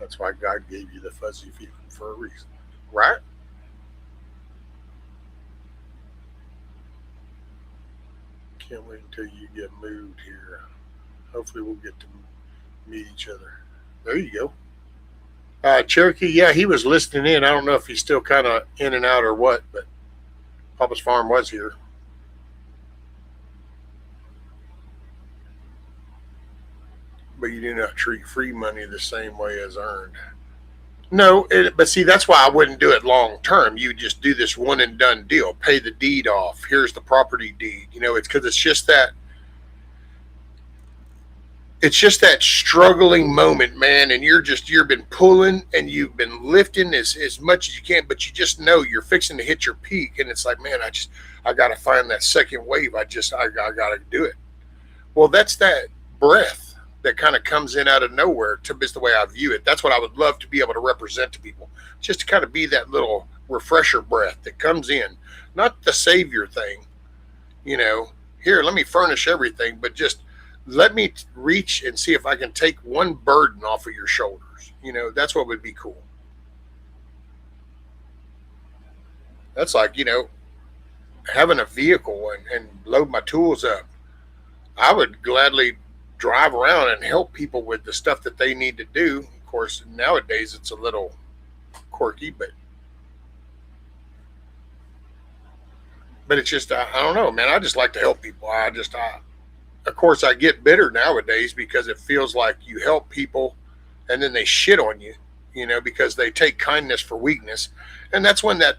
That's why God gave you the fuzzy feeling for a reason, right? Can't wait until you get moved here. Hopefully we'll get to meet each other. There you go. Cherokee, yeah, he was listening in. I don't know if he's still kind of in and out or what, but Papa's Farm was here. But you do not treat free money the same way as earned. No, but see, that's why I wouldn't do it long term. You just do this one and done deal. Pay the deed off. Here's the property deed. It's because it's just that struggling moment, man. And you've been pulling and you've been lifting as much as you can, but you just know you're fixing to hit your peak. And it's like, man, I got to find that second wave. I got to do it. Well, that's that breath that kind of comes in out of nowhere, is the way I view it. That's what I would love to be able to represent to people, just to kind of be that little refresher breath that comes in, not the savior thing, here, let me furnish everything, but just let me reach and see if I can take one burden off of your shoulders. That's what would be cool. That's like, having a vehicle and load my tools up. I would gladly drive around and help people with the stuff that they need to do. Of course, nowadays it's a little quirky, but it's just, I don't know, man. I just like to help people. Of course, I get bitter nowadays because it feels like you help people and then they shit on you, because they take kindness for weakness. And that's when that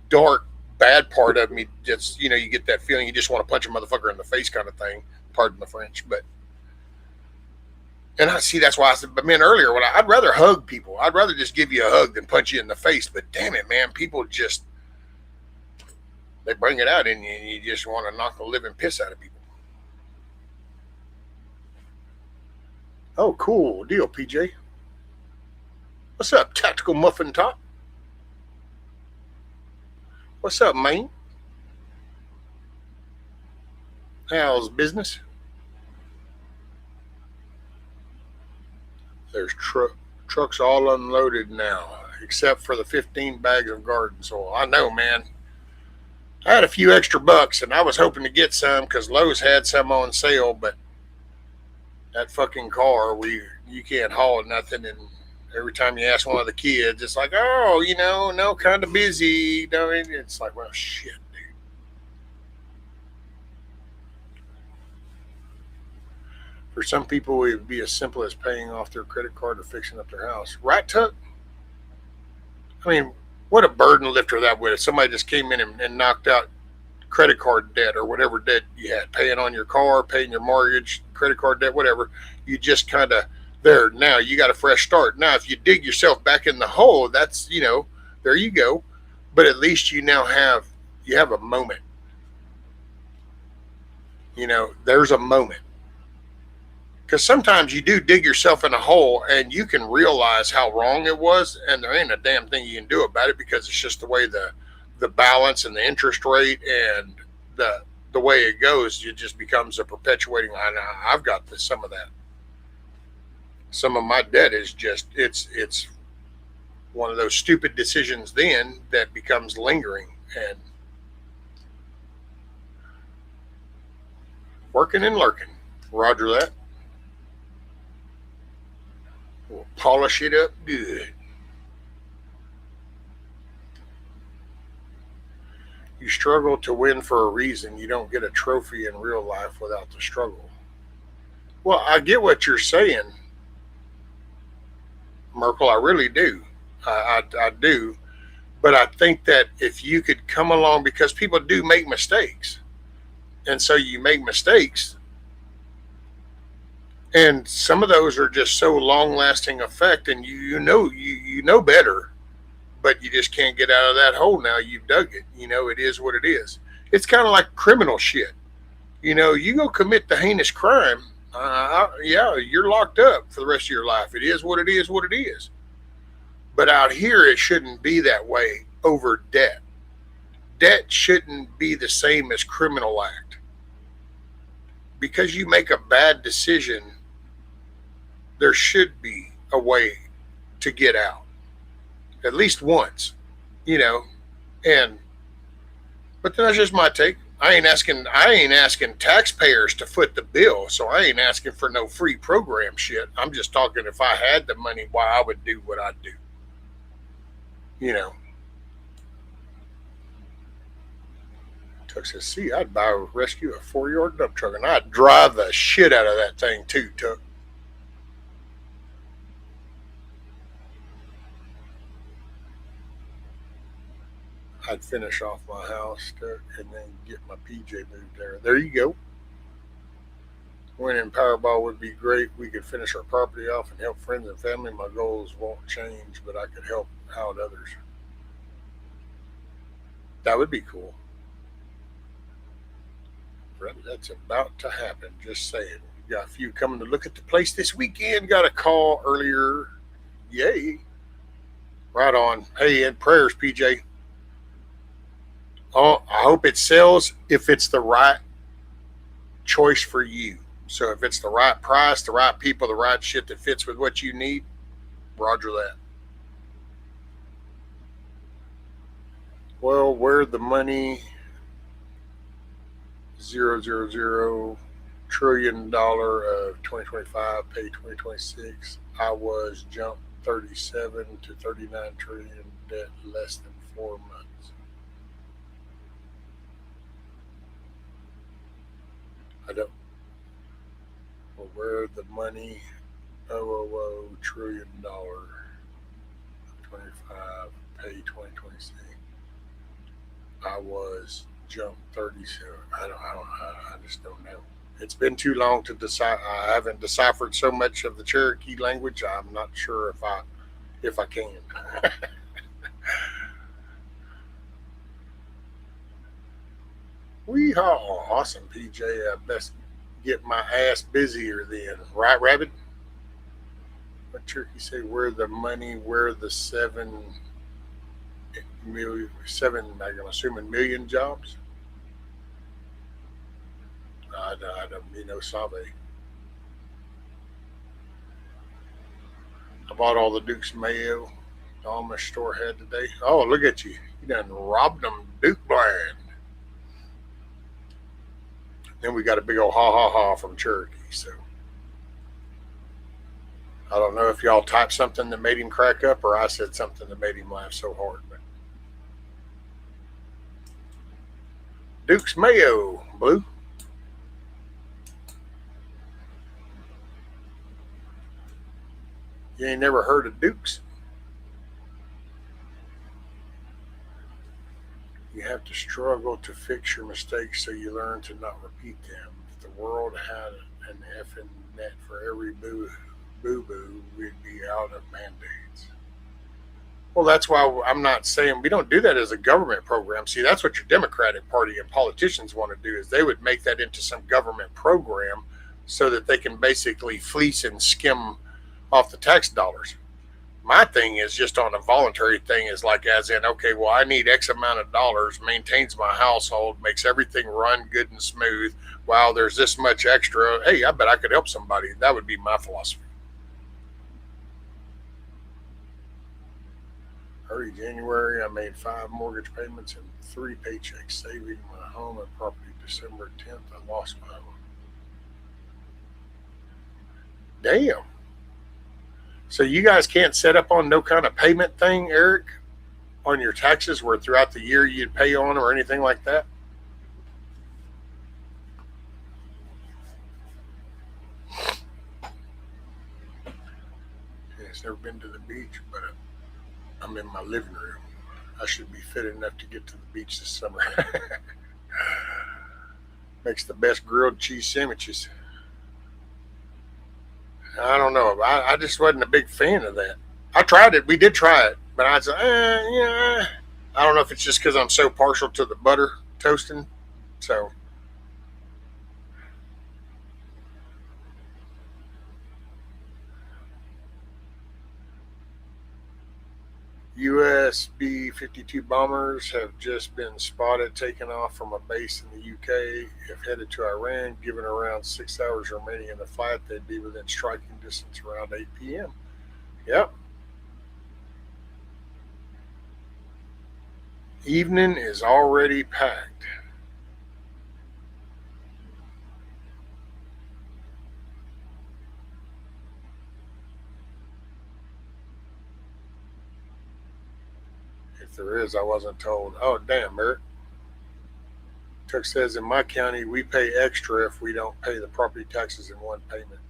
dark, bad part of me just, you get that feeling you just want to punch a motherfucker in the face kind of thing. Pardon the French, and I see that's why I said, but man, earlier, I'd rather hug people. I'd rather just give you a hug than punch you in the face. But damn it, man, people just, they bring it out in you and you just want to knock the living piss out of people. Oh, cool deal, PJ. What's up, Tactical Muffin Top? What's up, man? How's business? There's trucks all unloaded now, except for the 15 bags of garden soil. I know, man. I had a few extra bucks, and I was hoping to get some because Lowe's had some on sale, but that fucking car, you can't haul nothing, and every time you ask one of the kids, it's like, oh, no, kind of busy. It's like, well, shit. For some people, it would be as simple as paying off their credit card or fixing up their house. Right, Tuck? I mean, what a burden lifter that would. If somebody just came in and knocked out credit card debt or whatever debt you had, paying on your car, paying your mortgage, credit card debt, whatever, you just kind of, there, now you got a fresh start. Now, if you dig yourself back in the hole, that's, there you go. But at least you now have a moment. There's a moment. Because sometimes you do dig yourself in a hole and you can realize how wrong it was, and there ain't a damn thing you can do about it because it's just the way the balance and the interest rate and the the way it goes. It just becomes a perpetuating. I've got some of that. Some of my debt is just it's one of those stupid decisions then that becomes lingering and working and lurking. Roger that. We'll polish it up good. You struggle to win for a reason. You don't get a trophy in real life without the struggle. Well, I get what you're saying, Merkel. I really do. I do. But I think that if you could come along, because people do make mistakes. And so you make mistakes. And some of those are just so long lasting effect, and you know better, but you just can't get out of that hole now. You've dug it. It is what it is. It's kind of like criminal shit. You go commit the heinous crime, yeah, you're locked up for the rest of your life. It is what it is, what it is. But out here, it shouldn't be that way over debt. Debt shouldn't be the same as criminal act. Because you make a bad decision, there should be a way to get out. At least once, and but that's just my take. I ain't asking taxpayers to foot the bill, so I ain't asking for no free program shit. I'm just talking if I had the money, why I would do what I'd do. Tuck says, see, I'd rescue a 4-yard dump truck and I'd drive the shit out of that thing too, Tuck. I'd finish off my house, Tuck, and then get my PJ moved there. There you go. Winning Powerball would be great. We could finish our property off and help friends and family. My goals won't change, but I could help out others. That would be cool. That's about to happen. Just saying. We got a few coming to look at the place this weekend. Got a call earlier. Yay. Right on. Hey, and prayers, PJ. Oh, I hope it sells if it's the right choice for you. So if it's the right price, the right people, the right shit that fits with what you need, roger that. Well, where the money $0.000 trillion of 2025 pay 2026, I was jumped 37 to 39 trillion debt less than 4 months. I don't. Well, where the money $0.000 trillion 25 pay 2026. I was jumped 37. I just don't know. It's been too long to decide. I haven't deciphered so much of the Cherokee language. I'm not sure if I can. Weehaw. Awesome, PJ. I best get my ass busier then. Right, Rabbit? What Cherokee say? Where the money, where the 7 million, I'm assuming million jobs? I don't be no sabe. I bought all the Duke's Mayo the Amish store had today. Oh, look at you. You done robbed them Duke blind. Then we got a big old ha ha ha from Cherokee. So I don't know if y'all typed something that made him crack up or I said something that made him laugh so hard. But Duke's Mayo, Blue. You ain't never heard of Duke's? You have to struggle to fix your mistakes so you learn to not repeat them. If the world had an effing net for every boo-boo, we'd be out of mandates. Well, that's why I'm not saying we don't do that as a government program. See, that's what your Democratic Party and politicians want to do is they would make that into some government program so that they can basically fleece and skim off the tax dollars. My thing is just on a voluntary thing is like as in, okay, well, I need X amount of dollars, maintains my household, makes everything run good and smooth. Wow, there's this much extra. Hey, I bet I could help somebody. That would be my philosophy. Early January, I made 5 mortgage payments and 3 paychecks, saving my home and property. December 10th, I lost my home. Damn. So you guys can't set up on no kind of payment thing, Eric, on your taxes where throughout the year you'd pay on or anything like that? Yeah, it's never been to the beach, but I'm in my living room. I should be fit enough to get to the beach this summer. Makes the best grilled cheese sandwiches. I don't know. I just wasn't a big fan of that. I tried it. We did try it, but I said, yeah. I don't know if it's just because I'm so partial to the butter toasting. So, US B-52 bombers have just been spotted taking off from a base in the UK. If headed to Iran, given around 6 hours remaining in the flight, they'd be within striking distance around 8 p.m. Yep. Evening is already packed. If there is, I wasn't told. Oh, damn, Eric. Tuck says, in my county, we pay extra if we don't pay the property taxes in one payment.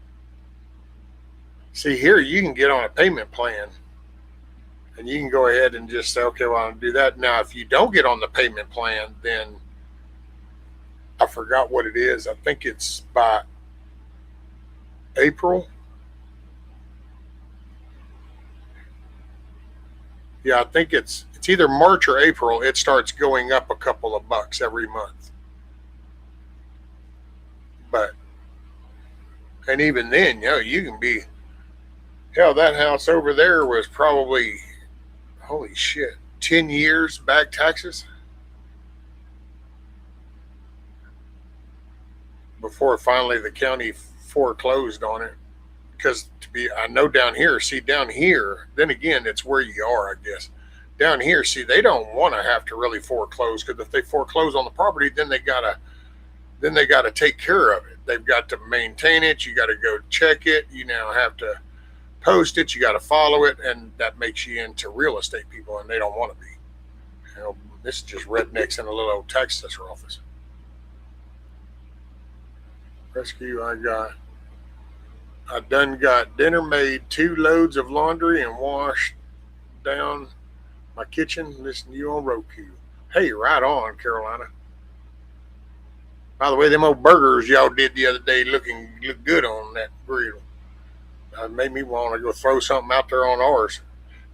See, here you can get on a payment plan and you can go ahead and just say, okay, well, I'll do that. Now, if you don't get on the payment plan, then I forgot what it is. I think it's by April. Yeah, I think it's either March or April. It starts going up a couple of bucks every month. But, and even then, you can be, hell, that house over there was probably, holy shit, 10 years back taxes before finally the county foreclosed on it. Because I know down here, then again, it's where you are, I guess. Down here, they don't want to have to really foreclose, because if they foreclose on the property, then they gotta take care of it. They've got to maintain it. You got to go check it. You now have to post it. You got to follow it, and that makes you into real estate people, and they don't want to be. This is just rednecks in a little old tax assessor office. Rescue, I done got dinner made, 2 loads of laundry, and washed down my kitchen. Listen to you on Roku. Hey, right on, Carolina. By the way, them old burgers y'all did the other day look good on that grill. Made me want to go throw something out there on ours.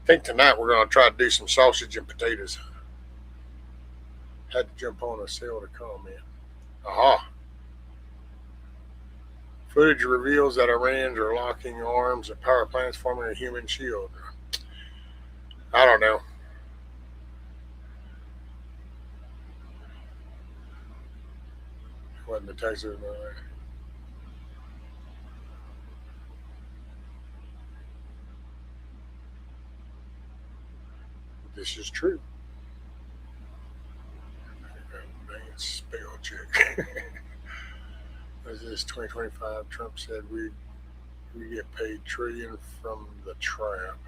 I think tonight we're going to try to do some sausage and potatoes. Had to jump on a sale to comment. Aha. Footage reveals that Iranians are locking arms at power plants, forming a human shield. I don't know. Wasn't the Texas? This is true. Spell check. As this 2025, Trump said we get paid trillion from the trap.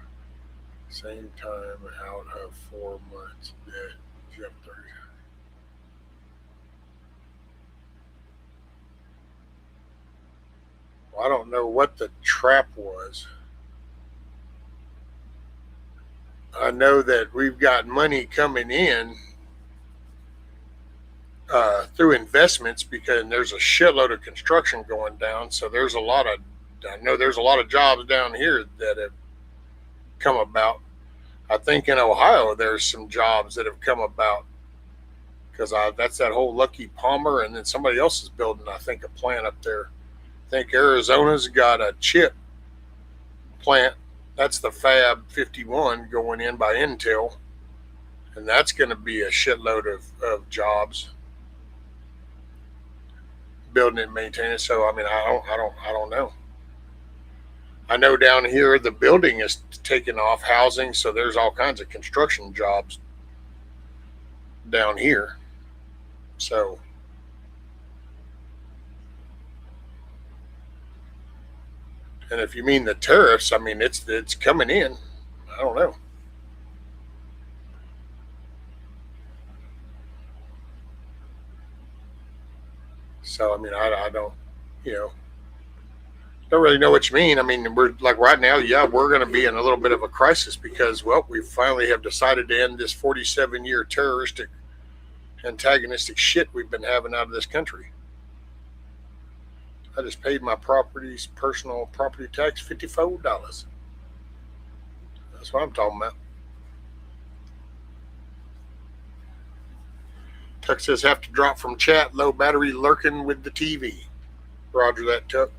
Same time, out of 4 months, debt jumped 30. Well, I don't know what the trap was. I know that we've got money coming in through investments, because there's a shitload of construction going down. So I know there's a lot of jobs down here that have come about. I think in Ohio there's some jobs that have come about, because that's that whole Lucky Palmer, and then somebody else is building, I think, a plant up there I think Arizona's got a chip plant. That's the Fab 51 going in by Intel, and that's going to be a shitload of jobs building it and maintaining it. So I mean, I don't know. I know down here the building is taking off housing, so there's all kinds of construction jobs down here. So and if you mean the tariffs, I mean it's coming in. I don't know. So I mean I don't, you know, don't really know what you mean. I mean, we're like right now, yeah, we're going to be in a little bit of a crisis because, well, we finally have decided to end this 47-year terroristic, antagonistic shit we've been having out of this country. I just paid my personal property tax, $54. That's what I'm talking about. Tuck says have to drop from chat, low battery lurking with the TV. Roger that, Tuck.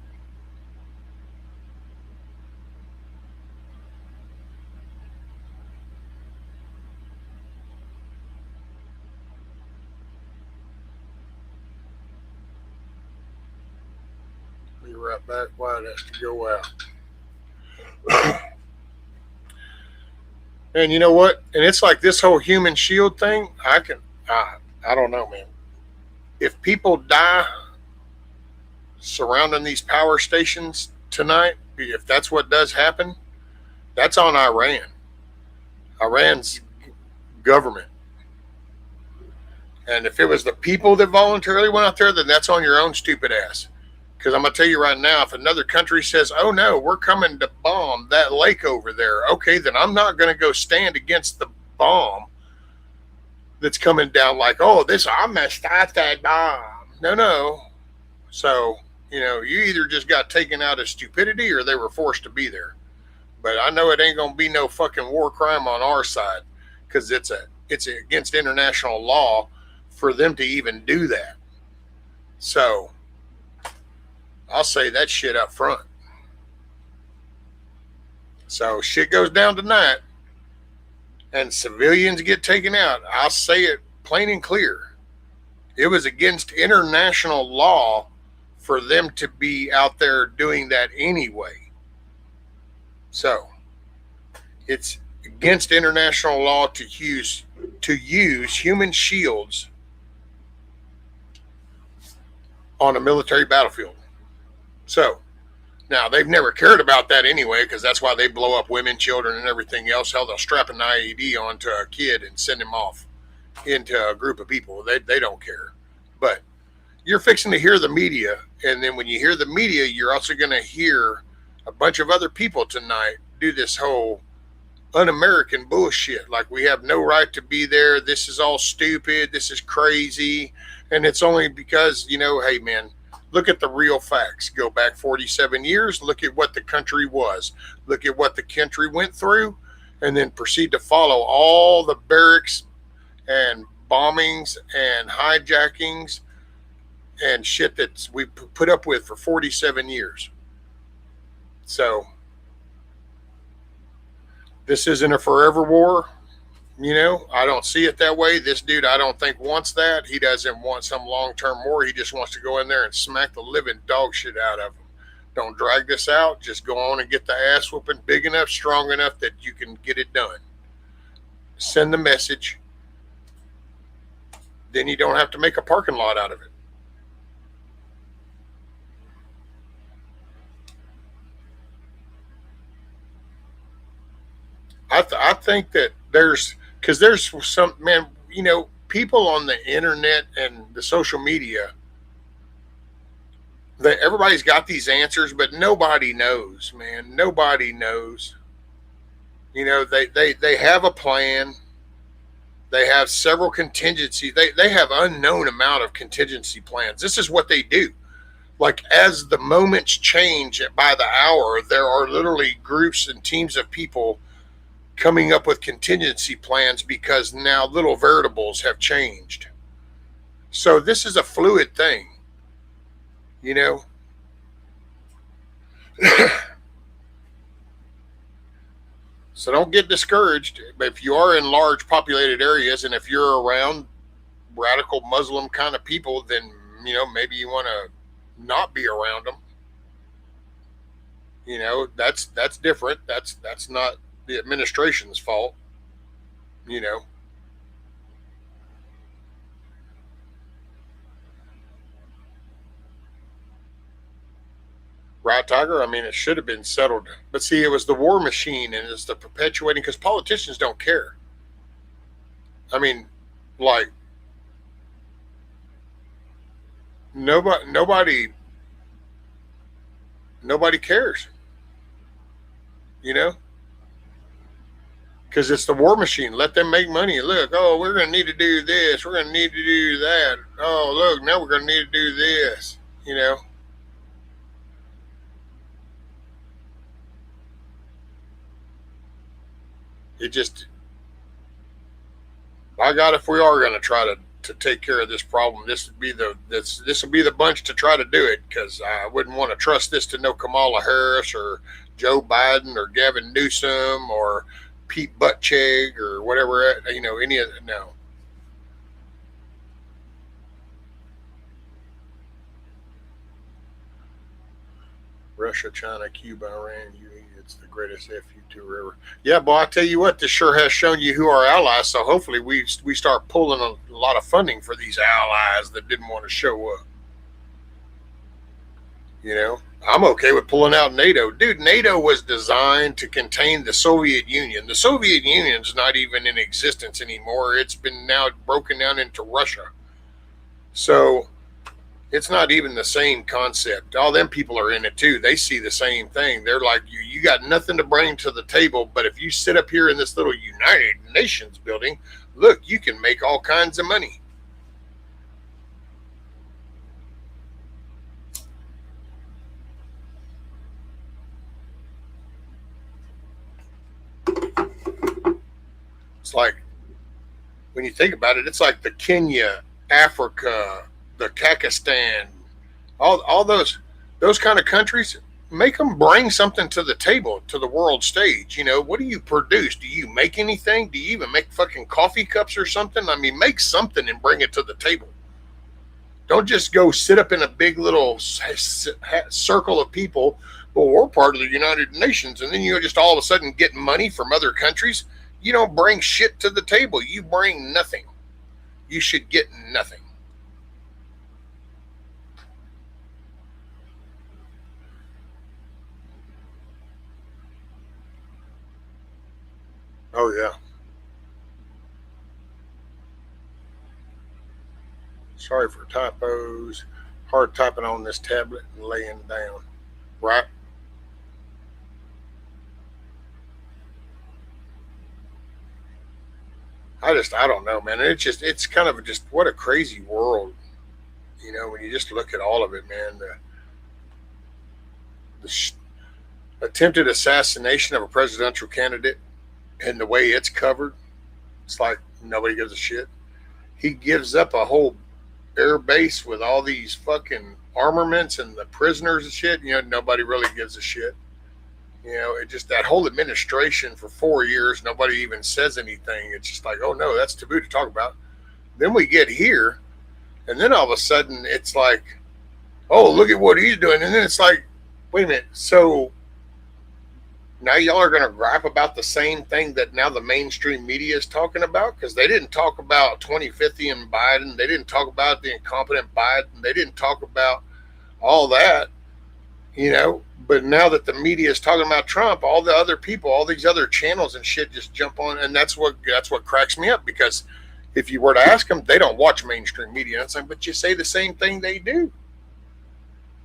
Be right back. Why it has to go out. And you know what? And it's like this whole human shield thing. I don't know, man. If people die surrounding these power stations tonight, if that's what does happen, that's on Iran. Iran's government. And if it was the people that voluntarily went out there, then that's on your own stupid ass. Because I'm going to tell you right now, if another country says, oh no, we're coming to bomb that lake over there, okay, then I'm not going to go stand against the bomb that's coming down like, oh, I'm going to start that bomb. No. So, you know, you either just got taken out of stupidity or they were forced to be there. But I know it ain't going to be no fucking war crime on our side because it's against international law for them to even do that. So I'll say that shit up front. So shit goes down tonight and civilians get taken out. I'll say it plain and clear. It was against international law for them to be out there doing that anyway. So it's against international law to use human shields on a military battlefield. So now they've never cared about that anyway, because that's why they blow up women, children, and everything else. Hell, they'll strap an IED onto a kid and send him off into a group of people. They don't care. But you're fixing to hear the media, and then when you hear the media, you're also going to hear a bunch of other people tonight do this whole un-American bullshit. Like we have no right to be there. This is all stupid. This is crazy. And it's only because, you know, hey, man, look at the real facts. Go back 47 years. Look at what the country was. Look at what the country went through, and then proceed to follow all the barracks and bombings and hijackings and shit that we put up with for 47 years. So this isn't a forever war. You know, I don't see it that way. This dude, I don't think wants that. He doesn't want some long-term war. He just wants to go in there and smack the living dog shit out of him. Don't drag this out. Just go on and get the ass whooping big enough, strong enough that you can get it done. Send the message. Then you don't have to make a parking lot out of it. I think that there's some, man, you know, people on the internet and the social media, that everybody's got these answers, but nobody knows, man. Nobody knows. You know, they have a plan. They have several contingencies. They have unknown amount of contingency plans. This is what they do. Like as the moments change by the hour, there are literally groups and teams of people coming up with contingency plans because now little variables have changed. So this is a fluid thing, you know. So don't get discouraged. But if you are in large populated areas and if you're around radical Muslim kind of people, then maybe you want to not be around them. That's different. That's not the administration's fault. You know, right, Tiger? I mean, it should have been settled. But see, it was the war machine and it's the perpetuating because politicians don't care. I mean, like nobody cares. You know, because it's the war machine. Let them make money. Look, oh, we're going to need to do this. We're going to need to do that. Oh, look, now we're going to need to do this. You know, it just, by God, if we are going to try to take care of this problem, this will be the bunch to try to do it because I wouldn't want to trust this to no Kamala Harris or Joe Biden or Gavin Newsom or Pete Buttigieg or whatever. Any of no. Russia, China, Cuba, Iran, UAE. It's the greatest FU tour ever. Yeah, boy, I tell you what, this sure has shown you who our allies. So hopefully we start pulling a lot of funding for these allies that didn't want to show up. I'm okay with pulling out NATO. Dude, NATO was designed to contain the Soviet Union. The Soviet Union's not even in existence anymore. It's been now broken down into Russia. So it's not even the same concept. All them people are in it too. They see the same thing. They're like, you got nothing to bring to the table, but if you sit up here in this little United Nations building, look, you can make all kinds of money. It's like, when you think about it, it's like the Kenya, Africa, the Kakistan, all those kind of countries. Make them bring something to the table, to the world stage. What do you produce? Do you make anything? Do you even make fucking coffee cups or something? I mean, make something and bring it to the table. Don't just go sit up in a big little circle of people. Well, we're part of the United Nations, and then you just all of a sudden get money from other countries. You don't bring shit to the table. You bring nothing. You should get nothing. Oh yeah. Sorry for typos. Hard typing on this tablet and laying down. Right? I don't know, man. It's kind of just what a crazy world. When you just look at all of it, man. The attempted assassination of a presidential candidate and the way it's covered, it's like nobody gives a shit. He gives up a whole air base with all these fucking armaments and the prisoners and shit. Nobody really gives a shit. It just that whole administration for 4 years, nobody even says anything. It's just like, oh no, that's taboo to talk about. Then we get here, and then all of a sudden it's like, oh, look at what he's doing. And then it's like, wait a minute. So now y'all are going to gripe about the same thing that now the mainstream media is talking about? Because they didn't talk about 2050 and Biden. They didn't talk about the incompetent Biden. They didn't talk about all that, But now that the media is talking about Trump, all the other people, all these other channels and shit just jump on. And that's what cracks me up because if you were to ask them, they don't watch mainstream media. And it's like, but you say the same thing they do.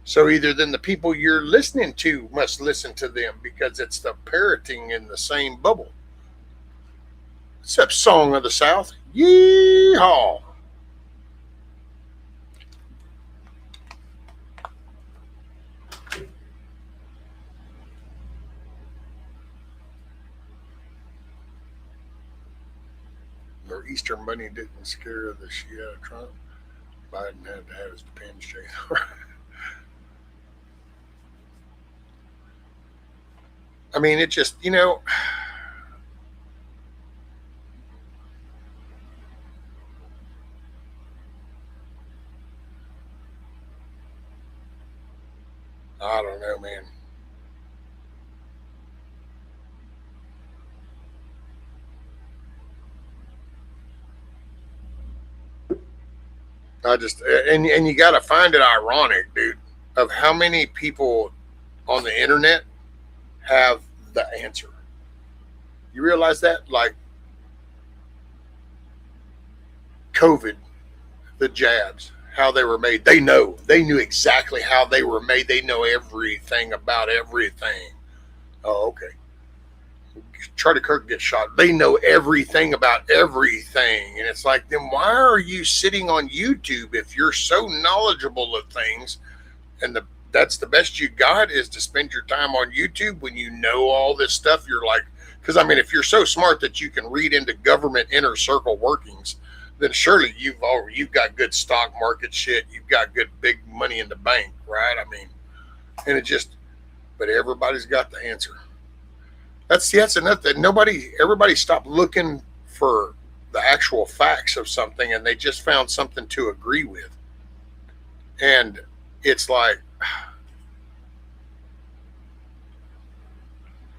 So either then the people you're listening to must listen to them because it's the parroting in the same bubble. Except Song of the South. Yeehaw. Their Easter Bunny didn't scare the shit out of Trump. Biden had to have his pants changed. mean, it just, I don't know, man. I just, and you got to find it ironic, dude, of how many people on the internet have the answer. You realize that? Like COVID, the jabs, how they were made. They know. They knew exactly how they were made. They know everything about everything. Oh, okay. Charlie Kirk gets shot. They know everything about everything. And it's like, then why are you sitting on YouTube if you're so knowledgeable of things? And that's the best you got is to spend your time on YouTube when you know all this stuff. You're like, because I mean, if you're so smart that you can read into government inner circle workings, then surely you've got good stock market shit. You've got good big money in the bank, right? I mean, and it just, but everybody's got the answer. That's enough that everybody stopped looking for the actual facts of something and they just found something to agree with. And it's like,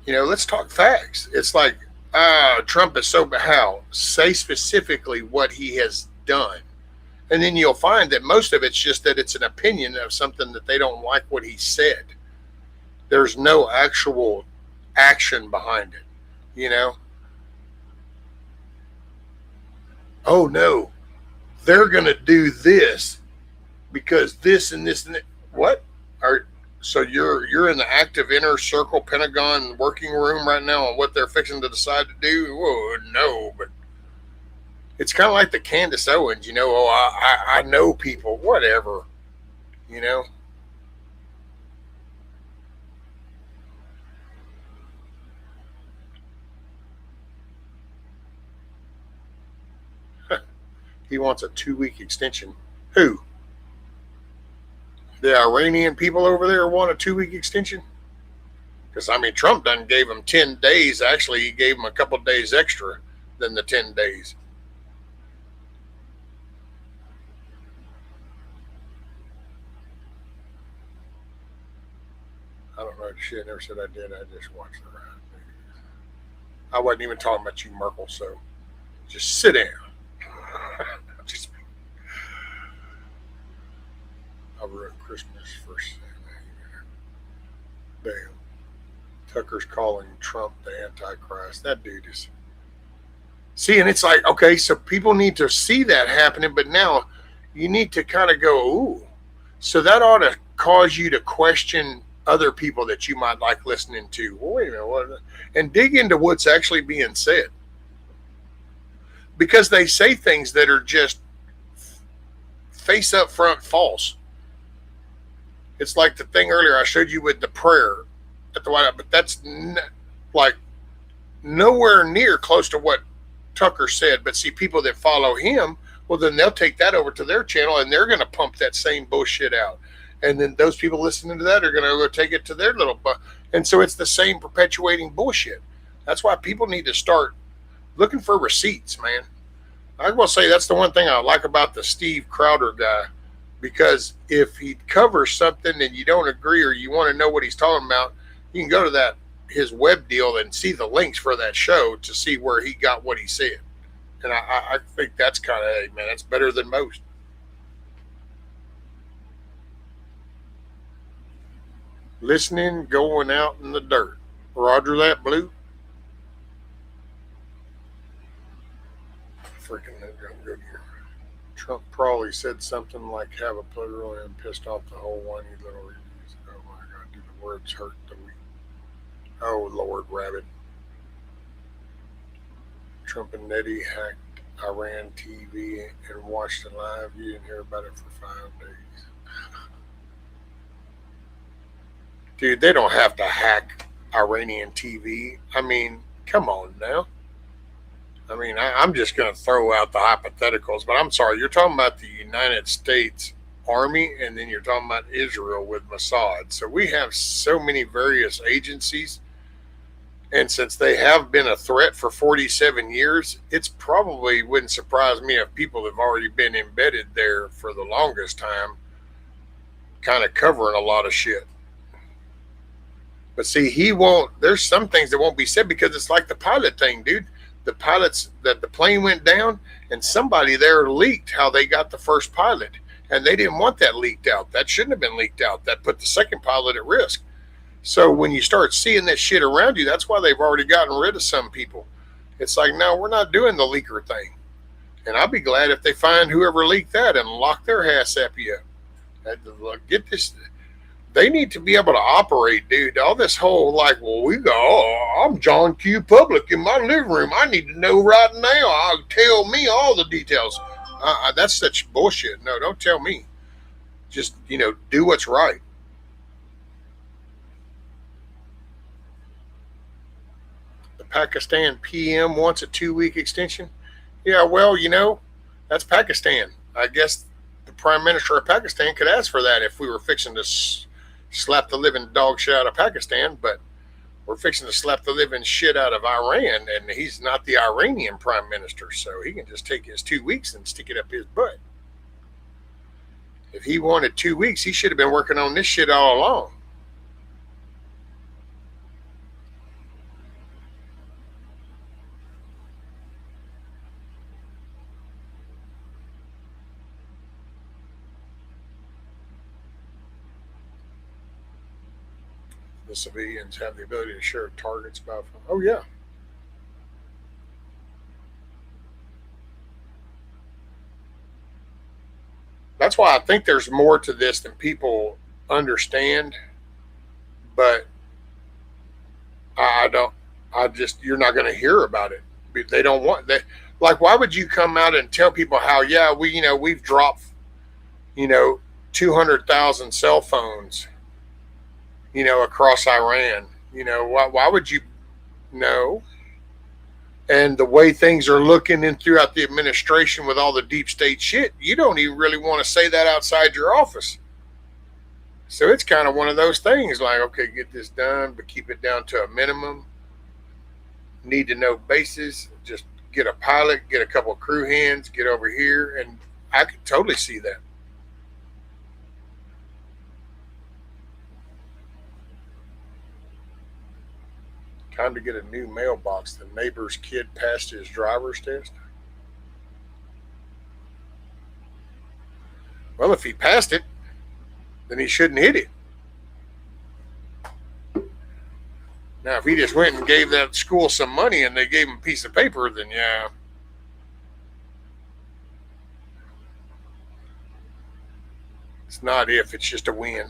let's talk facts. It's like, Trump is so how? Say specifically what he has done. And then you'll find that most of it's just that it's an opinion of something that they don't like what he said. There's no actual action behind it, Oh no, they're going to do this because this and this and that. What? So you're in the active inner circle Pentagon working room right now on what they're fixing to decide to do? Whoa, no, but it's kind of like the Candace Owens, I know people, whatever, He wants a 2-week extension. Who? The Iranian people over there want a 2-week extension? Because, I mean, Trump done gave them 10 days. Actually, he gave them a couple of days extra than the 10 days. I don't know shit. I never said I did. I just watched the ride. I wasn't even talking about you, Merkel, so just sit down. Just, I ruined Christmas for damn. Tucker's calling Trump the Antichrist. That dude is. See, and it's like, okay, so people need to see that happening, but now you need to kind of go, ooh. So that ought to cause you to question other people that you might like listening to. Well, wait a minute, what? And dig into what's actually being said. Because they say things that are just face up front false. It's like the thing earlier I showed you with the prayer at the White House, but that's like nowhere near close to what Tucker said. But see, people that follow him, well, then they'll take that over to their channel and they're going to pump that same bullshit out. And then those people listening to that are going to go take it to their little. And so it's the same perpetuating bullshit. That's why people need to start looking for receipts, man. I will say that's the one thing I like about the Steve Crowder guy, because if he covers something and you don't agree or you want to know what he's talking about, you can go to his web deal and see the links for that show to see where he got what he said. And I think that's kind of, hey, man, that's better than most. Listening, going out in the dirt. Roger that, Blue. Freaking good here. Trump probably said something like have a plural and pissed off the whole one, you little reviews. Oh my God, do the words hurt the weak? Oh Lord, rabbit. Trump and Nettie hacked Iran TV and watched it live. You didn't hear about it for 5 days. Dude, they don't have to hack Iranian TV. I mean, come on now. I mean, I'm just going to throw out the hypotheticals, but I'm sorry. You're talking about the United States Army, and then you're talking about Israel with Mossad. So we have so many various agencies And since they have been a threat for 47 years, it's probably wouldn't surprise me if people have already been embedded there for the longest time, kind of covering a lot of shit. But see, he won't. There's some things that won't be said because it's like the pilot thing, dude. The pilots that the plane went down, and somebody there leaked how they got the first pilot, and they didn't want that leaked out. That shouldn't have been leaked out. That put the second pilot at risk. So when you start seeing that shit around you, that's why they've already gotten rid of some people. It's like, no, we're not doing the leaker thing. And I'll be glad if they find whoever leaked that and lock their ass up. Get this. They need to be able to operate, dude. All this whole like, well, I'm John Q. Public in my living room. I need to know right now. Tell me all the details. That's such bullshit. No, don't tell me. Just, do what's right. The Pakistan PM wants a 2-week extension. Yeah, well, that's Pakistan. I guess the Prime Minister of Pakistan could ask for that if we were fixing to slap the living dog shit out of Pakistan, but we're fixing to slap the living shit out of Iran, and he's not the Iranian prime minister, so he can just take his 2 weeks and stick it up his butt. If he wanted 2 weeks, he should have been working on this shit all along. The civilians have the ability to share targets by phone. Oh, yeah. That's why I think there's more to this than people understand, but you're not going to hear about it. They don't want that. Like, why would you come out and tell people how, yeah, we've dropped, 200,000 cell phones, across Iran? Why would you know? And the way things are looking in throughout the administration with all the deep state shit, you don't even really want to say that outside your office. So it's kind of one of those things like, okay, get this done, but keep it down to a minimum. Need to know bases. Just get a pilot, get a couple of crew hands, get over here. And I could totally see that. Time to get a new mailbox. The neighbor's kid passed his driver's test. Well, if he passed it, then he shouldn't hit it. Now, if he just went and gave that school some money and they gave him a piece of paper, then yeah. It's not if, it's just a win.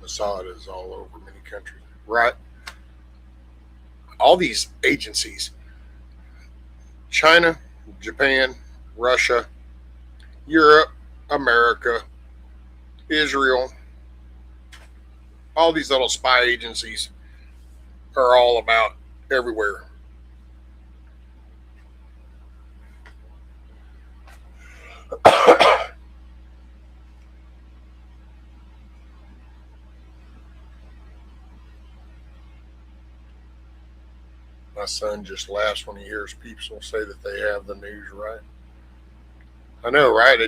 Mossad is all over many countries, right? All these agencies, China, Japan, Russia, Europe, America, Israel, all these little spy agencies are all about everywhere. My son just laughs when he hears people say that they have the news right. I know, right?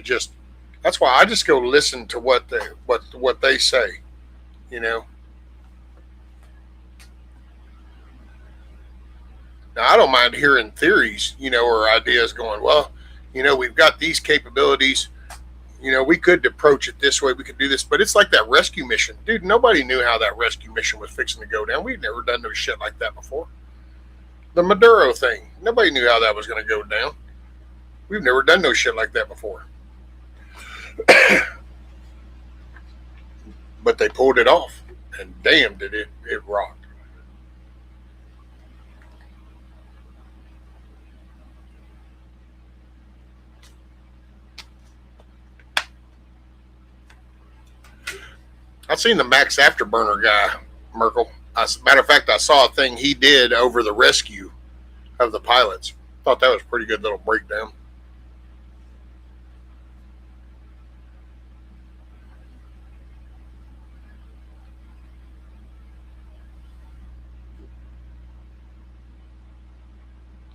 That's why I just go listen to what they say, you know. Now I don't mind hearing theories, or ideas going, well, we've got these capabilities, we could approach it this way, we could do this, but it's like that rescue mission. Dude, nobody knew how that rescue mission was fixing to go down. We've never done no shit like that before. The Maduro thing, nobody knew how that was going to go down. We've never done no shit like that before. But they pulled it off, and damn did it rocked. seen the Max Afterburner guy, Merkel. Matter of fact, I saw a thing he did over the rescue of the pilots. Thought that was a pretty good little breakdown.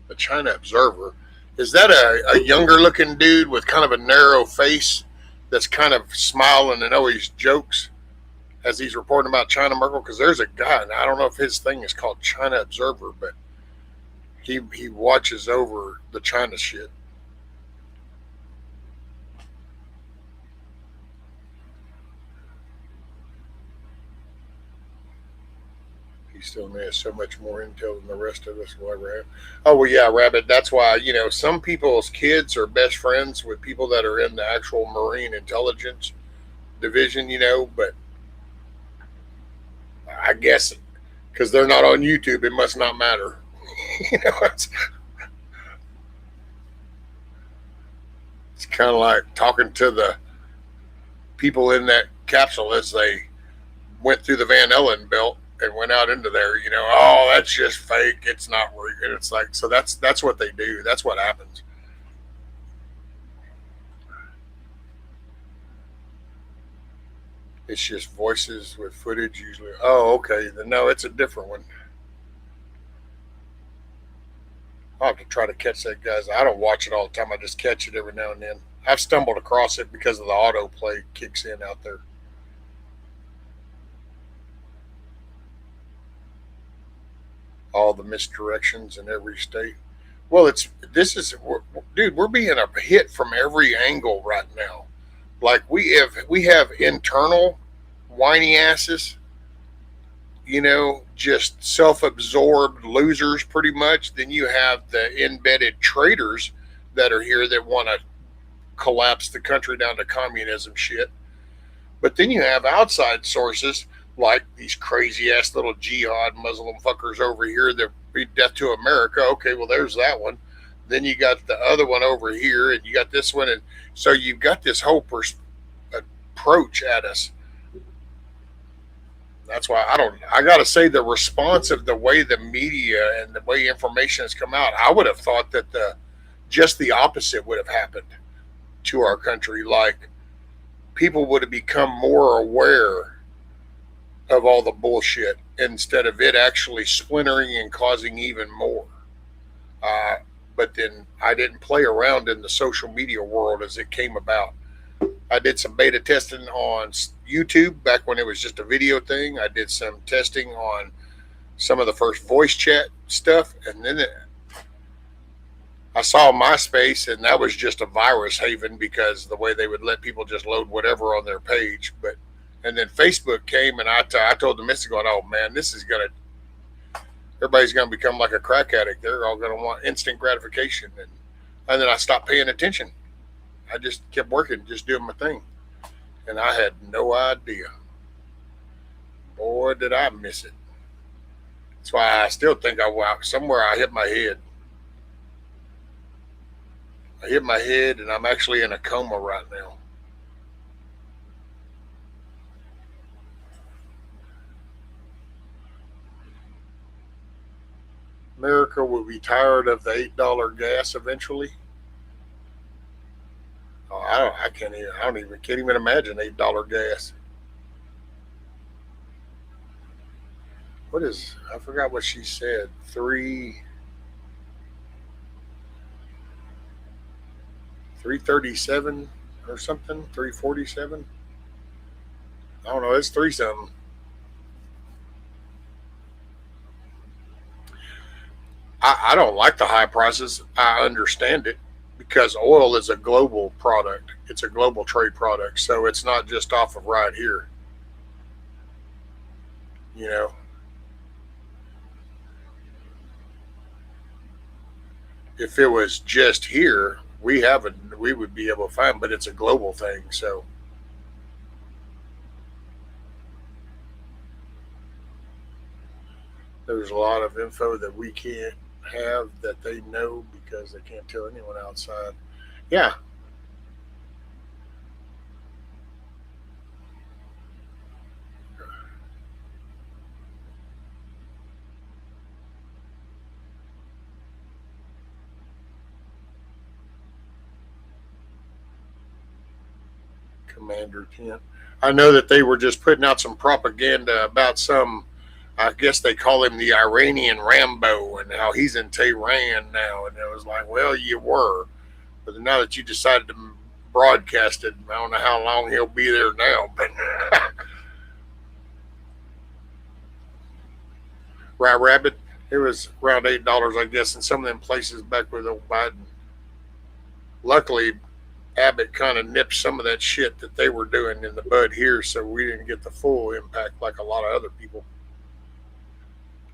The China Observer. Is that a younger looking dude with kind of a narrow face that's kind of smiling and always jokes as he's reporting about China, Merkel? Because there's a guy, and I don't know if his thing is called China Observer, but he watches over the China shit. He still has so much more intel than the rest of us will ever have. Oh, well, yeah, Rabbit. That's why, some people's kids are best friends with people that are in the actual Marine intelligence division, but I guess because they're not on YouTube, it must not matter. It's kind of like talking to the people in that capsule as they went through the Van Allen belt and went out into there. Oh, that's just fake. It's not real. And it's like, so that's what they do. That's what happens. It's just voices with footage usually. Oh, okay. Then no, it's a different one. I'll have to try to catch that, guys. I don't watch it all the time. I just catch it every now and then. I've stumbled across it because of the autoplay kicks in out there. All the misdirections in every state. Well, dude, we're being a hit from every angle right now. Like we have internal whiny asses, just self-absorbed losers pretty much. Then you have the embedded traitors that are here that want to collapse the country down to communism shit. But then you have outside sources like these crazy ass little jihad Muslim fuckers over here that read Death to America. Okay, well, there's that one. Then you got the other one over here, and you got this one. And so you've got this whole approach at us. That's why I got to say the response of the way the media and the way information has come out, I would have thought that just the opposite would have happened to our country. Like people would have become more aware of all the bullshit instead of it actually splintering and causing even more. But then I didn't play around in the social media world as it came about. I did some beta testing on YouTube back when it was just a video thing. I did some testing on some of the first voice chat stuff. And then I saw MySpace, and that was just a virus haven because the way they would let people just load whatever on their page. And then Facebook came, and I told the missus, going, oh, man, everybody's going to become like a crack addict. They're all going to want instant gratification. And then I stopped paying attention. I just kept working, just doing my thing. And I had no idea. Boy, did I miss it. That's why I still think somewhere I hit my head. I hit my head, and I'm actually in a coma right now. America will be tired of the $8 gas eventually. Oh, I can't even imagine $8 gas. I forgot what she said. 337 or something, 347. I don't know, it's 3 something. I don't like the high prices. I understand it because oil is a global product. It's a global trade product. So it's not just off of right here. If it was just here, we would be able to find, but it's a global thing. So there's a lot of info that we can't have that they know because they can't tell anyone outside. Yeah. Commander Tent. I know that they were just putting out some propaganda about some, I guess they call him the Iranian Rambo, and how he's in Tehran now. And it was like, well, you were. But now that you decided to broadcast it, I don't know how long he'll be there now. But Right Rabbit, it was around $8, I guess, in some of them places back with old Biden. Luckily, Abbott kind of nipped some of that shit that they were doing in the bud here, so we didn't get the full impact like a lot of other people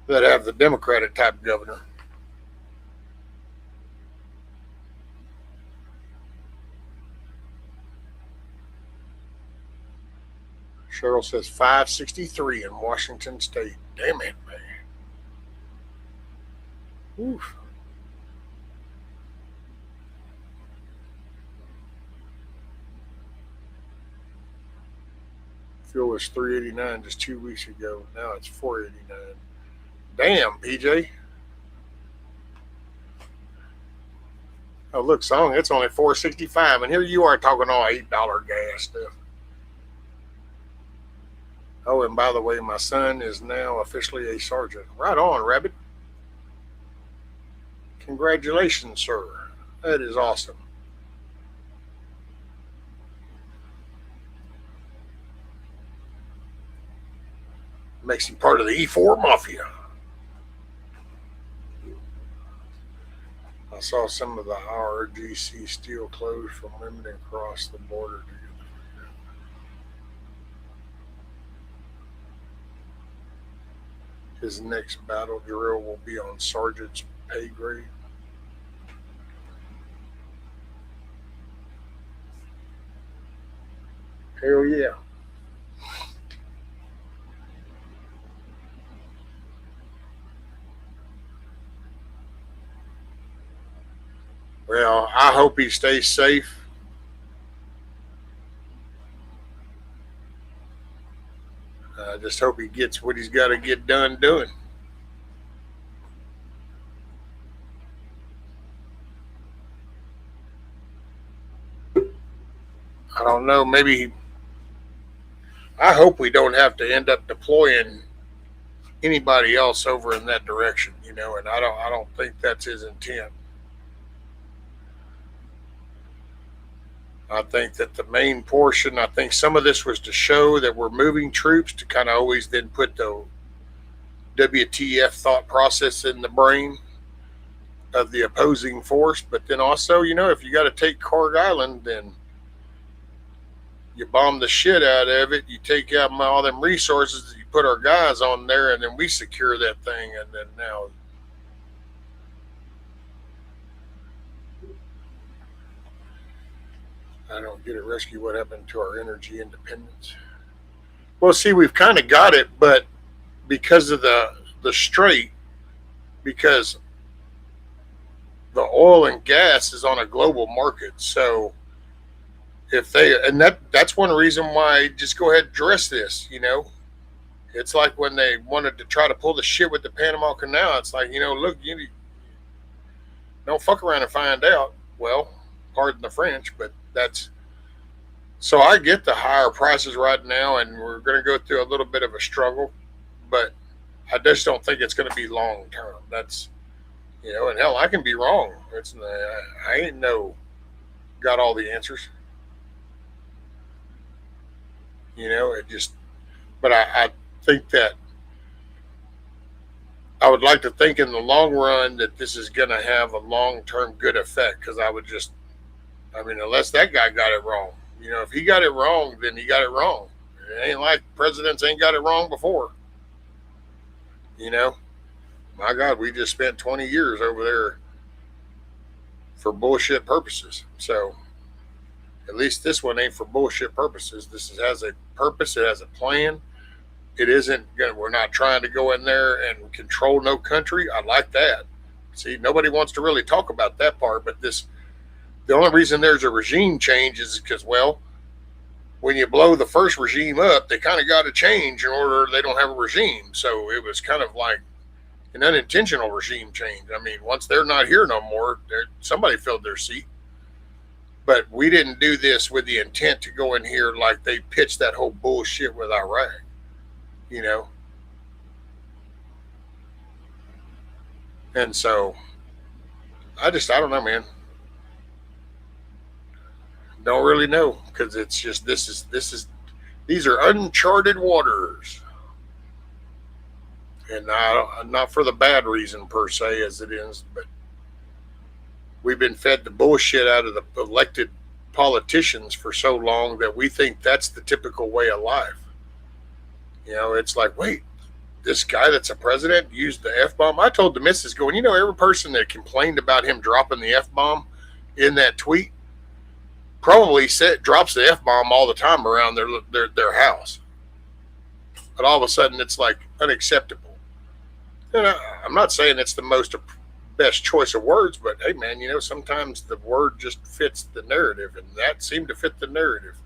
that have the Democratic type governor. Cheryl says 563 in Washington State. Damn it, man. Oof. Fuel was $3.89 just 2 weeks ago. Now it's $4.89. Damn, PJ. Oh, look, Song, it's only $4.65, and here you are talking all $8 gas stuff. Oh, and by the way, my son is now officially a sergeant. Right on, Rabbit. Congratulations, sir. That is awesome. Makes him part of the E4 Mafia. I saw some of the RGC steel closed from Remington across the border. His next battle drill will be on sergeant's pay grade. Hell yeah. Well, I hope he stays safe. I just hope he gets what he's got to get done doing. I don't know. Maybe I hope we don't have to end up deploying anybody else over in that direction, you know. And I don't think that's his intent. I think that the main portion, I think some of this was to show that we're moving troops to kind of always then put the WTF thought process in the brain of the opposing force. But then also, you know, if you got to take Cork Island, then you bomb the shit out of it. You take out all them resources, you put our guys on there, and then we secure that thing. And then now, I don't get it, Rescue. What happened to our energy independence? Well, see, we've kind of got it, but because of the strait, because the oil and gas is on a global market. So if they, and that's one reason why just go ahead and address this, you know. It's like when they wanted to try to pull the shit with the Panama Canal. It's like, you know, look, you don't fuck around and find out. Well, pardon the French, but that's, so I get the higher prices right now, and we're going to go through a little bit of a struggle, but I just don't think it's going to be long term. That's, you know, and hell, I can be wrong. It's, I ain't got all the answers. You know, it just, but I think that I would like to think in the long run that this is going to have a long-term good effect, because I would just, I mean, unless that guy got it wrong. You know, if he got it wrong, then he got it wrong. It ain't like presidents ain't got it wrong before. You know, my God, we just spent 20 years over there for bullshit purposes. So at least this one ain't for bullshit purposes. This has a purpose. It has a plan. It isn't, we're not trying to go in there and control no country. I like that. See, nobody wants to really talk about that part, but this, the only reason there's a regime change is because, well, when you blow the first regime up, they kind of got to change in order they don't have a regime. So it was kind of like an unintentional regime change. I mean, once they're not here no more, somebody filled their seat. But we didn't do this with the intent to go in here like they pitched that whole bullshit with Iraq, you know? And so I don't know, man. Don't really know because it's just these are uncharted waters, and not for the bad reason per se as it is, but we've been fed the bullshit out of the elected politicians for so long that we think that's the typical way of life. You know, it's like, wait, this guy that's a president used the F bomb. I told the missus, going, you know, every person that complained about him dropping the F bomb in that tweet probably drops the F bomb all the time around their house. But all of a sudden, it's like unacceptable. And I'm not saying it's the best choice of words, but hey, man, you know, sometimes the word just fits the narrative, and that seemed to fit the narrative.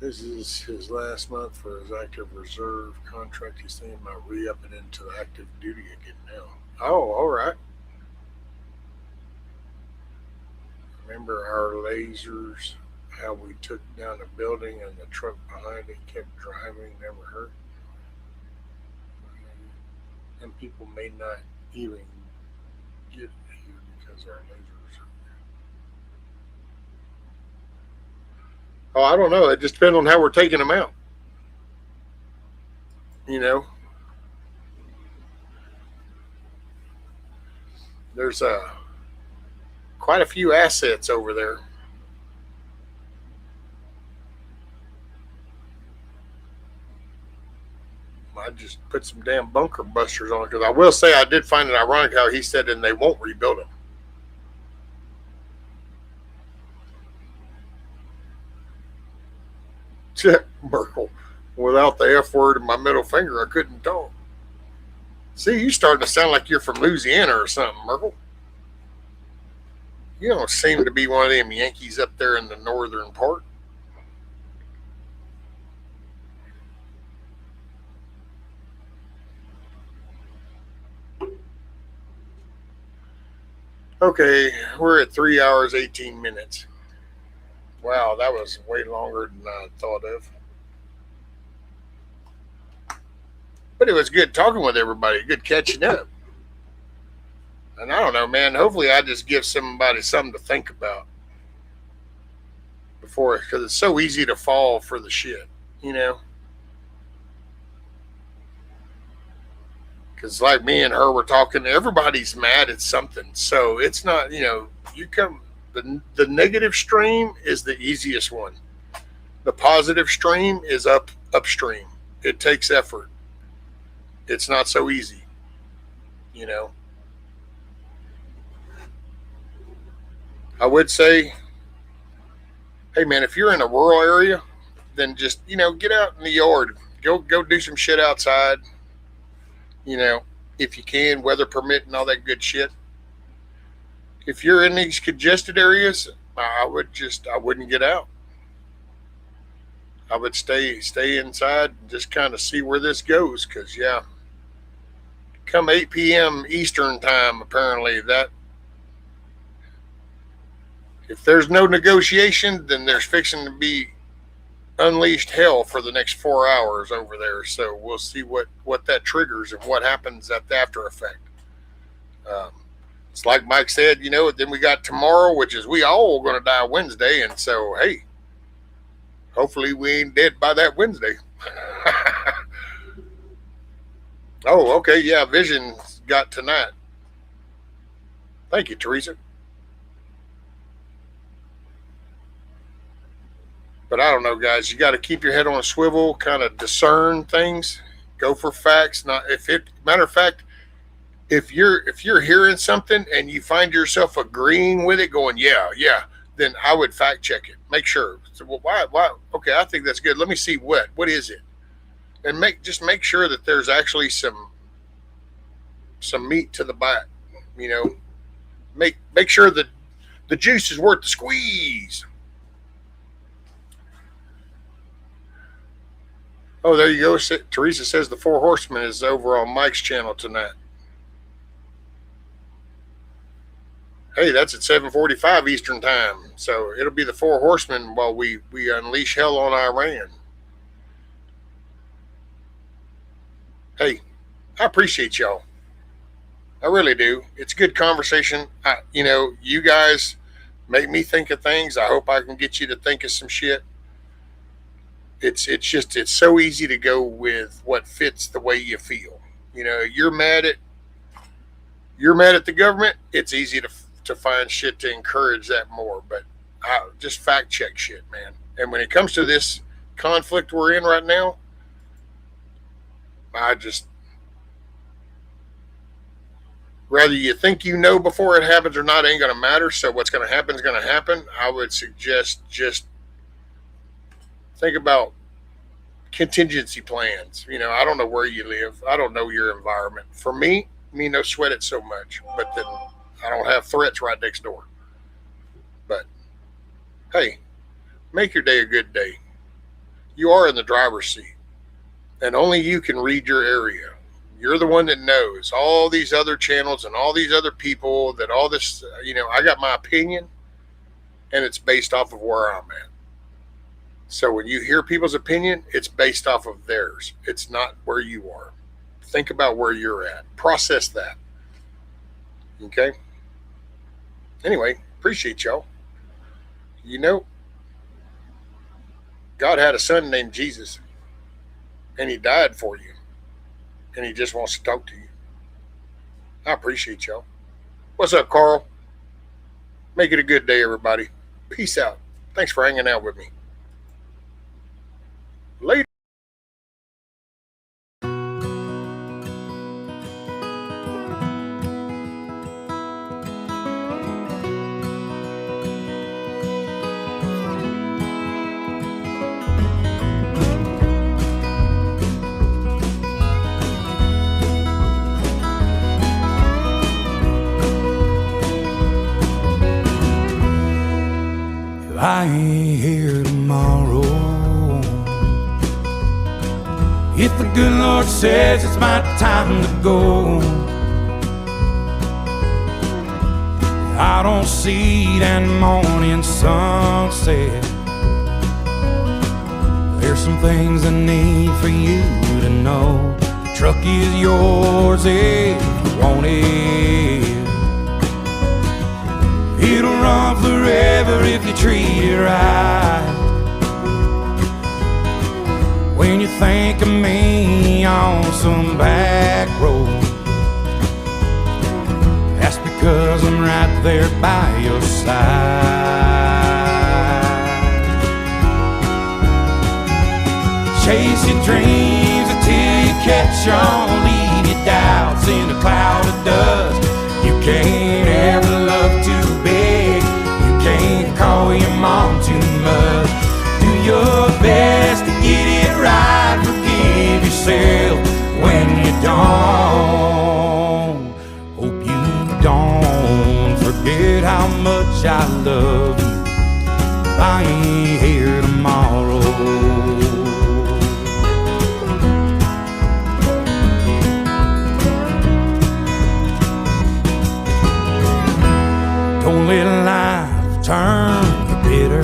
This is his last month for his active reserve contract. He's thinking about re-upping into active duty again now. Oh, all right. Remember our lasers, how we took down a building and the truck behind it kept driving, never hurt? And people may not even get here because our lasers. Oh, I don't know. It just depends on how we're taking them out. You know, there's quite a few assets over there. I just put some damn bunker busters on it because I will say I did find it ironic how he said, and they won't rebuild them. Merkel, without the F word in my middle finger, I couldn't talk. See, you starting to sound like you're from Louisiana or something, Merkel. You don't seem to be one of them Yankees up there in the northern part. Okay, we're at 3 hours, 18 minutes. Wow, that was way longer than I thought of. But it was good talking with everybody, good catching up. And I don't know, man, hopefully I just give somebody something to think about before, because it's so easy to fall for the shit, you know? Because like me and her were talking, everybody's mad at something. So it's not, you know, the negative stream is the easiest one. The positive stream is upstream. It takes effort. It's not so easy, you know. I would say, hey man, if you're in a rural area, then just, you know, get out in the yard. Go do some shit outside. You know, if you can, weather permitting, all that good shit. If you're in these congested areas, I wouldn't get out. I would stay inside and just kind of see where this goes. Because, yeah, come 8 p.m. Eastern time, apparently, that if there's no negotiation, then there's fixing to be unleashed hell for the next 4 hours over there. So we'll see what that triggers and what happens at the after effect. It's like Mike said, you know, then we got tomorrow, which is we all going to die Wednesday. And so, hey, hopefully we ain't dead by that Wednesday. Oh, okay. Yeah. Vision's got tonight. Thank you, Teresa. But I don't know, guys. You got to keep your head on a swivel, kind of discern things, go for facts. Matter of fact, if you're hearing something and you find yourself agreeing with it, going, yeah, then I would fact check it, make sure. So, well, why? Okay, I think that's good. Let me see what is it, and make sure that there's actually some meat to the bite. You know, make sure that the juice is worth the squeeze. Oh, there you go. Teresa says the Four Horsemen is over on Mike's channel tonight. Hey, that's at 7:45 Eastern Time. So it'll be the four horsemen while we unleash hell on Iran. Hey, I appreciate y'all. I really do. It's good conversation. You guys make me think of things. I hope I can get you to think of some shit. It's so easy to go with what fits the way you feel. You're mad at the government. It's easy to find shit to encourage that more. But I just fact check shit, man. And when it comes to this conflict we're in right now, I just whether you think before it happens or not ain't going to matter. So what's going to happen is going to happen. I would suggest just think about contingency plans. I don't know where you live. I don't know your environment. For me, no sweat it so much. But then I don't have threats right next door. But hey, make your day a good day. You are in the driver's seat. And only you can read your area. You're the one that knows. All these other channels and all these other people that all this, I got my opinion and it's based off of where I'm at. So when you hear people's opinion, it's based off of theirs. It's not where you are. Think about where you're at. Process that. Okay? Anyway, appreciate y'all. God had a son named Jesus, and he died for you, and he just wants to talk to you. I appreciate y'all. What's up, Carl? Make it a good day, everybody. Peace out. Thanks for hanging out with me. Later. I ain't here tomorrow. If the good Lord says it's my time to go, I don't see that morning sunset. There's some things I need for you to know. The truck is yours if you want it. It'll run forever if you treat it right. When you think of me on some back road, that's because I'm right there by your side. Chase your dreams until you catch on. Leave your doubts in a cloud of dust. You can't ever love too big. You can't call your mom too much. Do your best to get it right. Forgive yourself when you don't. Hope you don't forget how much I love you. I ain't here tomorrow. Don't let life turn you bitter.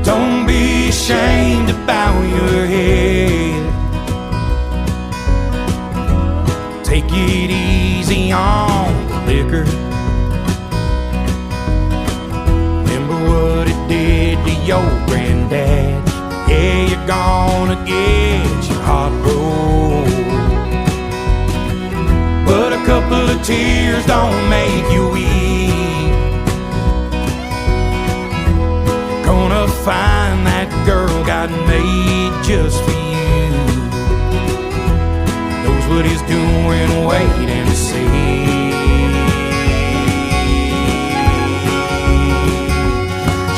Don't be ashamed to bow your head. Take it easy on the liquor. Remember what it did to your granddad. Yeah, you're gonna get your heart broke, but a couple of tears don't make you weep. Gonna find that girl God made just for you. Knows what he's doing, wait and see.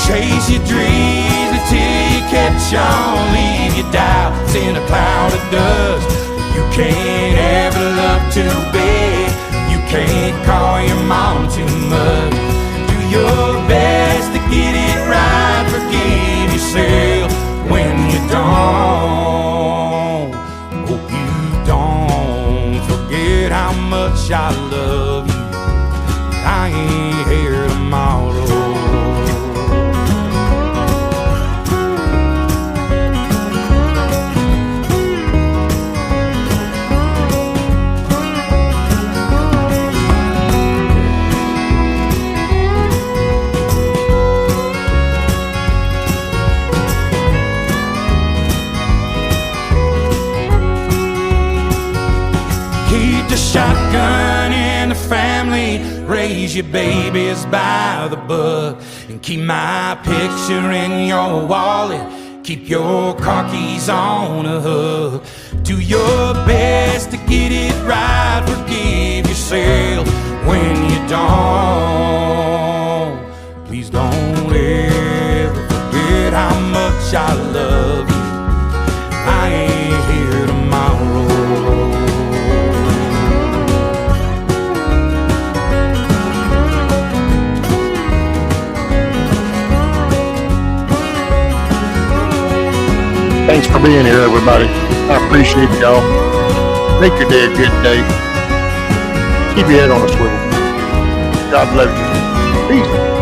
Chase your dreams until you catch on. Leave your doubts in a cloud of dust. You can't ever love too big. You can't call your mom too much. Do your best to get it right. Forgive yourself when you don't. Hope you don't forget how much I love you. I ain't here tomorrow. Keep the shotgun in the family, raise your babies by the book, and keep my picture in your wallet, keep your car keys on a hook. Do your best to get it right, forgive yourself when you don't. Please don't ever forget how much I love you. I ain't here tomorrow. Thanks for being here, everybody. I appreciate y'all. Make your day a good day. Keep your head on a swivel. God bless you. Peace.